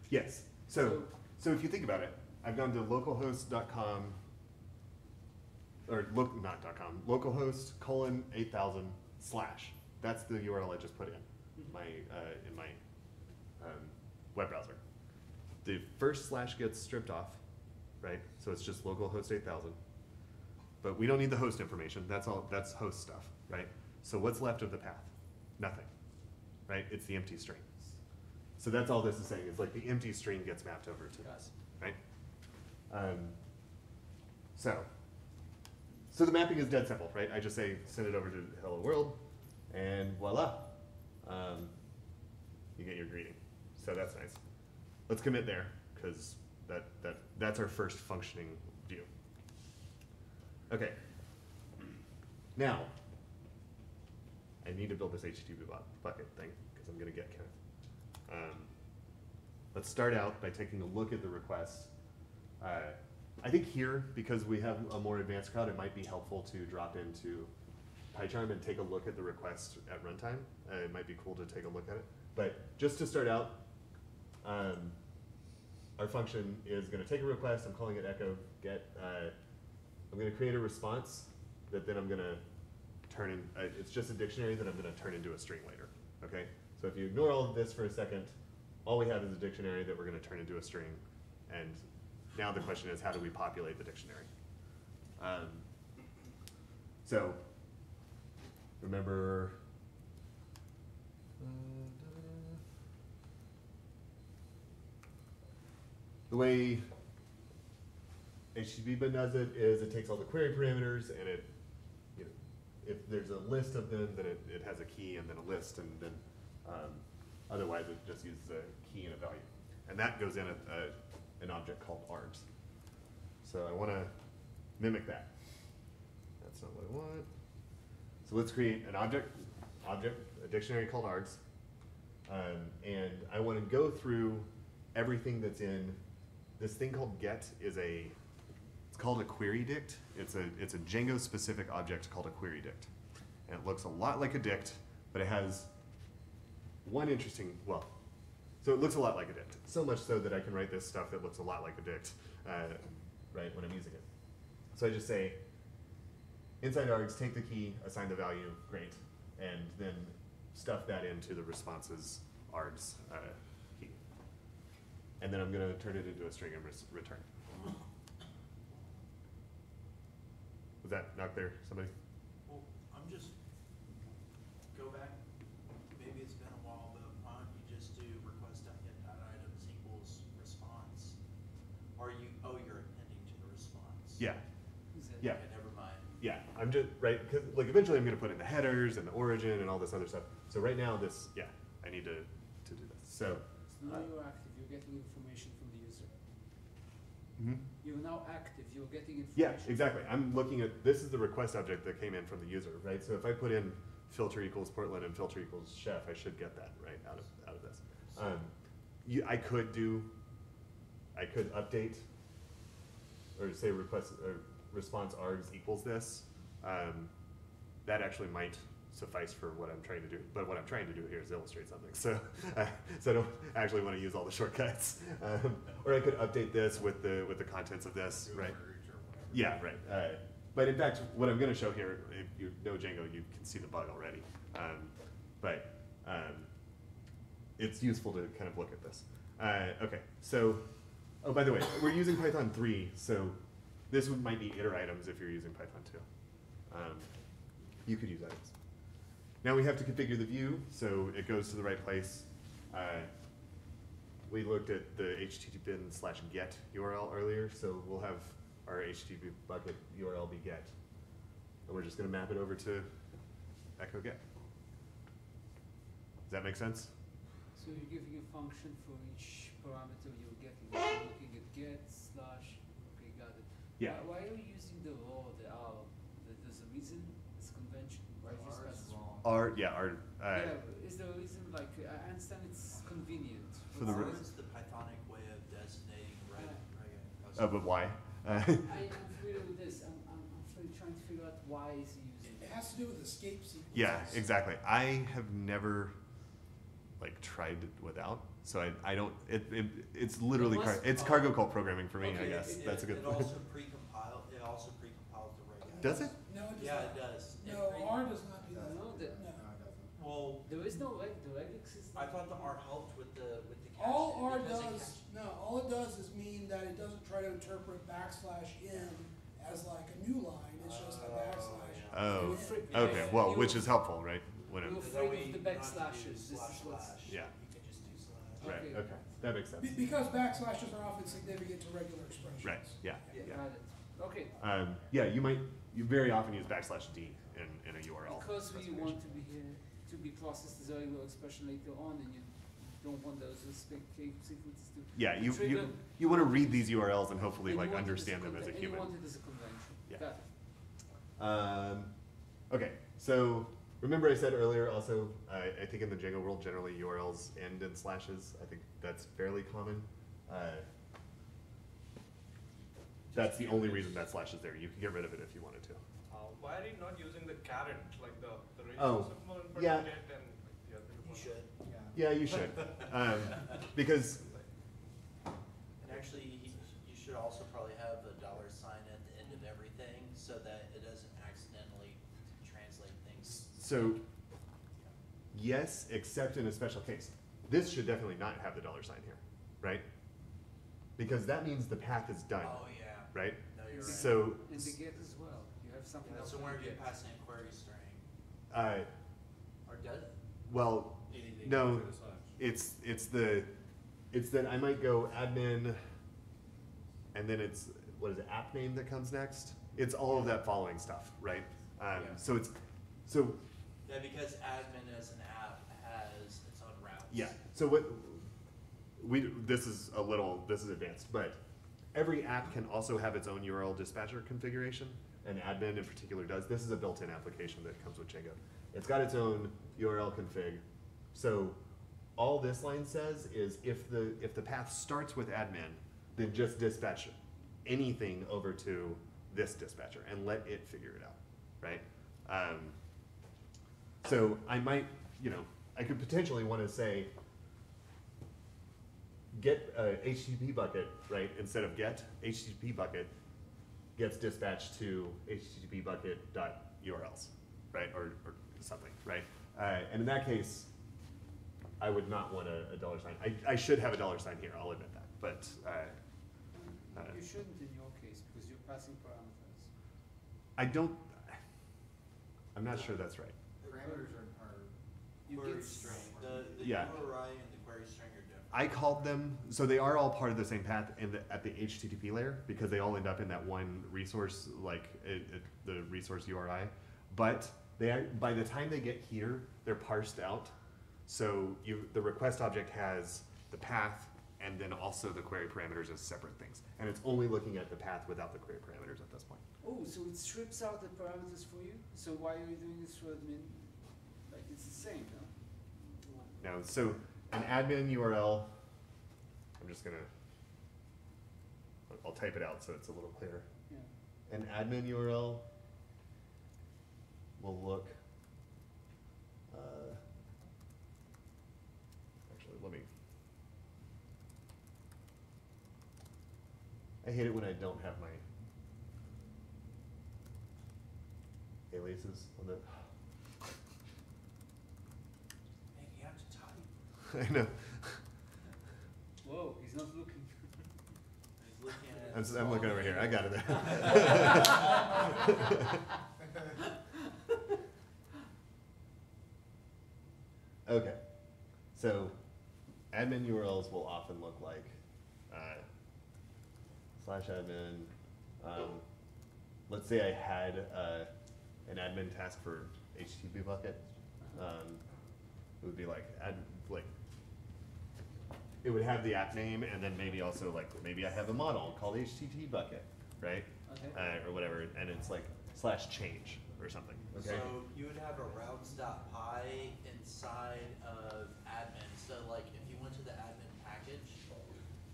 Yes. So if you think about it, I've gone to localhost.com or not .com, localhost colon 8000 slash. That's the URL I just put in my web browser. The first slash gets stripped off, right? So it's just localhost 8000. But we don't need the host information. That's all. That's host stuff, right? So what's left of the path? Nothing, right? It's the empty string. So that's all this is saying. Is like the empty string gets mapped over to us, right? So the mapping is dead simple, right? I just say send it over to hello world, and voila, you get your greeting. So that's nice. Let's commit there because that's our first functioning view. Okay. Now, I need to build this HTTP bucket thing because I'm going to get Kenneth. Let's start out by taking a look at the requests. I think here, because we have a more advanced crowd, it might be helpful to drop into PyCharm and take a look at the request at runtime. It might be cool to take a look at it. But just to start out, our function is going to take a request. I'm calling it echo get. I'm going to create a response that then I'm going to turn in. It's just a dictionary that I'm going to turn into a string later. Okay. So if you ignore all of this for a second, all we have is a dictionary that we're going to turn into a string. And now the question is, how do we populate the dictionary? So remember, the way HTTP does it is it takes all the query parameters and it, you know, if there's a list of them, then it has a key and then a list, and then otherwise it just uses a key and a value. And that goes in an object called args. So I want to mimic that. That's not what I want. So let's create an object, a dictionary called args. And I want to go through everything that's in this thing called get is it's called a query dict. It's a Django specific object called a query dict. And it looks a lot like a dict, but it has one interesting, well, so it looks a lot like a dict. So much so that I can write this stuff that looks a lot like a dict, right, when I'm using it. So I just say, inside args, take the key, assign the value, great, and then stuff that into the responses args key. And then I'm going to turn it into a string and return. Was that not clear? Somebody? Well, I'm just, go back, maybe it's been a while, but why don't you just do request.get.items equals response? Are you, oh, you're appending to the response. Yeah. Exactly. Yeah. Okay, never mind. Yeah, I'm just, right, because like eventually I'm going to put in the headers and the origin and all this other stuff. So right now this, yeah, I need to do this. So now you're active, you're getting information from the user. mhm. You're now active, you're getting information. Yeah, exactly. I'm looking at, this is the request object that came in from the user, right? So if I put in filter equals Portland and filter equals chef, I should get that right out of this. I could update or say request or response args equals this. That actually might suffice for what I'm trying to do. But what I'm trying to do here is illustrate something. So, so I don't actually want to use all the shortcuts. Or I could update this with the contents of this, right? Yeah, right. But in fact, what I'm going to show here, if you know Django, you can see the bug already. It's useful to kind of look at this. Okay, so, oh, by the way, we're using Python 3, so this might be iter items if you're using Python 2. You could use items. Now we have to configure the view, so it goes to the right place. We looked at the http/get URL earlier, so we'll have our HTTP bucket URL be get. And we're just going to map it over to echo get. Does that make sense? So you're giving a function for each parameter you're getting. You're looking at get, slash, okay, got it. Yeah. Why are you using the raw, the R? There's a reason, it's convention. Why is this passage? Is there a reason, like, I understand it's convenient. For the R root. is the Pythonic way of designating But why? I'm familiar with this. I'm trying to figure out why is he using It it. has to do with escape sequences. Yeah, exactly. I have never tried it without, so I don't. It's literally it's cargo cult programming for me. Okay, I guess that's a good It point. also precompiles the reg. Does it? No, it does Yeah, not. it does. It No, pre- R does not do that. No, No, it doesn't. Well, there is no reg. The reg exists. I thought the R helped with the cache. All R because it does, no, all it does is mean that it doesn't try to interpret \n as like a new line, it's just a backslash. yeah. Oh, and then- okay. Well, which is helpful, right? When You're it, Because that way afraid of you the don't have to do backslashes. This is slash what's. slash. Yeah. You can just do slash. right. Okay. Okay, that makes sense. Because backslashes are often significant to regular expressions. Right. Yeah. Yeah. Yeah. Got it. Okay. Yeah. You very often use \d in a URL. Because we specification. want to be here to be processed as a regular expression later on, and you don't want those escape sequences to. Yeah, you trigger. want to read these URLs and hopefully And you like want it understand them as a and human. you want it as a convention. Yeah. Got it. Okay, so remember I said earlier also, I think in the Django world generally URLs end in slashes. I think that's fairly common. That's the only reason that slash is there. You can get rid of it if you wanted to. Why are you not using the caret, like the Oh, ratio symbol in front yeah. of it and like the other You one? should. Yeah, you should. Because, And actually, you should also probably have a $sign at the end of everything so that it doesn't accidentally translate things. so yes, except in a special case. This should definitely not have the $sign here, right? Because that means the path is done, Oh, yeah. right? No, you're right. So, And the get as well. You have something Yeah, else. so in whenever the you get. pass in a query string, or does it? well, Anything no, after the slash. it's that I might go admin, and then it's, what is it, app name that comes next? It's all of that following stuff, right? Yeah. So Yeah, because admin as an app has its own routes. yeah, so what, this is advanced, but every app can also have its own URL dispatcher configuration, and admin in particular does. This is a built-in application that comes with Jingo. It's got its own URL config. So all this line says is if the path starts with admin, then just dispatch anything over to this dispatcher and let it figure it out, right? So I might, I could potentially want to say get HTTP bucket, right? Instead of get, HTTP bucket gets dispatched to HTTP bucket.urls, right? Or something, right? And in that case, I would not want a $sign. I should have a $sign here, I'll admit that, but You shouldn't in your case because you're passing parameters. I'm not sure that's right. Parameters are You Query get string. The Yeah. URI and the query string are different. I called them, so they are all part of the same path at the HTTP layer because they all end up in that one resource, the resource URI. But by the time they get here, they're parsed out. So the request object has the path and then also the query parameters as separate things. And it's only looking at the path without the query parameters at this point. Oh, so it strips out the parameters for you? So why are you doing this for admin? same, no? Now, so an admin URL, I'm just gonna, I'll type it out so it's a little clearer. Yeah. An admin URL will look, actually, let me, I hate it when I don't have my aliases on the, Man, you have to type. I know. Whoa, he's not looking. He's looking at. I'm looking over here, I got it. Okay, so admin URLs will often look like /admin. Let's say I had an admin task for HTTP bucket. It would be like it would have the app name, and then maybe also like maybe I have a model called HTTP bucket, right? Okay. Or whatever, and it's like /change or something. Okay. So you would have a routes.py inside of admin. So like if you went to the admin package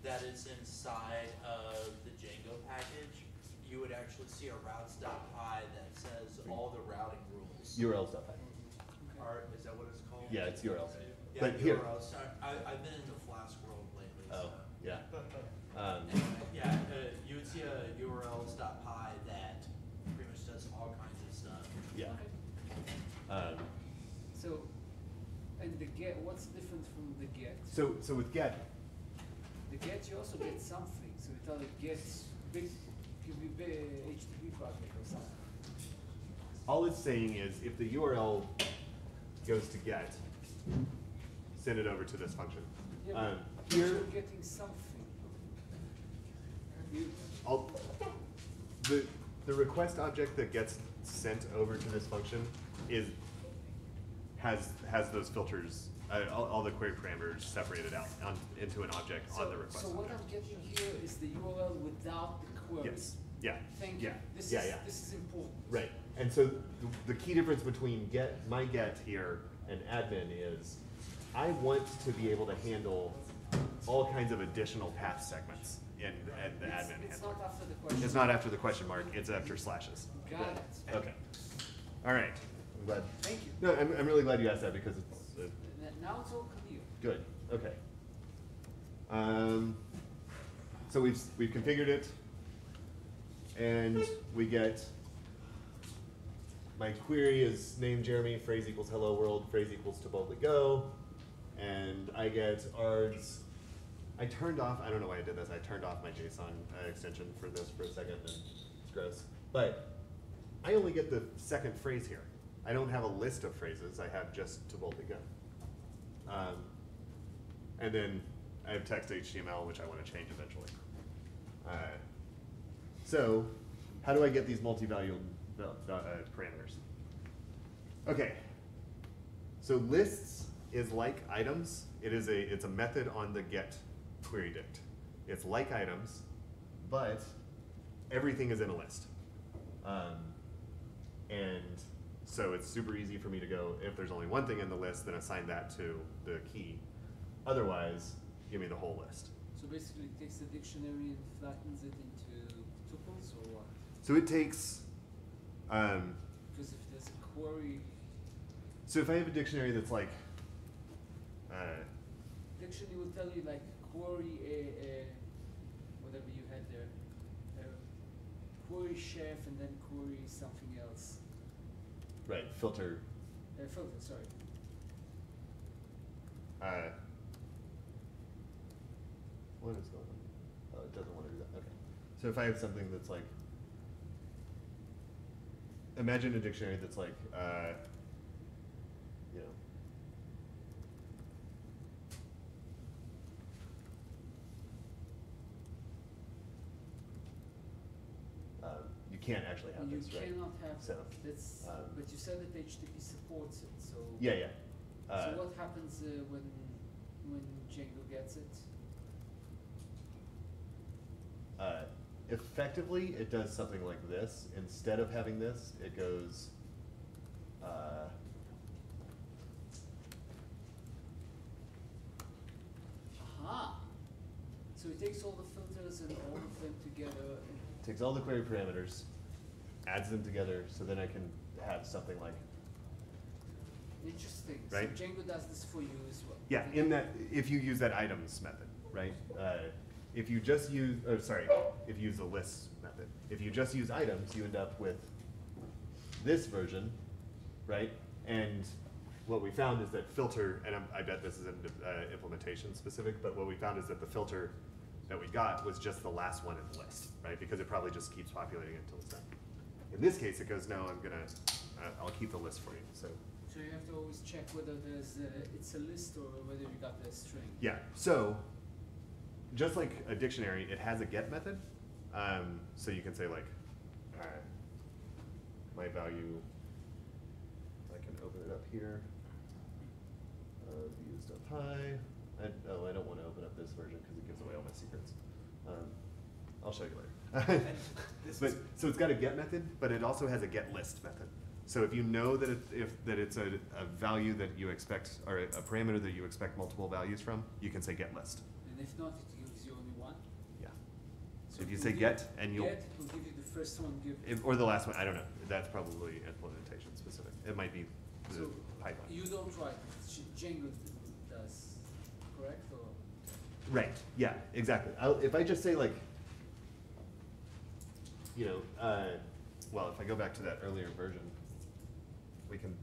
that is inside of the Django package, you would actually see a routes.py that says all the routing rules. URLs.py. Is that what it's called? Yeah, it's URLs. Yeah, But here. URLs. I've been in the Flask world lately. Oh, So. yeah. Yeah, you would see a URLs.py that pretty much does all kinds of stuff. Yeah. So, and the get, what's different from the get? So with get, The get, you also get something. So we tell it gets big, give you big HTTP bucket or something. all it's saying is if the URL goes to get, send it over to this function. Yeah, but Here, you're getting something. You, the request object that gets sent over to this function has those filters, all the query parameters separated out into an object on the request so what object. I'm getting here is the URL without the query. Yes. Yeah. Thank you. Yeah. This Yeah. is Yeah. this is important. Right. And so the key difference between my get here and admin is I want to be able to handle all kinds of additional path segments in the admin It's handler. not after the question. It's not after the question mark, it's after slashes. Got it. Okay. All right. I'm glad. Thank you. No, I'm really glad you asked that because it's Now it's all clear. good. Okay. So we've configured it, and we get my query is name Jeremy, phrase equals hello world, phrase equals to boldly go, and I get args. I turned off, I don't know why I did this, I turned off my JSON extension for this for a second, and it's gross. But I only get the second phrase here. I don't have a list of phrases, I have just to boldly go. And then I have text HTML, which I want to change eventually. So how do I get these multi-value parameters? Okay, so lists is like items. It's a method on the get query dict. It's like items, but everything is in a list. And so it's super easy for me to go, if there's only one thing in the list, then assign that to the key. Otherwise, give me the whole list. So basically it takes the dictionary and flattens it into tuples or what? So it takes, Because if there's a query, so if I have a dictionary that's like, dictionary will tell you like query whatever you had there, query chef and then query something else. right, filter, Filter, sorry. what is going on? Oh, it doesn't want to do that, okay. So if I have something that's like, imagine a dictionary that's like, you know, you can't actually have You this, right? cannot have So, that's, but you said that HTTP supports it, so. yeah, yeah. So what happens when Django gets it? Effectively, it does something like this. Instead of having this, it goes, it takes all the filters and all of them together. And Takes all the query parameters, adds them together, so then I can have something like, interesting. Right. So Django does this for you as well. yeah, in that, if you use that items method, right? If you just use, if you use the lists method. If you just use items, you end up with this version, right? And what we found is that filter, and I bet this isn't implementation specific, but what we found is that the filter that we got was just the last one in the list, right? Because it probably just keeps populating it until it's done. In this case, it goes, no, I'll keep the list for you, so. So you have to always check whether it's a list or whether you got the string. Yeah, so just like a dictionary, it has a get method. So you can say like, my value, I can open it up here. Used up high. I don't want to open up this version because it gives away all my secrets. I'll show you later. So it's got a get method, but it also has a get list method. So if you know that it's a value that you expect, or a parameter that you expect multiple values from, you can say get list. And if not, it gives you only one. Yeah. So If you it say will get and you'll, get will give you the first one. or the last one, I don't know. That's probably implementation specific. It might be the So Python. you don't write. Django does, correct? Or Right, yeah, exactly. If I just say like, you know, well, if I go back to that earlier version, we can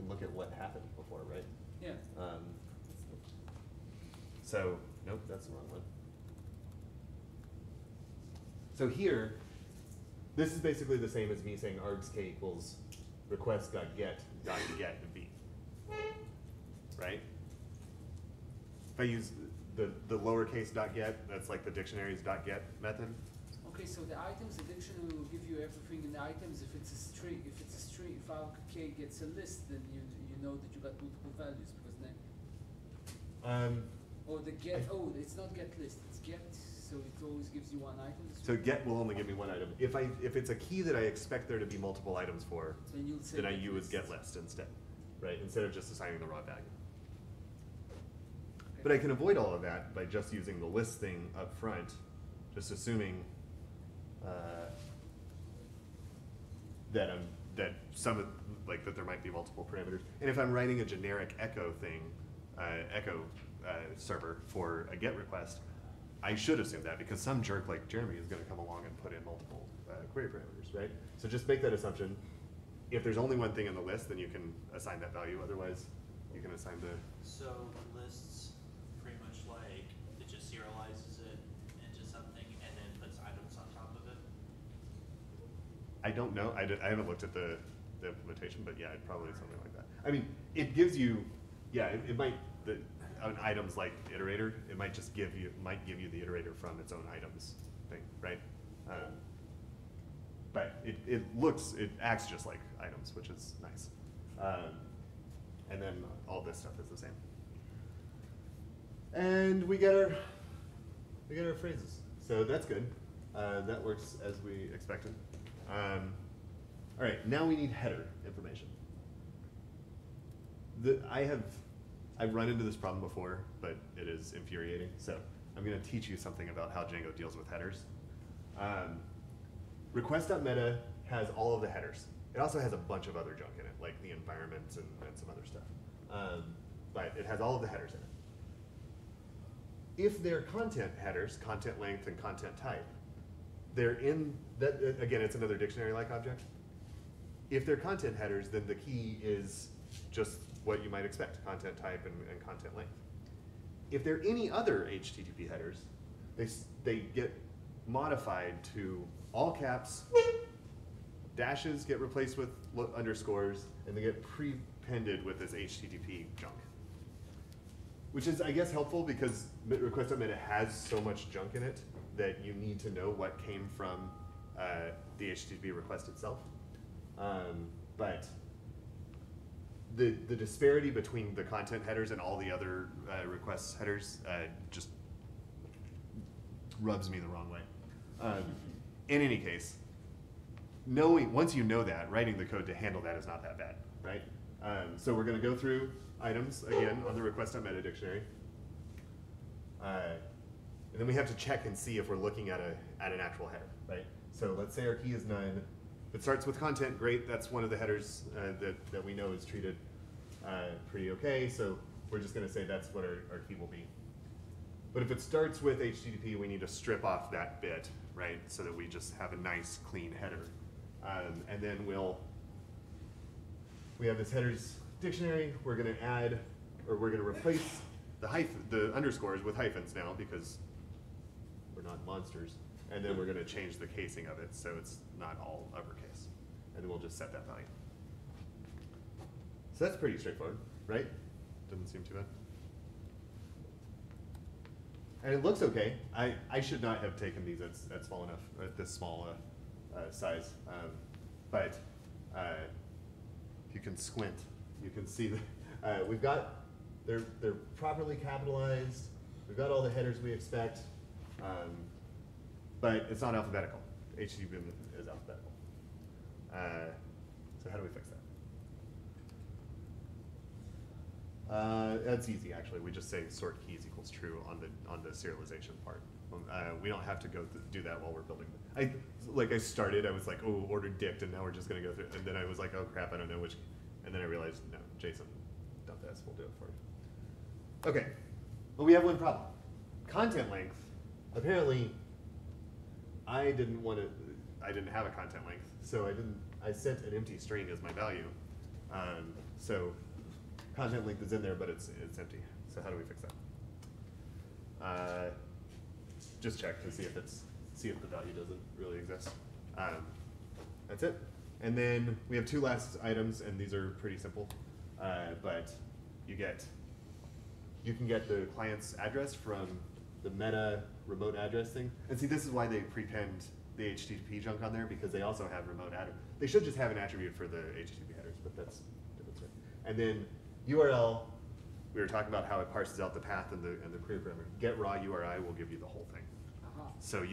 look at what happened before, right? yeah. So, nope, that's the wrong one. So here, this is basically the same as me saying args k equals request.get b, right? If I use the lowercase .get, that's like the dictionary's .get method. Okay, so the items, the dictionary will give you everything in the items. If it's a string, if arg k gets a list, then you know that you got multiple values because then. Or the get. It's not get list. It's get. So it always gives you one item. So get will only give me one item. If it's a key that I expect there to be multiple items for, then you'll say then I get use list. get list instead, right? Instead of just assigning the raw value. But I can avoid all of that by just using the list thing up front, just assuming that there might be multiple parameters. And if I'm writing a generic echo thing, server for a get request, I should assume that because some jerk like Jeremy is going to come along and put in multiple query parameters, right? So just make that assumption. If there's only one thing in the list, then you can assign that value. Otherwise, you can assign the. So lists pretty much like it just serializes it into something and then puts items on top of it. I don't know. I haven't looked at the implementation, but yeah, probably something like that. I mean, it gives you, yeah, it might, on items like iterator, it might just give you the iterator from its own items thing, right? But it acts just like items, which is nice. And then all this stuff is the same. And we get our phrases. So that's good. That works as we expected. All right, now we need header information. I've run into this problem before, but it is infuriating. So I'm going to teach you something about how Django deals with headers. Request.meta has all of the headers. It also has a bunch of other junk in it, like the environments and some other stuff. But it has all of the headers in it. If they're content headers, content length and content type, they're in that, again, it's another dictionary-like object. If they're content headers, then the key is just what you might expect, content type and content length. If there are any other HTTP headers, they get modified to all caps, dashes get replaced with underscores, and they get prepended with this HTTP junk. Which is, I guess, helpful because request.meta has so much junk in it that you need to know what came from the HTTP request itself. But the disparity between the content headers and all the other request headers just rubs me the wrong way. In any case, once you know that, writing the code to handle that is not that bad, right? So we're going to go through items again on the request.meta dictionary. And then we have to check and see if we're looking at an actual header, right? So let's say our key is none. If it starts with content, great. That's one of the headers that we know is treated pretty okay. So we're just going to say that's what our key will be. But if it starts with HTTP, we need to strip off that bit, right? So that we just have a nice, clean header. And then we have this headers dictionary. We're going to add, or we're going to replace the underscores with hyphens now because we're not monsters. And then we're going to change the casing of it so it's not all uppercase. And then we'll just set that value. So that's pretty straightforward, right? Doesn't seem too bad. And it looks okay. I should not have taken these at small enough, at this small size. But if you can squint, you can see that we've got, they're properly capitalized. We've got all the headers we expect. But it's not alphabetical. HTTP is alphabetical. So how do we fix that? That's easy, actually. We just say sort keys equals true on the serialization part. We don't have to go do that while we're building. I started, I was like, oh, ordered dict, and now we're just going to go through. And then I was like, oh crap, I don't know which. And then I realized, no, Jason, dump this, we'll do it for you. Okay, but we have one problem. Content length. Apparently, I didn't have a content length, so I sent an empty string as my value. So content length is in there, but it's empty. So how do we fix that? Just check to see if the value doesn't really exist. That's it. And then we have two last items, and these are pretty simple. But you can get the client's address from the meta remote address thing. And see, this is why they prepend the HTTP junk on there, because they also have remote address. They should just have an attribute for the HTTP headers, but that's different story. And then URL, we were talking about how it parses out the path and the query parameter. Get raw URI will give you the whole thing. So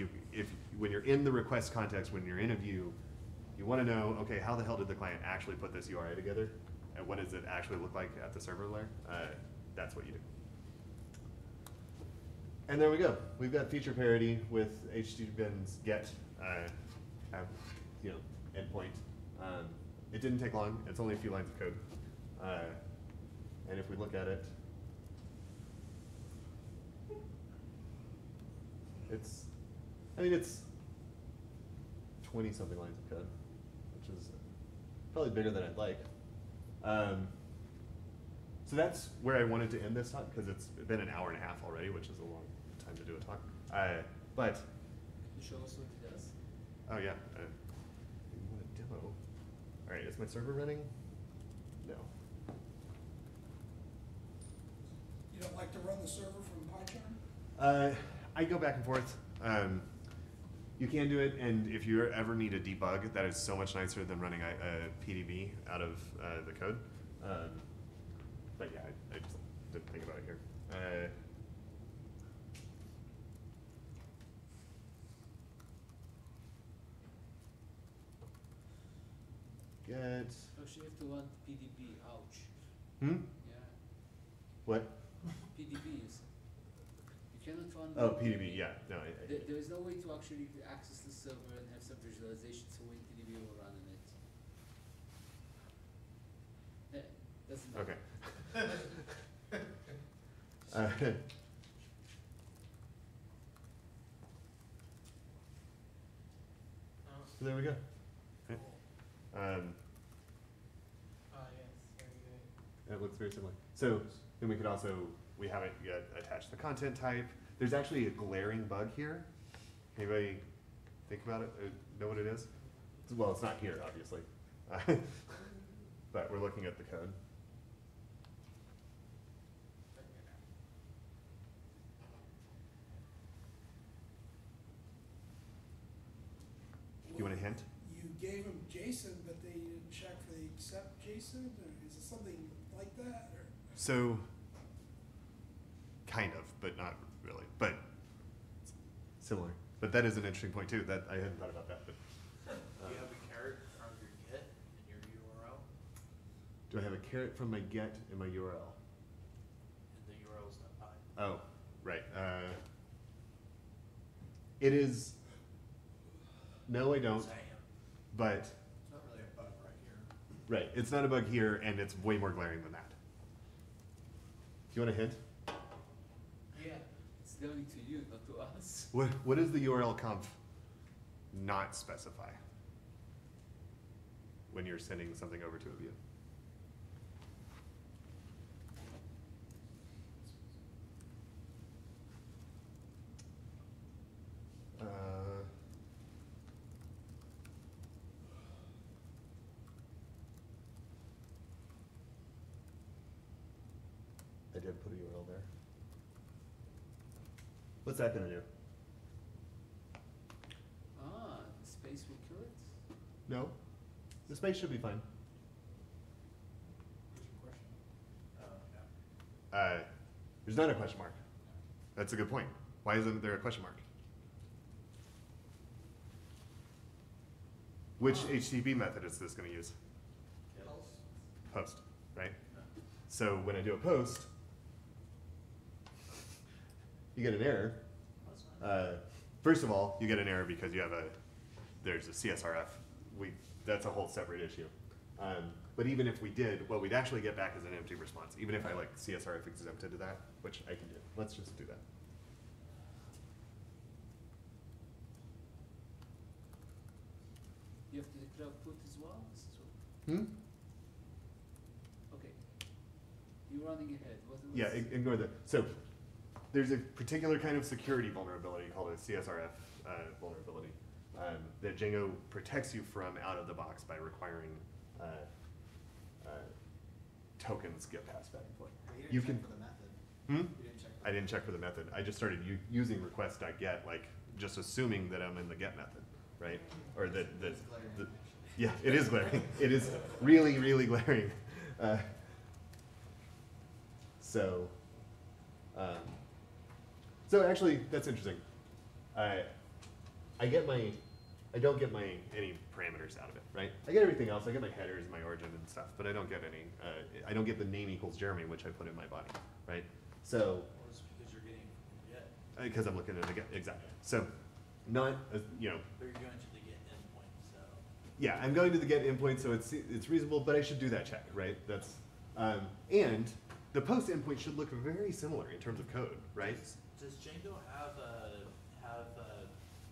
when you're in the request context, when you're in a view, you want to know, okay, how the hell did the client actually put this URI together? And what does it actually look like at the server layer? That's what you do. And there we go. We've got feature parity with HTTP's get endpoint. It didn't take long. It's only a few lines of code. And if we look at it, it's 20-something lines of code, which is probably bigger than I'd like. So that's where I wanted to end this talk, because it's been an hour and a half already, which is a long time to do a talk. But Can you show us what it does? oh yeah, you want a demo? All right, is my server running? No. You don't like to run the server from PyCharm? I go back and forth. You can do it, and if you ever need a debug, that is so much nicer than running a PDB out of the code. But yeah, I just didn't think about it here. Get. Oh, she have to run PDB, ouch. Hmm? Yeah, What? PDB is, you cannot run. Oh, PDB. Yeah. No. There is no way to actually access the server and have some visualization, so when PDB will run in it. Doesn't matter. Okay. So there we go. Okay. It looks very similar. So then we could also, we haven't yet attached the content type. There's actually a glaring bug here. Anybody think about it? Know what it is? Well, it's not here, obviously. But we're looking at the code. You want a hint? You gave them JSON, but they didn't check for the accept JSON, or is it something like that, or? So, kind of, but not really. But similar. But that is an interesting point too. That I hadn't thought about that. But Do you have a carrot from your get in your URL? do I have a caret from my get in my URL? And the URL is not pie. Oh, right. It is, no I don't, Saying. but, It's not really a bug right here. right, it's not a bug here and it's way more glaring than that. Do you want a hint? Yeah. It's going to you, not to us. What does the URL conf not specify when you're sending something over to a view? I did put a URL there. What's that gonna do? Ah, the space will kill it? No, the space should be fine. What's your question? Oh, no. There's not a question mark. That's a good point. Why isn't there a question mark? Which HTTP method is this going to use? Post, right? So when I do a post, you get an error. First of all, you get an error because you have there's a CSRF. That's a whole separate issue. But even if we did, what we'd actually get back is an empty response, even if I like CSRF exempted to that, which I can do. Let's just do that. You have to declare put as well? This is what- Okay. You're running ahead. Yeah, ignore that. So there's a particular kind of security vulnerability called a CSRF vulnerability that Django protects you from out of the box by requiring tokens get passed back and forth. But You didn't can. check for the method. Hmm? You didn't check for I didn't check for the method. I just started using request.get, like just assuming that I'm in the get method, right? Or that It's glaring, the, actually. yeah, it is glaring. It is really, really glaring. So actually, that's interesting. I don't get any parameters out of it, right? I get everything else. I get my headers, my origin and stuff, but I don't get any. I don't get the name equals Jeremy, which I put in my body, right? So Well, it's because you're getting get, because I'm looking at the get exactly. So not you know. but you're going to the get endpoint, so. Yeah, I'm going to the get endpoint, so it's reasonable, but I should do that check, right? That's and the post endpoint should look very similar in terms of code, right? Does Django have a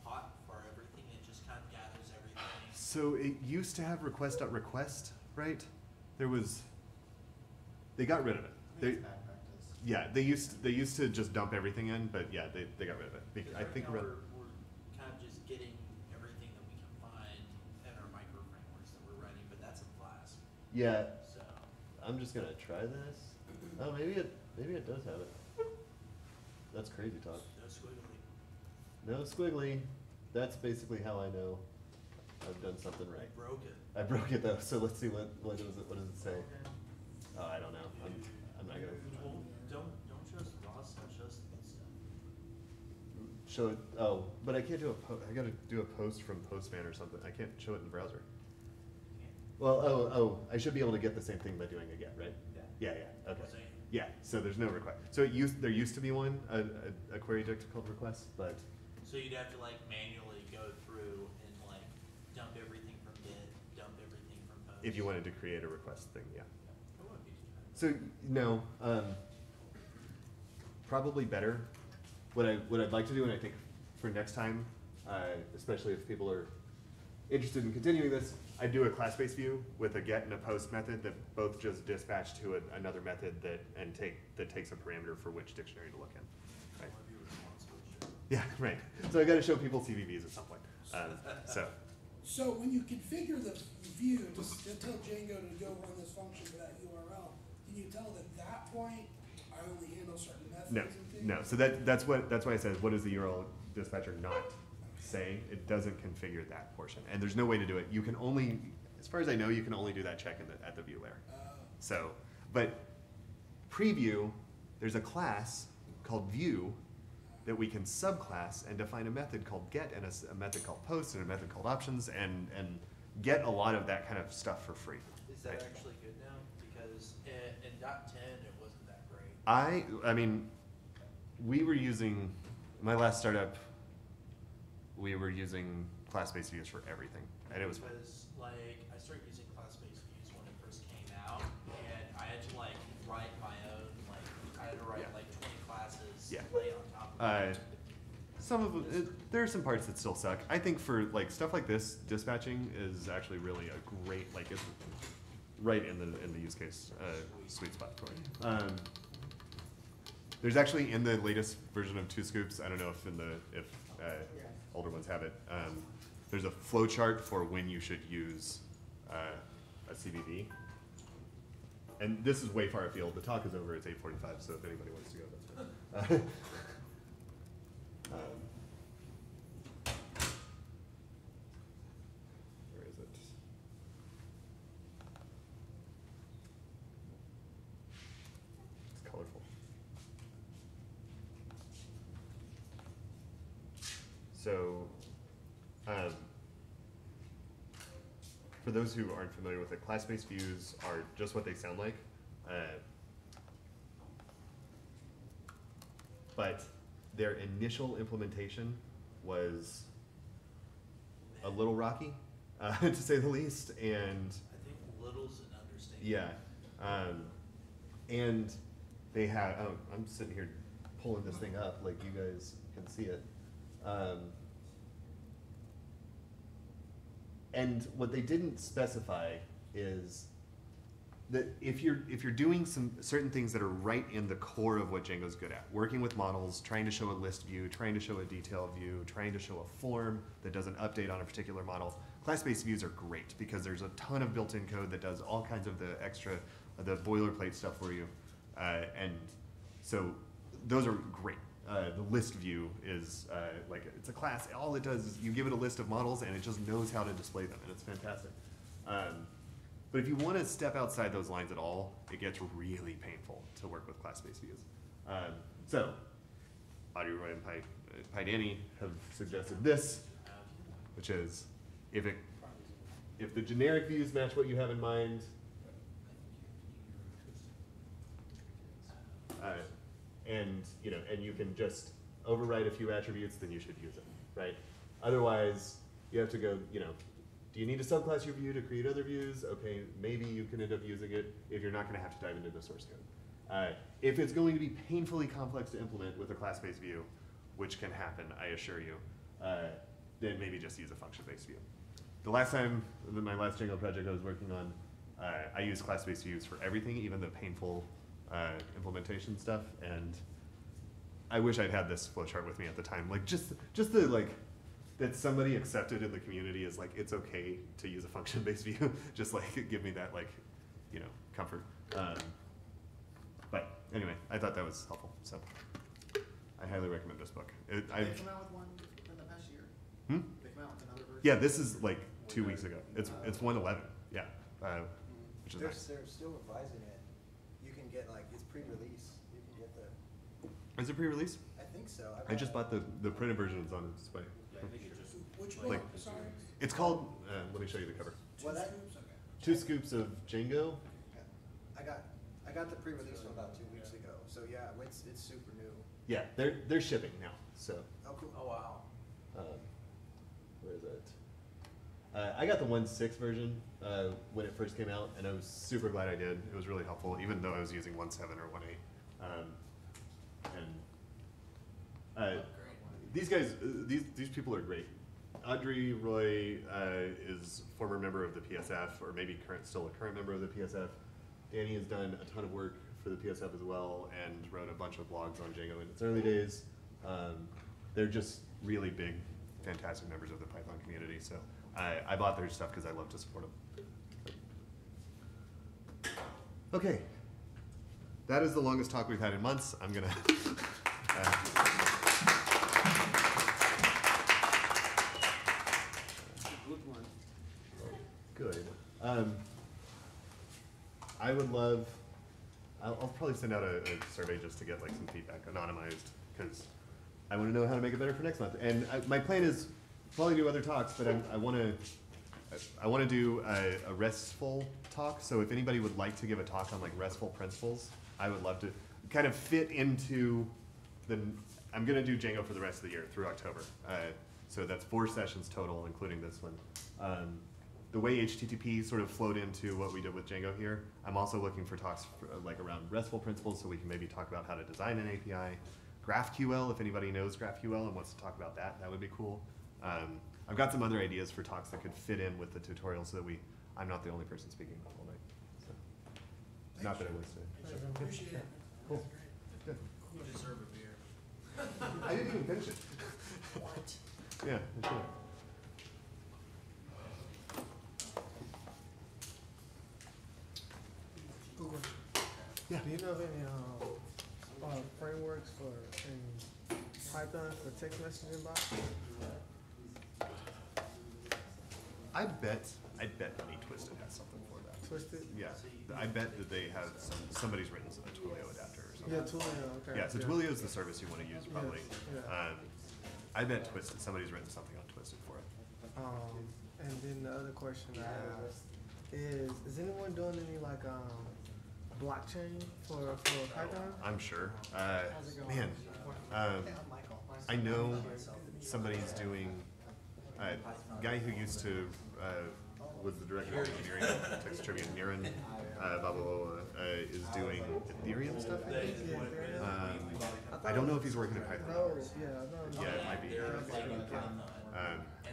pot for everything? It just kind of gathers everything. So it used to have request.request, right? They got rid of it. I think it's bad practice. Yeah, they used to just dump everything in, but yeah, they got rid of it. Because I think right now around, we're kind of just getting everything that we can find in our micro frameworks that we're running, but that's a class. yeah, So I'm just gonna try this. Oh, maybe it does have it. That's crazy talk. no squiggly. No squiggly. That's basically how I know I've done something right. Broke it. I broke it though, so let's see what does it say? Oh, I don't know. I'm not gonna Well, don't trust raw stuff, trust the good stuff. show it. Oh, but I can't do I gotta do a post from Postman or something. I can't show it in the browser. Well, I should be able to get the same thing by doing a get, right? Yeah. Yeah. Okay. Same. Yeah. So there's no request. So there used to be one a query object called request, but So you'd have to like manually go through and like dump everything from get, dump everything from post. if you wanted to create a request thing, yeah. That wouldn't be too bad. So no, probably better. What I'd like to do, and I think for next time, especially if people are interested in continuing this, I do a class-based view with a get and a post method that both just dispatch to another method that takes a parameter for which dictionary to look in. I Right. wanna be responsible, sure. Yeah, right. So I got to show people CVVs at some point. So when you configure the view to tell Django to go run this function to that URL, can you tell at that point I only handle certain methods No, and things? no. So that's why it says what does the URL dispatcher not say? It doesn't configure that portion, and there's no way to do it. You can only, as far as I know, you can only do that check at the view layer. So, but preview, there's a class called view that we can subclass and define a method called get and a method called post and a method called options and get a lot of that kind of stuff for free. Is that actually good now? Because in .10 it wasn't that great. I mean, we were using, my last startup, we were using class-based views for everything, and it was fun. Because like I started using class-based views when it first came out, and I had to like write my own I had to write Yeah. like 20 classes Yeah. lay on top of it. Some of them, there are some parts that still suck. I think for like stuff like this, dispatching is actually really a great, like, it's right in the use case sweet spot for it. There's actually in the latest version of 2Scoops, I don't know if older ones have it. There's a flow chart for when you should use a CBV. And this is way far afield. The talk is over. It's 8:45, so if anybody wants to go, that's fine. Where is it? It's colorful. So, for those who aren't familiar with it, class-based views are just what they sound like. But their initial implementation was a little rocky, to say the least, and I think little's an understatement. yeah, and they have. Oh, I'm sitting here pulling this thing up, like you guys can see it. And what they didn't specify is that if you're doing some certain things that are right in the core of what Django's good at, working with models, trying to show a list view, trying to show a detail view, trying to show a form that does an update on a particular model, class-based views are great because there's a ton of built-in code that does all kinds of the extra, the boilerplate stuff for you. And so those are great. The list view is like, it's a class, all it does is you give it a list of models and it just knows how to display them, and it's fantastic. But if you want to step outside those lines at all, it gets really painful to work with class-based views. So, Audrey Roy and Pi Danny have suggested this, which is if the generic views match what you have in mind, and you can just override a few attributes, then you should use it, right? Otherwise, you have to go, do you need to subclass your view to create other views? Okay, maybe you can end up using it if you're not going to have to dive into the source code. If it's going to be painfully complex to implement with a class-based view, which can happen, I assure you, then maybe just use a function-based view. The last time, my last Django project I was working on, I used class-based views for everything, even the painful implementation stuff, and I wish I'd had this flowchart with me at the time. Like just the that somebody accepted in the community is like, it's okay to use a function-based view. Just like give me that comfort. But anyway, I thought that was helpful. So I highly recommend this book. They come out with one in the past year? They come out with another version? Yeah, this is like 2 weeks ago. It's 1.11. Yeah, which is They're nice. still revising it. You can get it's pre-release. You can get the. Is it pre-release? I think so. I just bought the printed version. It's on display. Which Like- book, sorry? It's called. Let me show you the cover. Well, that, 2 Scoops? 2 Scoops of Jingo. I got the pre-release one about 2 weeks ago. So yeah, it's super new. Yeah, they're shipping now. So Oh cool. Oh wow. where is it? I got the 1.6 version when it first came out, and I was super glad I did. It was really helpful, even though I was using 1.7 or 1.8. These guys, these people are great. Audrey Roy is former member of the PSF, or maybe still a current member of the PSF. Danny has done a ton of work for the PSF as well, and wrote a bunch of blogs on Django in its early days. They're just really big, fantastic members of the Python community. So I bought their stuff because I love to support them. Okay, that is the longest talk we've had in months. I'm gonna. Good one. Good. I would love. I'll probably send out a survey just to get some feedback, anonymized, because I want to know how to make it better for next month. And my plan is probably do other talks, but I want to do a RESTful talk. So if anybody would like to give a talk on RESTful principles, I would love to kind of fit into the. I'm going to do Django for the rest of the year through October. So that's 4 sessions total, including this one. The way HTTP sort of flowed into what we did with Django here, I'm also looking for talks like around RESTful principles, so we can maybe talk about how to design an API. GraphQL, if anybody knows GraphQL and wants to talk about that, that would be cool. I've got some other ideas for talks that could fit in with the tutorial so that I'm not the only person speaking all night. So, not that I was today. I appreciate it. Cool. Good. You deserve a beer. I didn't even finish it. What? Yeah, I should. Yeah. Do you know of any frameworks for in Python for text messaging bots? I bet Honey Twisted has something for that. Twisted? Yeah, I bet that they have somebody's written a Twilio adapter or something. Yeah, Twilio. Okay. Yeah, so Twilio is the service you want to use probably. Yeah. I bet Twisted, somebody's written something on Twisted for it. And then the other question I have is anyone doing any like blockchain for Python? I'm sure. How's it going? Man, I know somebody's doing, a guy who used to, was the director of engineering at Texas Tribune, Niran, blah, blah, blah, is doing Ethereum stuff, I think. I don't know if he's working in Python. No, yeah, no. Yeah, it might be.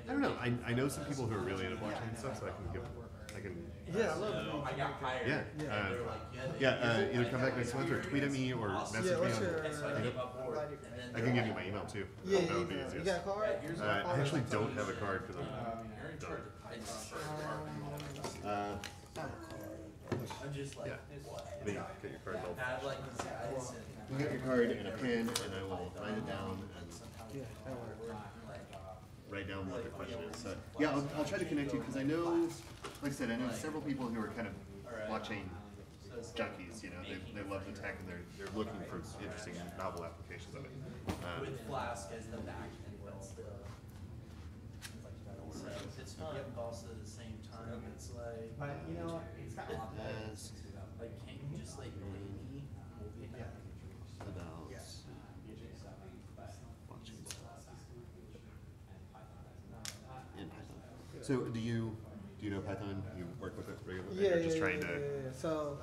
I don't know. I know some people who are really into blockchain stuff, so I can. Yeah, I love it. Yeah. Either come back next month or tweet at me or message me what's on. your, I can give you my email too. yeah, That would be you easiest. got a card? I actually don't have a card because I'm just like, yeah. what? Let me get your card. I have like these guys and You get your card and a pen, and I will write it down and Yeah, that works. write down what the question is. So yeah, I'll try to connect you because I know, like I said, I know several people who are kind of blockchain junkies. You know, they love the tech and they're looking for interesting, novel applications of it. with Flask as the back end, what's the, so it's fun, but also at the same time, it's like, But you know, it's got a lot of like, can't you just like pay me? About blockchain stuff in Python. So do you know Python? You work with it regularly? Yeah, Or just trying to. yeah. So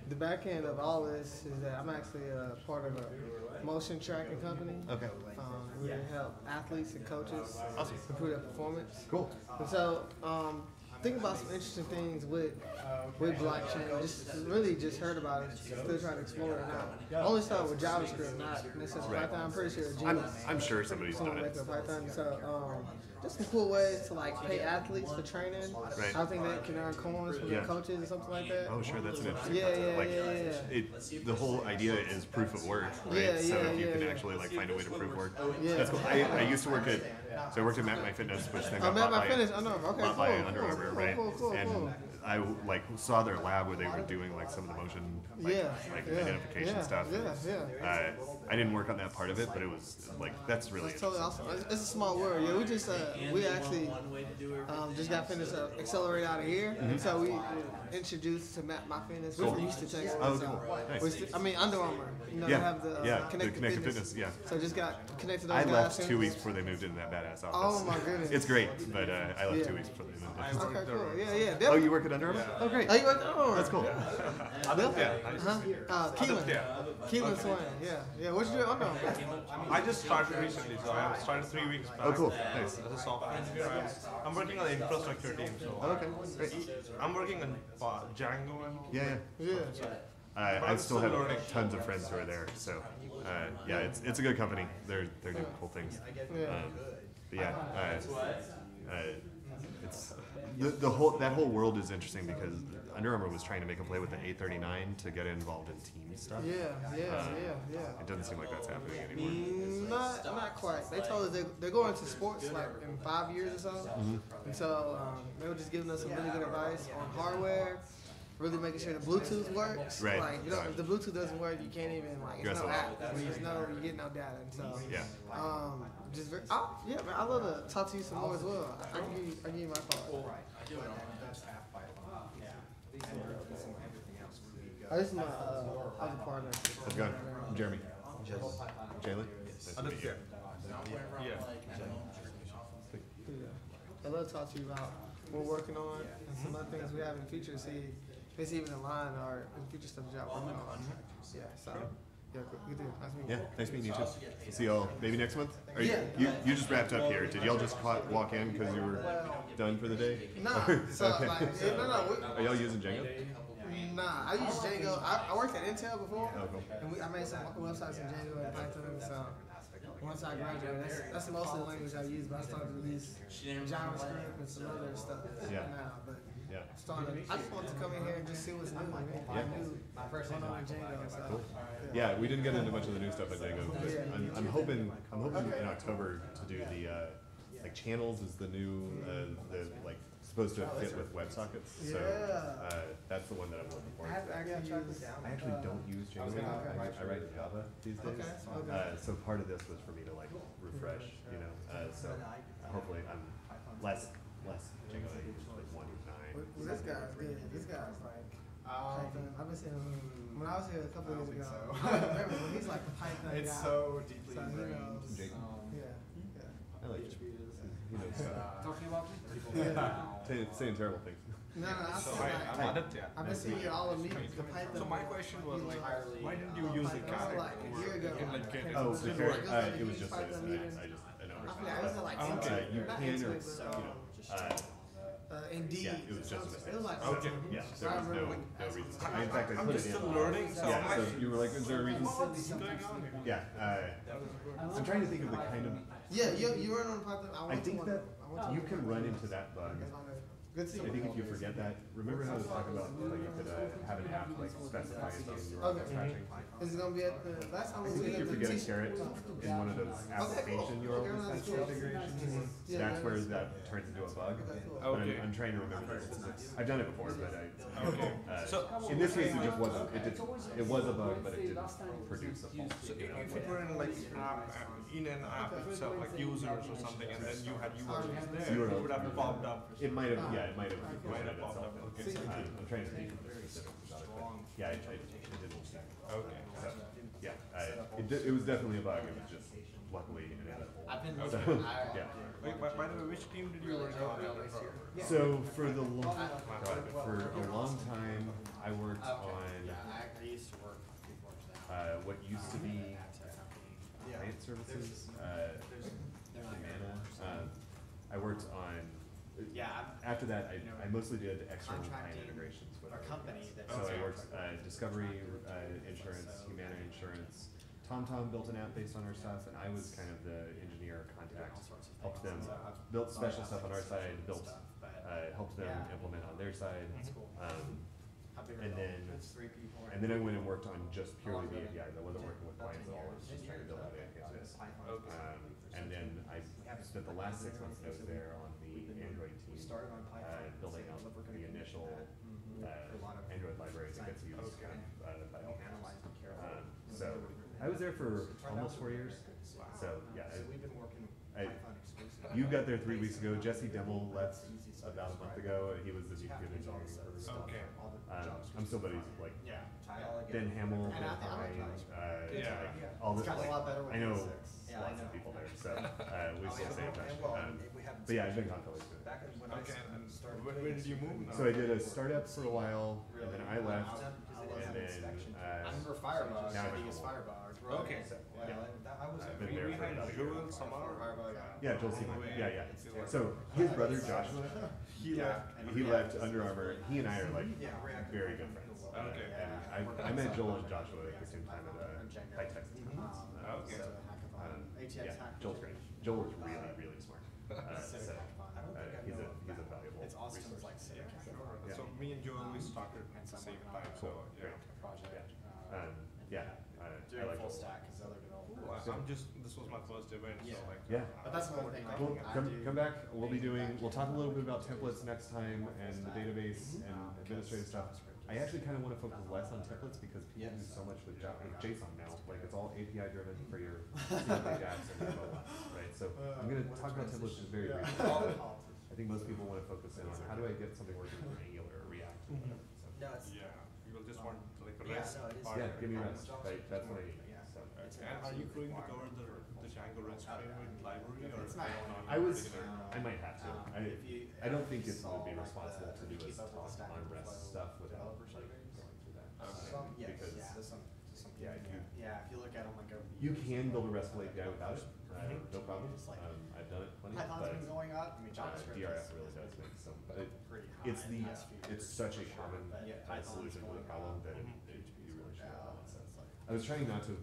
the back end of all this is that I'm actually a part of a motion tracking company. Okay. We help athletes and coaches Awesome. improve their performance. Cool. And so, think about some interesting things with blockchain. Just heard about it. Still trying to explore it now. I only started with JavaScript, not necessarily Right. Python. I'm pretty sure Jingo. I'm sure somebody's done Someone it. make a Python. So, just some cool ways to like pay athletes for training. Right. I think they can earn coins from their Yeah. coaches or something like that. Oh, sure, that's an interesting Yeah, concept. yeah, Like, yeah. the whole idea is proof of work, right? Yeah, so yeah, if you yeah, can yeah. actually like find a way to prove work, Yeah. that's cool. I used to work at, so I worked at Map My Fitness, which then got Map bought My by, Fitness, I know. Okay, bought by cool, Under cool, Armour, cool, right? cool, and cool. I like saw their lab where they were doing like some of the motion, like, Yeah, like yeah, identification yeah, stuff. yeah. I didn't work on that part of it, but it was like that's really That's totally interesting. awesome. It's a small world. Yeah, we just we actually One way to do everything. just got finished Accelerate out of here, and so we introduced to Map My Fitness. We're Cool. from Houston, Texas. Oh, so cool. Nice. Under Armour. You know, Yeah, they have the yeah, the connected, connected fitness. fitness, yeah. So just got connected to those I guys. left 2 soon. weeks before they moved into that badass office. Oh my goodness. It's great, but I left Yeah. 2 weeks before they moved in. Okay, cool. Yeah, yeah. Oh, Definitely. you work at Under Armour? Oh, great. Oh, you work at Under Armour? That's cool. Keelan. Keelan Swain. Yeah, yeah. What you do at Under Armour? I just started recently, so I started 3 weeks back. Oh, cool. Nice. As a software engineer, I'm working on the infrastructure team, so Okay, great. I'm working on Django and Yeah, Yeah. I still have tons of friends who are there, so yeah, it's a good company. They're doing cool things. Yeah. But yeah, it's that whole world is interesting because Under Armour was trying to make a play with the A39 to get involved in team stuff. Yeah. It doesn't seem like that's happening anymore. Not quite. They told us they're going to sports like in 5 years or so, and so they were just giving us some really good advice on hardware, really making sure the Bluetooth works. Right. Like if the Bluetooth doesn't work, you can't even like You're it's no SOL. app. You get no data, and so Yeah. just very, yeah, man. I love to talk to you some more as well. I can give you my card. This is my other partner. How's it going? I'm Jeremy. Jaylee? Nice to meet you. Yeah. Yeah. I'd love to talk to you about what we're working on and some other things we have in the future. See if it's even in line or in future stuff that y'all working on. Yeah. So. Yeah, good deal. Nice meeting you. Yeah, nice meeting you too. We'll see y'all maybe next month. Are Yeah. You just wrapped up here. Did y'all just walk in because you were done for the day? Nah. So Okay. like, no. Are y'all using Django? Nah, I used Django. I worked at Intel before, Oh, cool. and I made some websites in Django and Python. So once I graduated, that's mostly the language I use. But I started to use JavaScript and some other stuff Yeah. now. But Yeah. I just wanted to come in here and just see what's new. Yeah. I knew what's going on in Django. So Cool. Yeah, we didn't get into much of the new stuff at Jingo, but I'm hoping in October to do the like channels is the new the like supposed to fit with WebSockets. So that's the one that I'm looking for. I I actually don't use Django. I write in Java these days. So part of this was for me to like refresh, you know. So hopefully I'm less Django. I use like 1.9. Well, this guy's good. This guy's like Python. I've been seeing him when I was here a couple of years ago. I remember when he's like the Python guy. It's so deeply So he ingrained. knows. Jacob. Yeah. I like it. He knows stuff. Talking about me? Saying terrible things. No, I So feel like I'm Aditya. I've been seeing you all of me, the Python. So my question was like, why didn't you use the Python, carrot? like a year ago. Oh, the Like, carrot. It was huge just Python an meeting. I I was like, Okay. you not can or Intuit, you know. Indeed. Yeah, it was just a It mistake. was like Okay. Yeah, there was no reason. In fact, I I'm put just it in. still learning, so Yeah, so you were like, is there a reason? what's going on? Yeah, I'm trying to think of the kind of. Yeah, you run on Python. I think that you can run into that bug. Good to see I think if you forget that, remember how I was talking about like you could have an app like specify its own URL Okay. caching? Is it gonna be at the last time I we was think if here? you forget a caret in one of those application URL dispatch configurations, that's where that turns into a bug. But Okay. I'm trying to remember this. I've done it before, but Okay. So in this case it just wasn't. It was a bug, but it didn't produce a fault. So if you put in like app in an app itself, like users or something, and then you had URLs there, it would have popped up. It might have, yeah, it might have Might have itself. popped up, okay. I'm trying to think of the specifics about it, but yeah, it didn't. Okay. So, yeah, it was definitely a bug. It was just luckily inevitable. So, yeah. Wait, by the way, which team did you work on? So for a long time, I worked on I used to work before that. what used to be client services, Humana. I worked on. After that, I mostly did external client integrations with Our company that. So I worked Discovery Insurance, Humana Insurance. TomTom built an app based on our stuff, and I was kind of the engineer contact. Helped them built special stuff on our side, helped them implement on their side. And then I went and worked on just purely the APIs. I wasn't working with clients at all. I was just trying to build out APIs. And then I spent the last 6 months that I was there on the Android team, building out the initial Android library that gets used by all clients. So I was there for almost 4 years. So yeah, you got there 3 weeks ago. Jesse Demmel left about a month ago. He was the VP of engineering for Okay. I'm still buddies with like Ben Hamill, Ben Hine, all the I know lots of people there, so we still stay in touch. But yeah, I've been gone for like Okay. And where did you move now? So I did a startup for a while, and then I left, and then I remember Firebug. now I'm I at used Google. Firebug. Okay. So, yeah. I've been there We for had about a year. Joel Samar. Yeah, Joel Seaman. Yeah. So his brother Joshua, he left Under Armour. He and I are like very good friends. Okay. And I met Joel and Joshua at the same time at High Tech conference. Okay. Yeah, Joel's great. Joel is really smart. So he's a valuable It's awesome. resource. It's like sitting. Yeah. So me and Joel, we started at the same time, so yeah. Project. I like Full Joel. stack because other developers. This was my first event, so like. Yeah. But that's another thing. Well, come back. We'll talk a little bit about templates next time and the database and administrative stuff. I actually kind of want to focus less on templates because people do so much with JSON now. Like it's all API driven for your big apps and your mobile, right? So I'm going to talk about templates just very briefly. I think most people want to focus in on how do I get something working with Angular or React or whatever. So, Yeah, people just want like a Yeah, rest no, it is. part. yeah, give me rest. Right? That's what I need. So, And are you going to cover the Django Django REST framework library, or It's not not I was, particular? I might have to. If you I don't think if it you would be saw, like, responsible to do a keep up with talk the Stack on Overflow REST stuff without developer like surveys. going through that. Some, yes, Because some yeah, people, yeah, if you look at them like over the you years, can build a like, RESTful API without it, no problem. Just like, I've done it plenty, Python's but been going up, I mean, JavaScript DRF is- really is does make some, pretty high it's in the, past few it's years, such a for sure, common but Python's solution to the going problem up, that Mhm. you really should have done it. so it's like, I was trying not to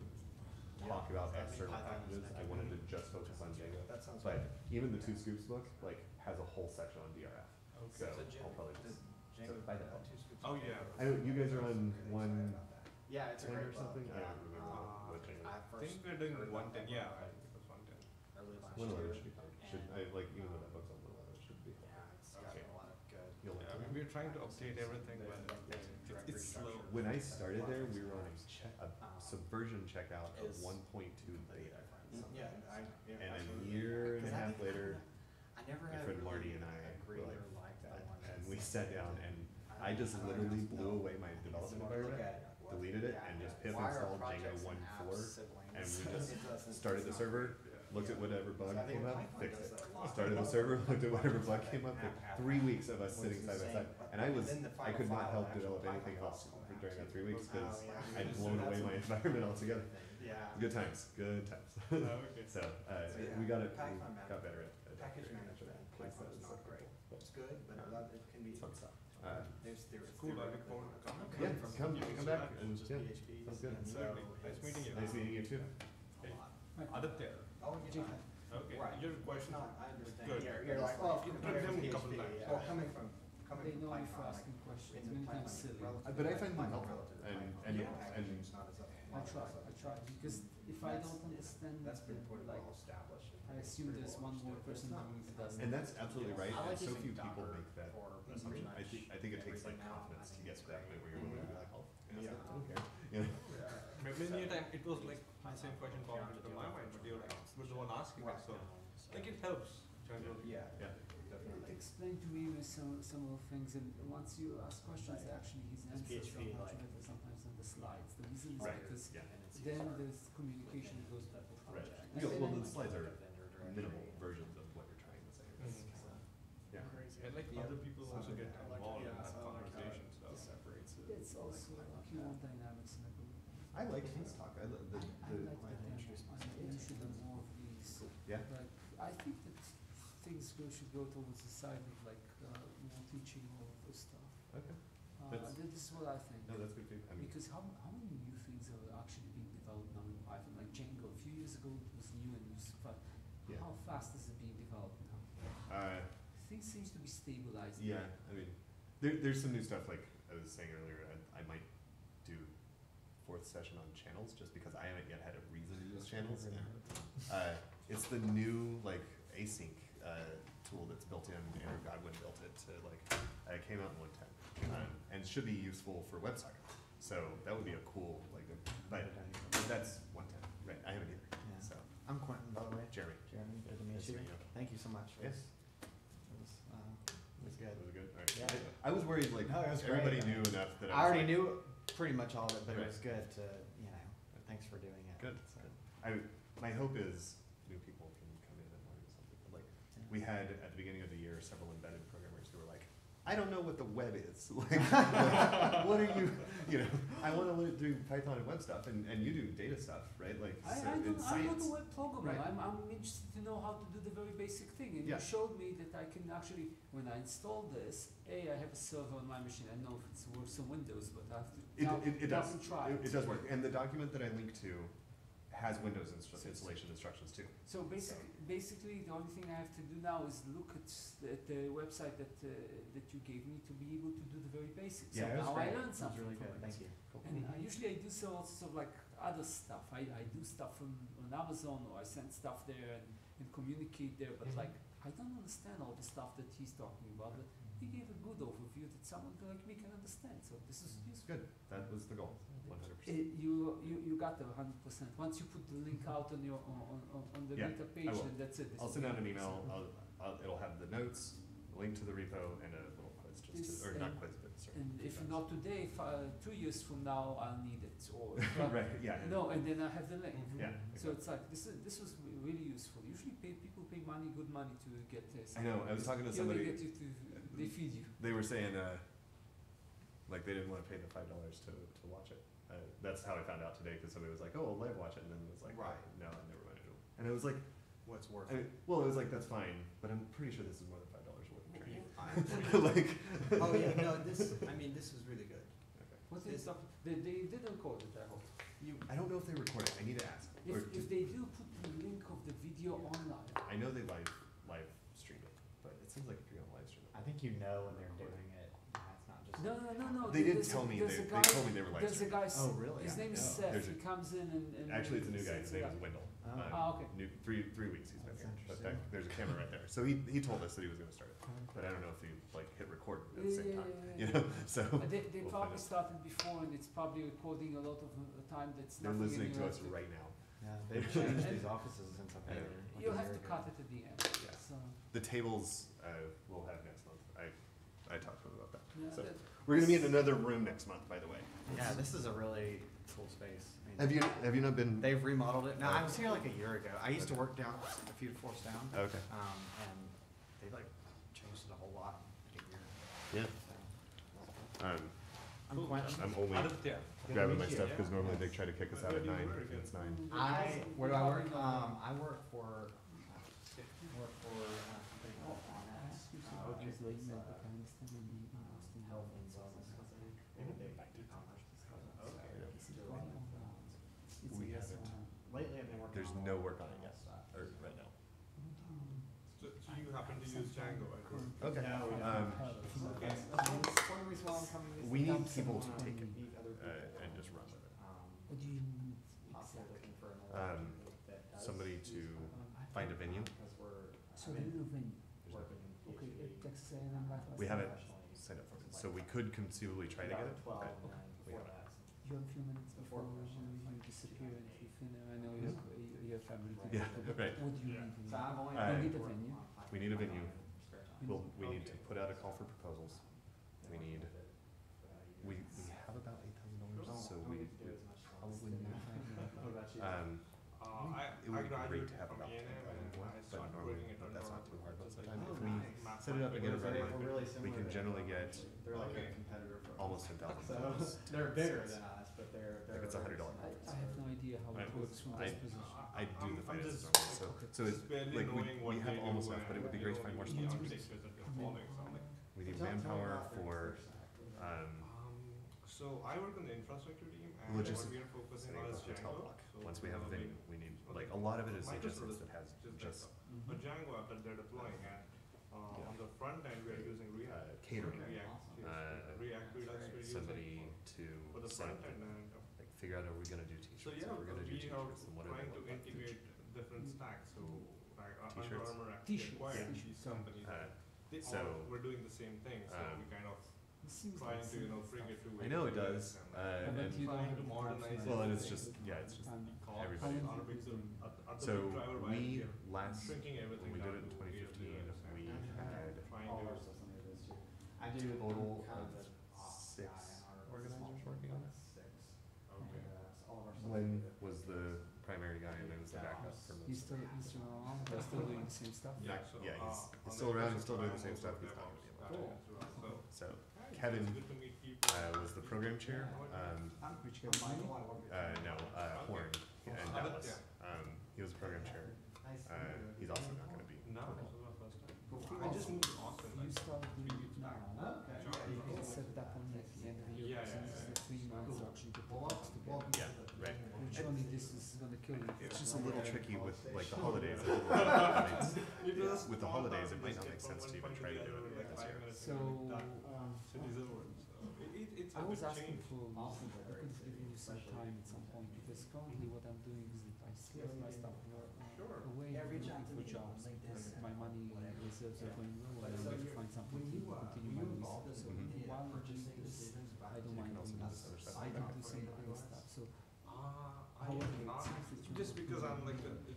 talk about I think external Python is packages, I making- wanted to just focus on Django. that sounds But good. even the Two Scoops book, like, has a whole section on DRF, so I'll probably just, Django, by that. two scoops. Oh, yeah. I know, you guys are on one Yeah, it's a ten great or something, book, I yeah. don't remember what Django. I I first think we're doing heard about 110, that yeah, book I think it was 110. early last One year. eleven should be fine, even though that book's on 111, it should be. Yeah, it's got Okay. a lot of good. You'll like Yeah, I it. mean, we're trying to update everything, but it's slow. When I started there, we were on a Subversion checkout of Is 1.2 beta. Yeah, And a absolutely. year and a 'Cause I half think later, I never my had friend really Marty and I agreed were like, or liked that one. and we sat down and I just literally blew away my development environment, deleted it, and just pip installed Django 1.4, and we just started the server, looked at whatever bug came up, fixed it. Started the server, looked at whatever bug came up, 3 weeks of us sitting side by side. And I could not help develop anything else during that 3 weeks because I'd blown away my environment altogether. Yeah. Good times, good times. Okay. So, yeah, we got it, we Python got better at Package it. management, Python is not great. It's good, but it can be. Fun stuff. There's Cool, I look forward to coming. Yeah, come back and, Just yeah, PHP. sounds good. So Nice meeting you. Nice meeting you too. a lot. Aditya. Oh, you did. Okay, Right. your It's question. not, I understand. Good. You're like, Oh, you I've done a couple PHP, times. yeah. Well, coming from They know me for Python, asking questions, into many Python, times silly. relative But I to find them Python, helpful, relative to and- Python. and- Yeah, and- packaging's not as I try, because if I don't understand, That's been the- pretty like, well established. I assume there's one more person doing it doesn't. And that's absolutely right, I and like so using few people Docker make that for assumption. pretty I think it much takes like everything now. confidence I to think get it's to that point great. where you're willing to be like, oh, Yeah. I don't care. You know? Many a time it was like the same question popped into my mind, but you were the one asking it, so I think it helps generally. Yeah, Yeah. definitely. Explain to me some of the things, and once you ask questions, actually his answers PHP, are much like- better sometimes than the slides. The reason is Right, because yeah. then there's communication that goes back to Right. project. Yeah, well, And the slides are Vendor directory. minimal versions of what you're trying to say. Mhm. So, yeah. And like other people also get involved in that so I like how conversation, it so. separates it. it's also Q1 dynamics in a group. I like his talk. I like I like the demo. You should do more of these. Yeah. But I think that should go towards the side of like more teaching all of this stuff. Okay. That's- This is what I think. No, that's good too. I mean, Because how many new things are actually being developed now in Python? Like Django, a few years ago it was new and used, but Yeah. how fast is it being developed now? Things seems to be stabilized. yeah, I mean, there's some new stuff, like I was saying earlier, I might do fourth session on channels, just because I haven't yet had a reason to use channels. It's the new, like, async, tool that's built in, Andrew Godwin built it to, like, it came out in 110, and should be useful for WebSocket. So that would be a cool, like, but that's 110, right, I haven't either, Yeah. so, I'm Quentin, by the way. Jeremy. Jeremy, good to meet Nice to you. meet you. Thank you so much. Yes. It was good. Was it good? All right. Yeah. I was worried, like, No, it was everybody great. knew enough that I was already like, knew pretty much all of it, but Right. it was good to, thanks for doing it. Good, So, good. My hope is new people can come in and learn something. Like, we had at the beginning of the year several embedded programmers who were like, I don't know what the web is. Like, what are you, I want to do Python and web stuff, and you do data stuff, right? Like, so I'm it's not science. a web programmer. Right. I'm interested to know how to do the very basic thing. And Yeah. you showed me that I can actually, when I install this, I have a server on my machine. I know if it works on Windows, but I have to It now does. can try It does work. And the document that I link to has Windows installation instructions too. So basically, the only thing I have to do now is look at the website that you gave me to be able to do the very basics. Yeah, so it was now great. I learned It was something really from good, it. thank you. And usually I do so also like other stuff. I do stuff on Amazon, or I send stuff there and communicate there, but like I don't understand all the stuff that he's talking about, but he gave a good overview that someone like me can understand. So this is useful. Good. That was the goal. 100%. You got the 100%. Once you put the link out on your on the Yeah, Meetup I page, will. then that's it. I'll send out an email. It'll have the notes, a link to the repo, and a little quiz. minutes, just This to, or not and- quiz, but sorry. And if not today, 2 years from now, I'll need it, or. Right, yeah. No, and then I have the link. Yeah. So it's like, this was really useful. Usually people pay money, good money to get this. I know, I was talking to Here somebody. they get you to, they feed you. They were saying, like they didn't want to pay the $5 to watch it. That's how I found out today, because somebody was like, "Oh, I'll live watch it," and then it was like, Right. "No, I never wanted to." And I was like, What's worth I it? mean, well, it was like that's fine, but I'm pretty sure this is more than $5 worth of training. I- Like, Oh, yeah, no, this is really good. okay. What is This- up? They did record it, I hope. I don't know if they record it. I need to ask. Or If they do put the link of the video online. I know they live stream it, but it seems like if you're gonna live stream it. I think you know when they're doing it, and it's not just. No. They didn't there's tell a- me. there's They a guy- told me they were live There's a streaming. guy. Oh, really? His name is Yeah. Seth. There's He a- comes in and. Actually, it's a new guy. sets His it name is up. Wendell. Oh. Okay. New 3 weeks he's been That's here, but interesting. there's a camera right there. So he told us that he was gonna start it, but I don't know if he like hit record at the same time. You know, so They we'll find probably out. started before, and it's probably recording a lot of time that's They're nothing. listening and you to have us right now. Yeah, they've changed these offices since I've been Yeah. here. like You'll a have year to ago. cut it at the end. Yeah. So, The tables we'll have next month. I talked to him about that. yeah, So- that- We're gonna be in another room next month, by the way. Yeah, this is a really cool space. I mean, Have you not been? They've remodeled it. No, I was here like a year ago. I used to work down a few floors down. Okay. And they like changed it a whole lot in a year. Yeah. So, I'm quite. I'm only grabbing my stuff because normally they try to kick us out at 9, and it's 9. Where do I work? I work for a company called RunServer. Use the email, but I understand when you ask them how Health and wellness company. They do e-commerce. We haven't. Lately, I've been working. There's on no a lot work of on it yet, stuff. or right now. So you happen to use Django, I think. Okay. No, we don't. One reason why I'm coming is We to need help people to someone take it, meet other people. and just run with it. What do you need Possibly exactly? looking for another Um, company that does somebody use to it. find a venue. Because we're, So I've do been you venue? working in Okay, PhD. Texas A&M Life. We haven't professionally. signed up for it, so we could conceivably try to get it. 12 but and then we before haven't. that. You have a few minutes Before before professional you disappear and you finish. I know Yeah. you have family to Yeah, go to, but right. what do you Yeah. need? So I've only. Uh, You need a worked venue. on We need a venue. spare time. We need to put out a call for proposals. We need, we have about $8,000, so we probably need. What about you? It would be great to have about 10,000 more, but normally that's not too hard most of the time. If we set it up and get it We're running, really we similar can to- generally get They're like a competitor for us. almost 10,000. So they're bigger than us, but they're. If it's $100. I have no idea how it works from this position. I do the I'm finances just- normally, so it's, Just barely like, knowing what we have they almost do enough, but it would be and, great to find more you know, the sponsors. architecture that they're following, so I'm like, We need manpower for, so I work on the infrastructure team and what Logistics. we are focusing setting on up is a hotel Django. block. So Once we have a like, venue, we need, like, a lot of it is adjacent that has just just a Django app that they're deploying and on the front end we are using React. catering. React, React Redux we're using somebody to for the set front up, end and like, figure out, are we gonna do so t-shirts, yeah, are we gonna do we are t-shirts, and what are they trying to look like? integrate different stacks, so like Under T-shirts? Armour actually T-shirts, acquired yeah. these companies. They so, all were doing the same thing, so we kind of It seems trying like to, you know, similar bring it stuff. to. I know it does, But and, you don't trying have to the modernize option well, and of it's just, yeah, it's just, time. everybody. How long did you do? so we last, Shrinking everything when we did it in down to 2015, we had trying All of our to. stuff's under this too. I do total kind of the ops 6 guy in our organizers small working on it. 6. Okay. So all of our stuff. Glenn was the primary guy and I was the backup for He's most of still it. around, they're still doing the same stuff. Yeah, so, Yeah, he's on still the around, he's still doing the infrastructure same side, stuff, he's not also gonna be able to. DevOps, So, it's Kevin, good to meet people. was the program chair, Which I'm gets Michael, I work with. no, Horn in Dallas. He was the program chair, Nice to meet you. he's also not gonna be. No, local. this is my first time. Cool. I just moved to Austin. You like, start doing it now. Okay. You can set it up on at the end of the year, Yeah, since yeah, it's the 3 months option to put it together. Yeah, right. Which only this is gonna kill you. It's just a little tricky with like the holidays. With the holidays, it might not make sense to even try to do it this year. So, City's over, so it's a I was bit asking changed. for, I could have given you some time at some point, because currently what I'm doing is that I save my stuff away, Yeah, reach out looking to for me on jobs, LinkedIn because and my money reserves are going low, and I'm So going to you're- find something when to you, continue were my you involved research. in So the while I'm doing purchasing this, decisions about? I don't mind can also doing do this, this other stuff. I can do some other stuff, so I however, am it not, seems that you're just not because I'm doing like, it.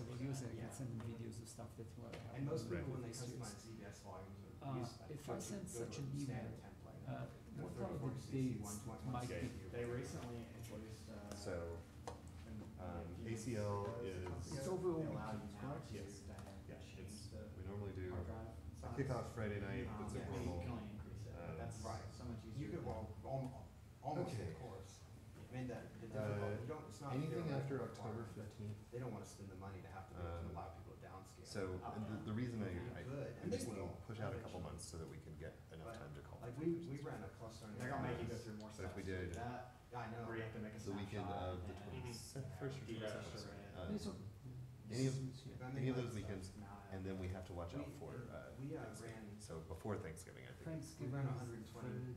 RunServer user, I can send them videos of stuff that were And most happening people, when they in previous customize years. ZBS volumes, would use that. If I send such an email, what are the 34, 60, dates 121, might Okay. be? They recently introduced, So, an- ACL is, It's overall, they allow you now correct? to, Yes. to have kickoff Friday night, it's Yeah, you informal. can only increase it, but that's Right. so much easier. You could, than- almost, Okay. of course. I mean, the difficult, you don't, it's not. Anything after theoretical October requirement, but 15th? They don't wanna spend the money to have to be able to allow people to downscale. So the reason I Good, I and they just need to will, push out a couple eventually. months so that we can get enough But, time to call. Like, for we conferences. ran a cluster. on They're gonna make you go AWS. through more So if steps we to do did that, Yeah, I know. where you have to make a the weekend snapshot of the and, 21st or Yeah. 22nd. It's okay. Any of, Yeah. I any of mean, those like, weekends, and then we have to watch out for We Thanksgiving. ran, So before Thanksgiving, I think. we Thanksgiving ran is 120 third.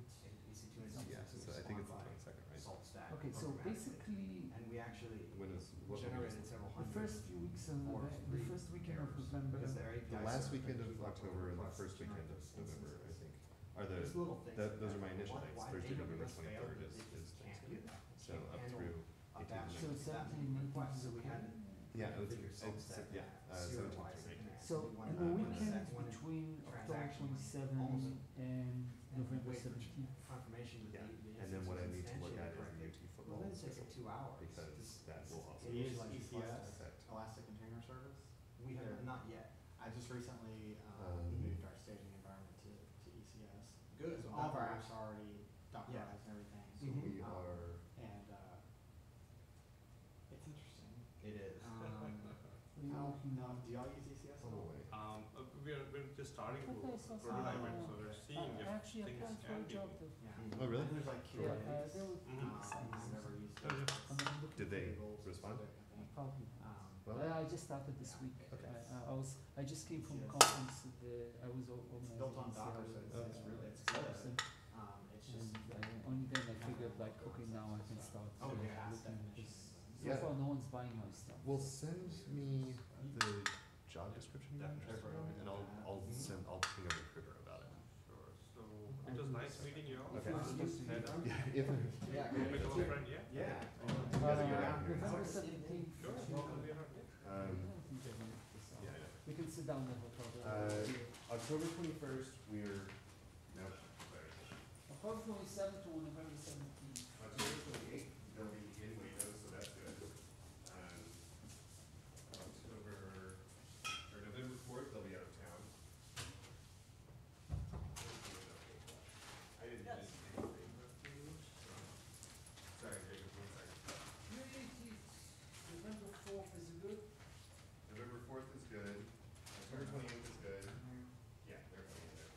EC2 and Yeah, EC2 so I think it's the 22nd, right? salt stack. Okay, so programmatically. basically, And we actually When is, what weekend generated is it? several the hundred. first few weeks of or November, the free first weekend of errors, November, because their API The last server weekend of keep up with October and the requests first to weekend of those November, I instances. think, are the, It's little things like those are that. my initial Why- dates. why Thursday, November AWS failed 23rd is is they just can't do Thanksgiving. that. So Can't up handle through a 18th. batch so of that 17, many 19 requests, is so we okay. had to Yeah, it's, figure salt it's, stack yeah, that, 17th serialize through it, 18th. and So we wanted in to the have one weekend sec- one between October transaction, 27 almost- and November wait for 17th. confirmation with Yeah, the and then what I need to look at is instantiate the correctly. UT Well, football then it takes schedule, 2 hours. because that will also We use initialize ECS, requests. affect. Elastic Container Service. We have They're- not yet. I just recently Um, moved our staging environment to ECS. Good. So all of our apps are already Dockerized and everything. So we are, And it's interesting. It is. Do y'all use ECS at all? away. We're just starting to I thought I saw prototype it, something. so we're seeing if Actually things applied for can a be. job there. Yeah. Oh, really? There's like Yeah, Kubernetes. they would Mhm. make sense. I've never used Oh, yeah. it. I mean, I'm looking Did they Google's respond? specific, I think. Probably. Well, I just started this week. Okay. I just came from a Yes. conference. I was organizing. It's built on in Docker, Seattle, so it's really, it's good. Cyprus, It's just. and only then I figured like, okay, now I can start Oh, looking. yeah. Because so Yeah. far no one's buying my stuff. well, send me the job description, again, Definitely. and I'll ping a recruiter about it. Sure, so it was nice meeting you all. Okay. I'll just head out. Yeah, if, Yeah. Meet our friend, yeah? Yeah. you guys are good out here. November 17th. Sure, welcome, we are here. I don't think they're gonna make this out. Yeah, I know. We can sit down in the hotel. October 21st, we're, no, sorry. October 27th to November 17th. October 28th, they'll be in Windows, so that's good. November 4th, they'll be out of town. I didn't miss anything. Sorry, Jacob, 1 second. November 4th is good. November 4th is good. October 28th is good. Yeah, they're coming in there.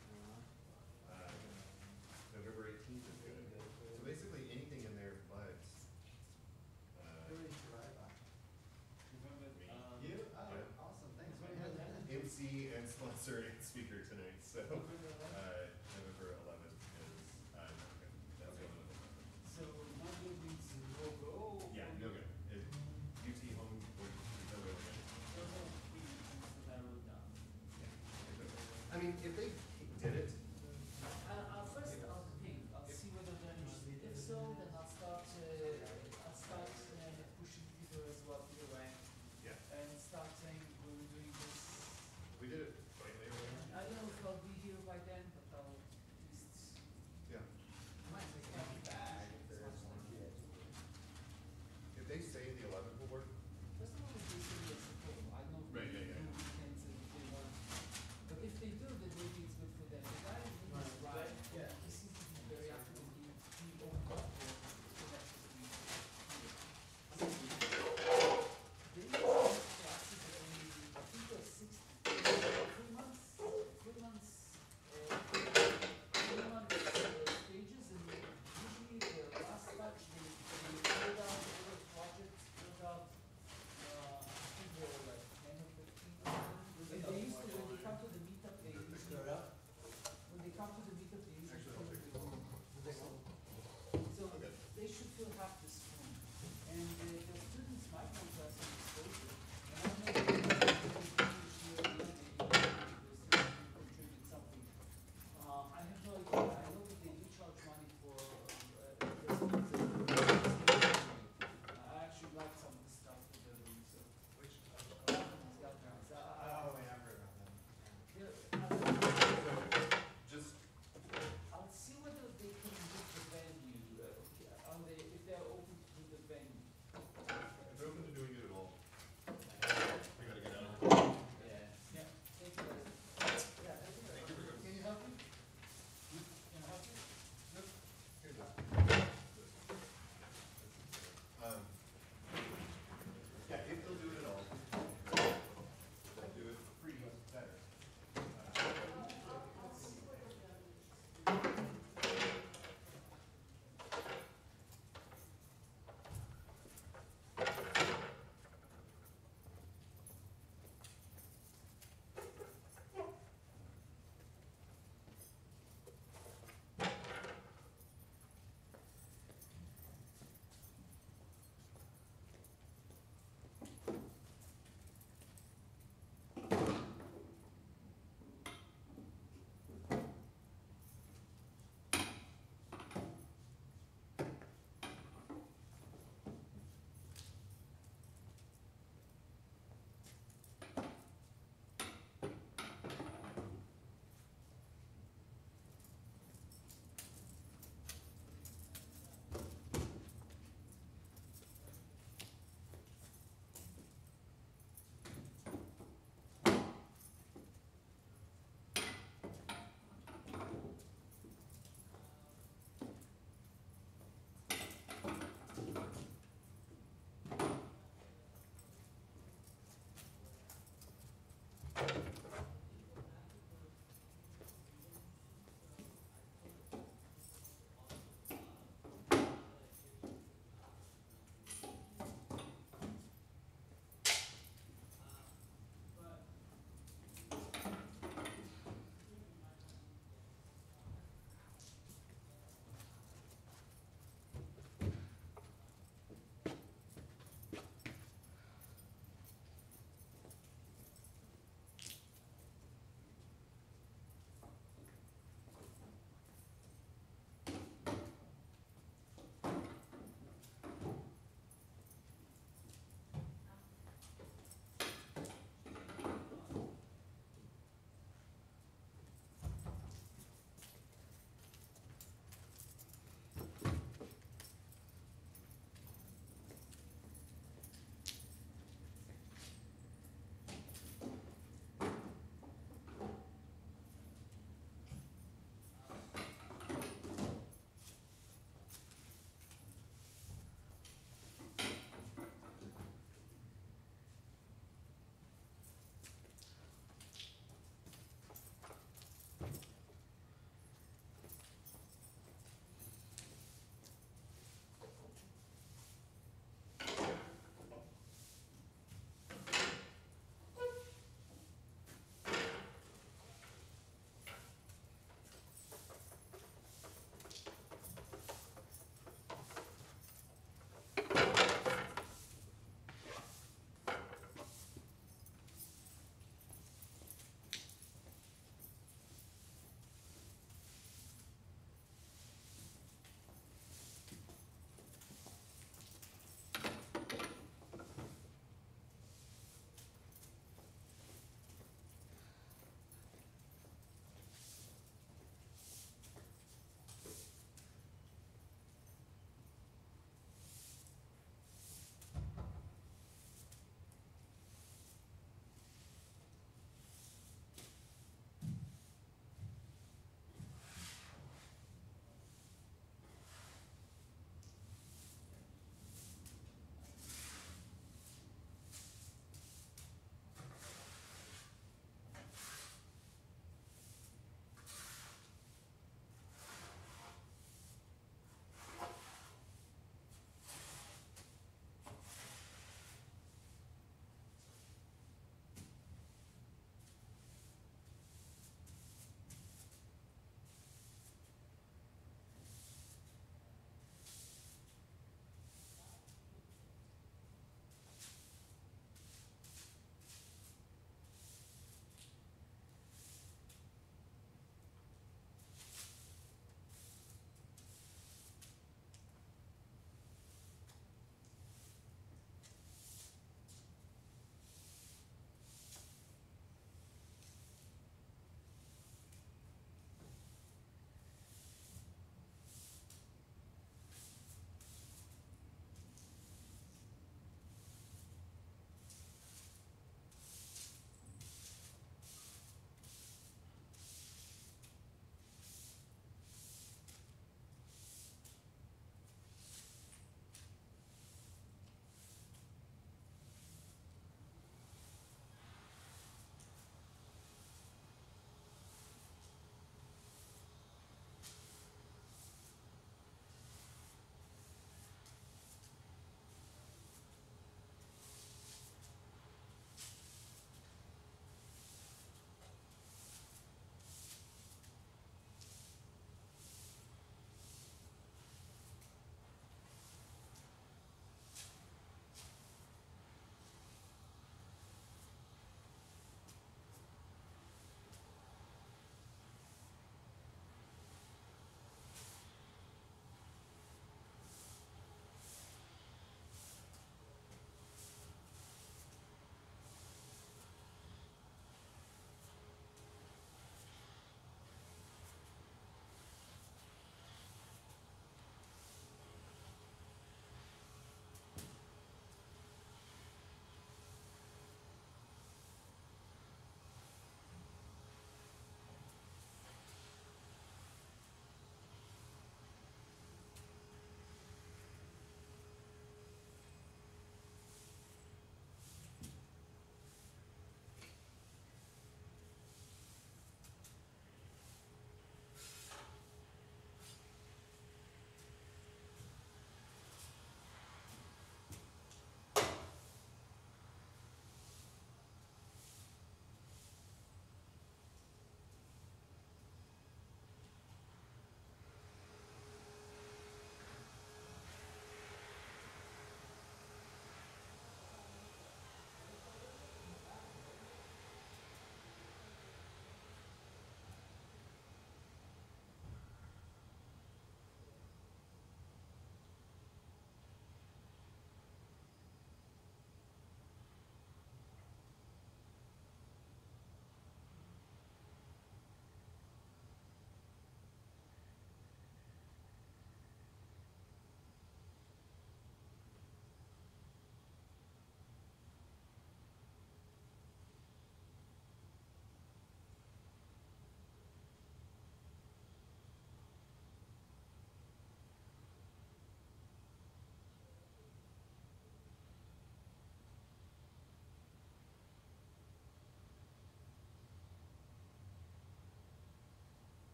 November 18th is good. So basically, anything in there but, November, You? Yeah. Awesome, thanks. MC and sponsor and speaker tonight, so, November 11th is, not good. That's going on. so Monday means no go. Yeah, no good. UT home, no go again. Those are the three things that I wrote down. I mean, if they did it, First I'll ping, I'll see whether they're interested. If so, then I'll start pushing people as well to the rank yeah, and start saying we're doing this. we did it slightly earlier. I don't know if I'll be here by then, but I'll at least. Yeah. Might take a bag if there is one. If they say the 11th will work, First of all, if they say yes, I know Right, yeah, yeah. weekends and if they want. But if they do, then maybe it's good for them. But I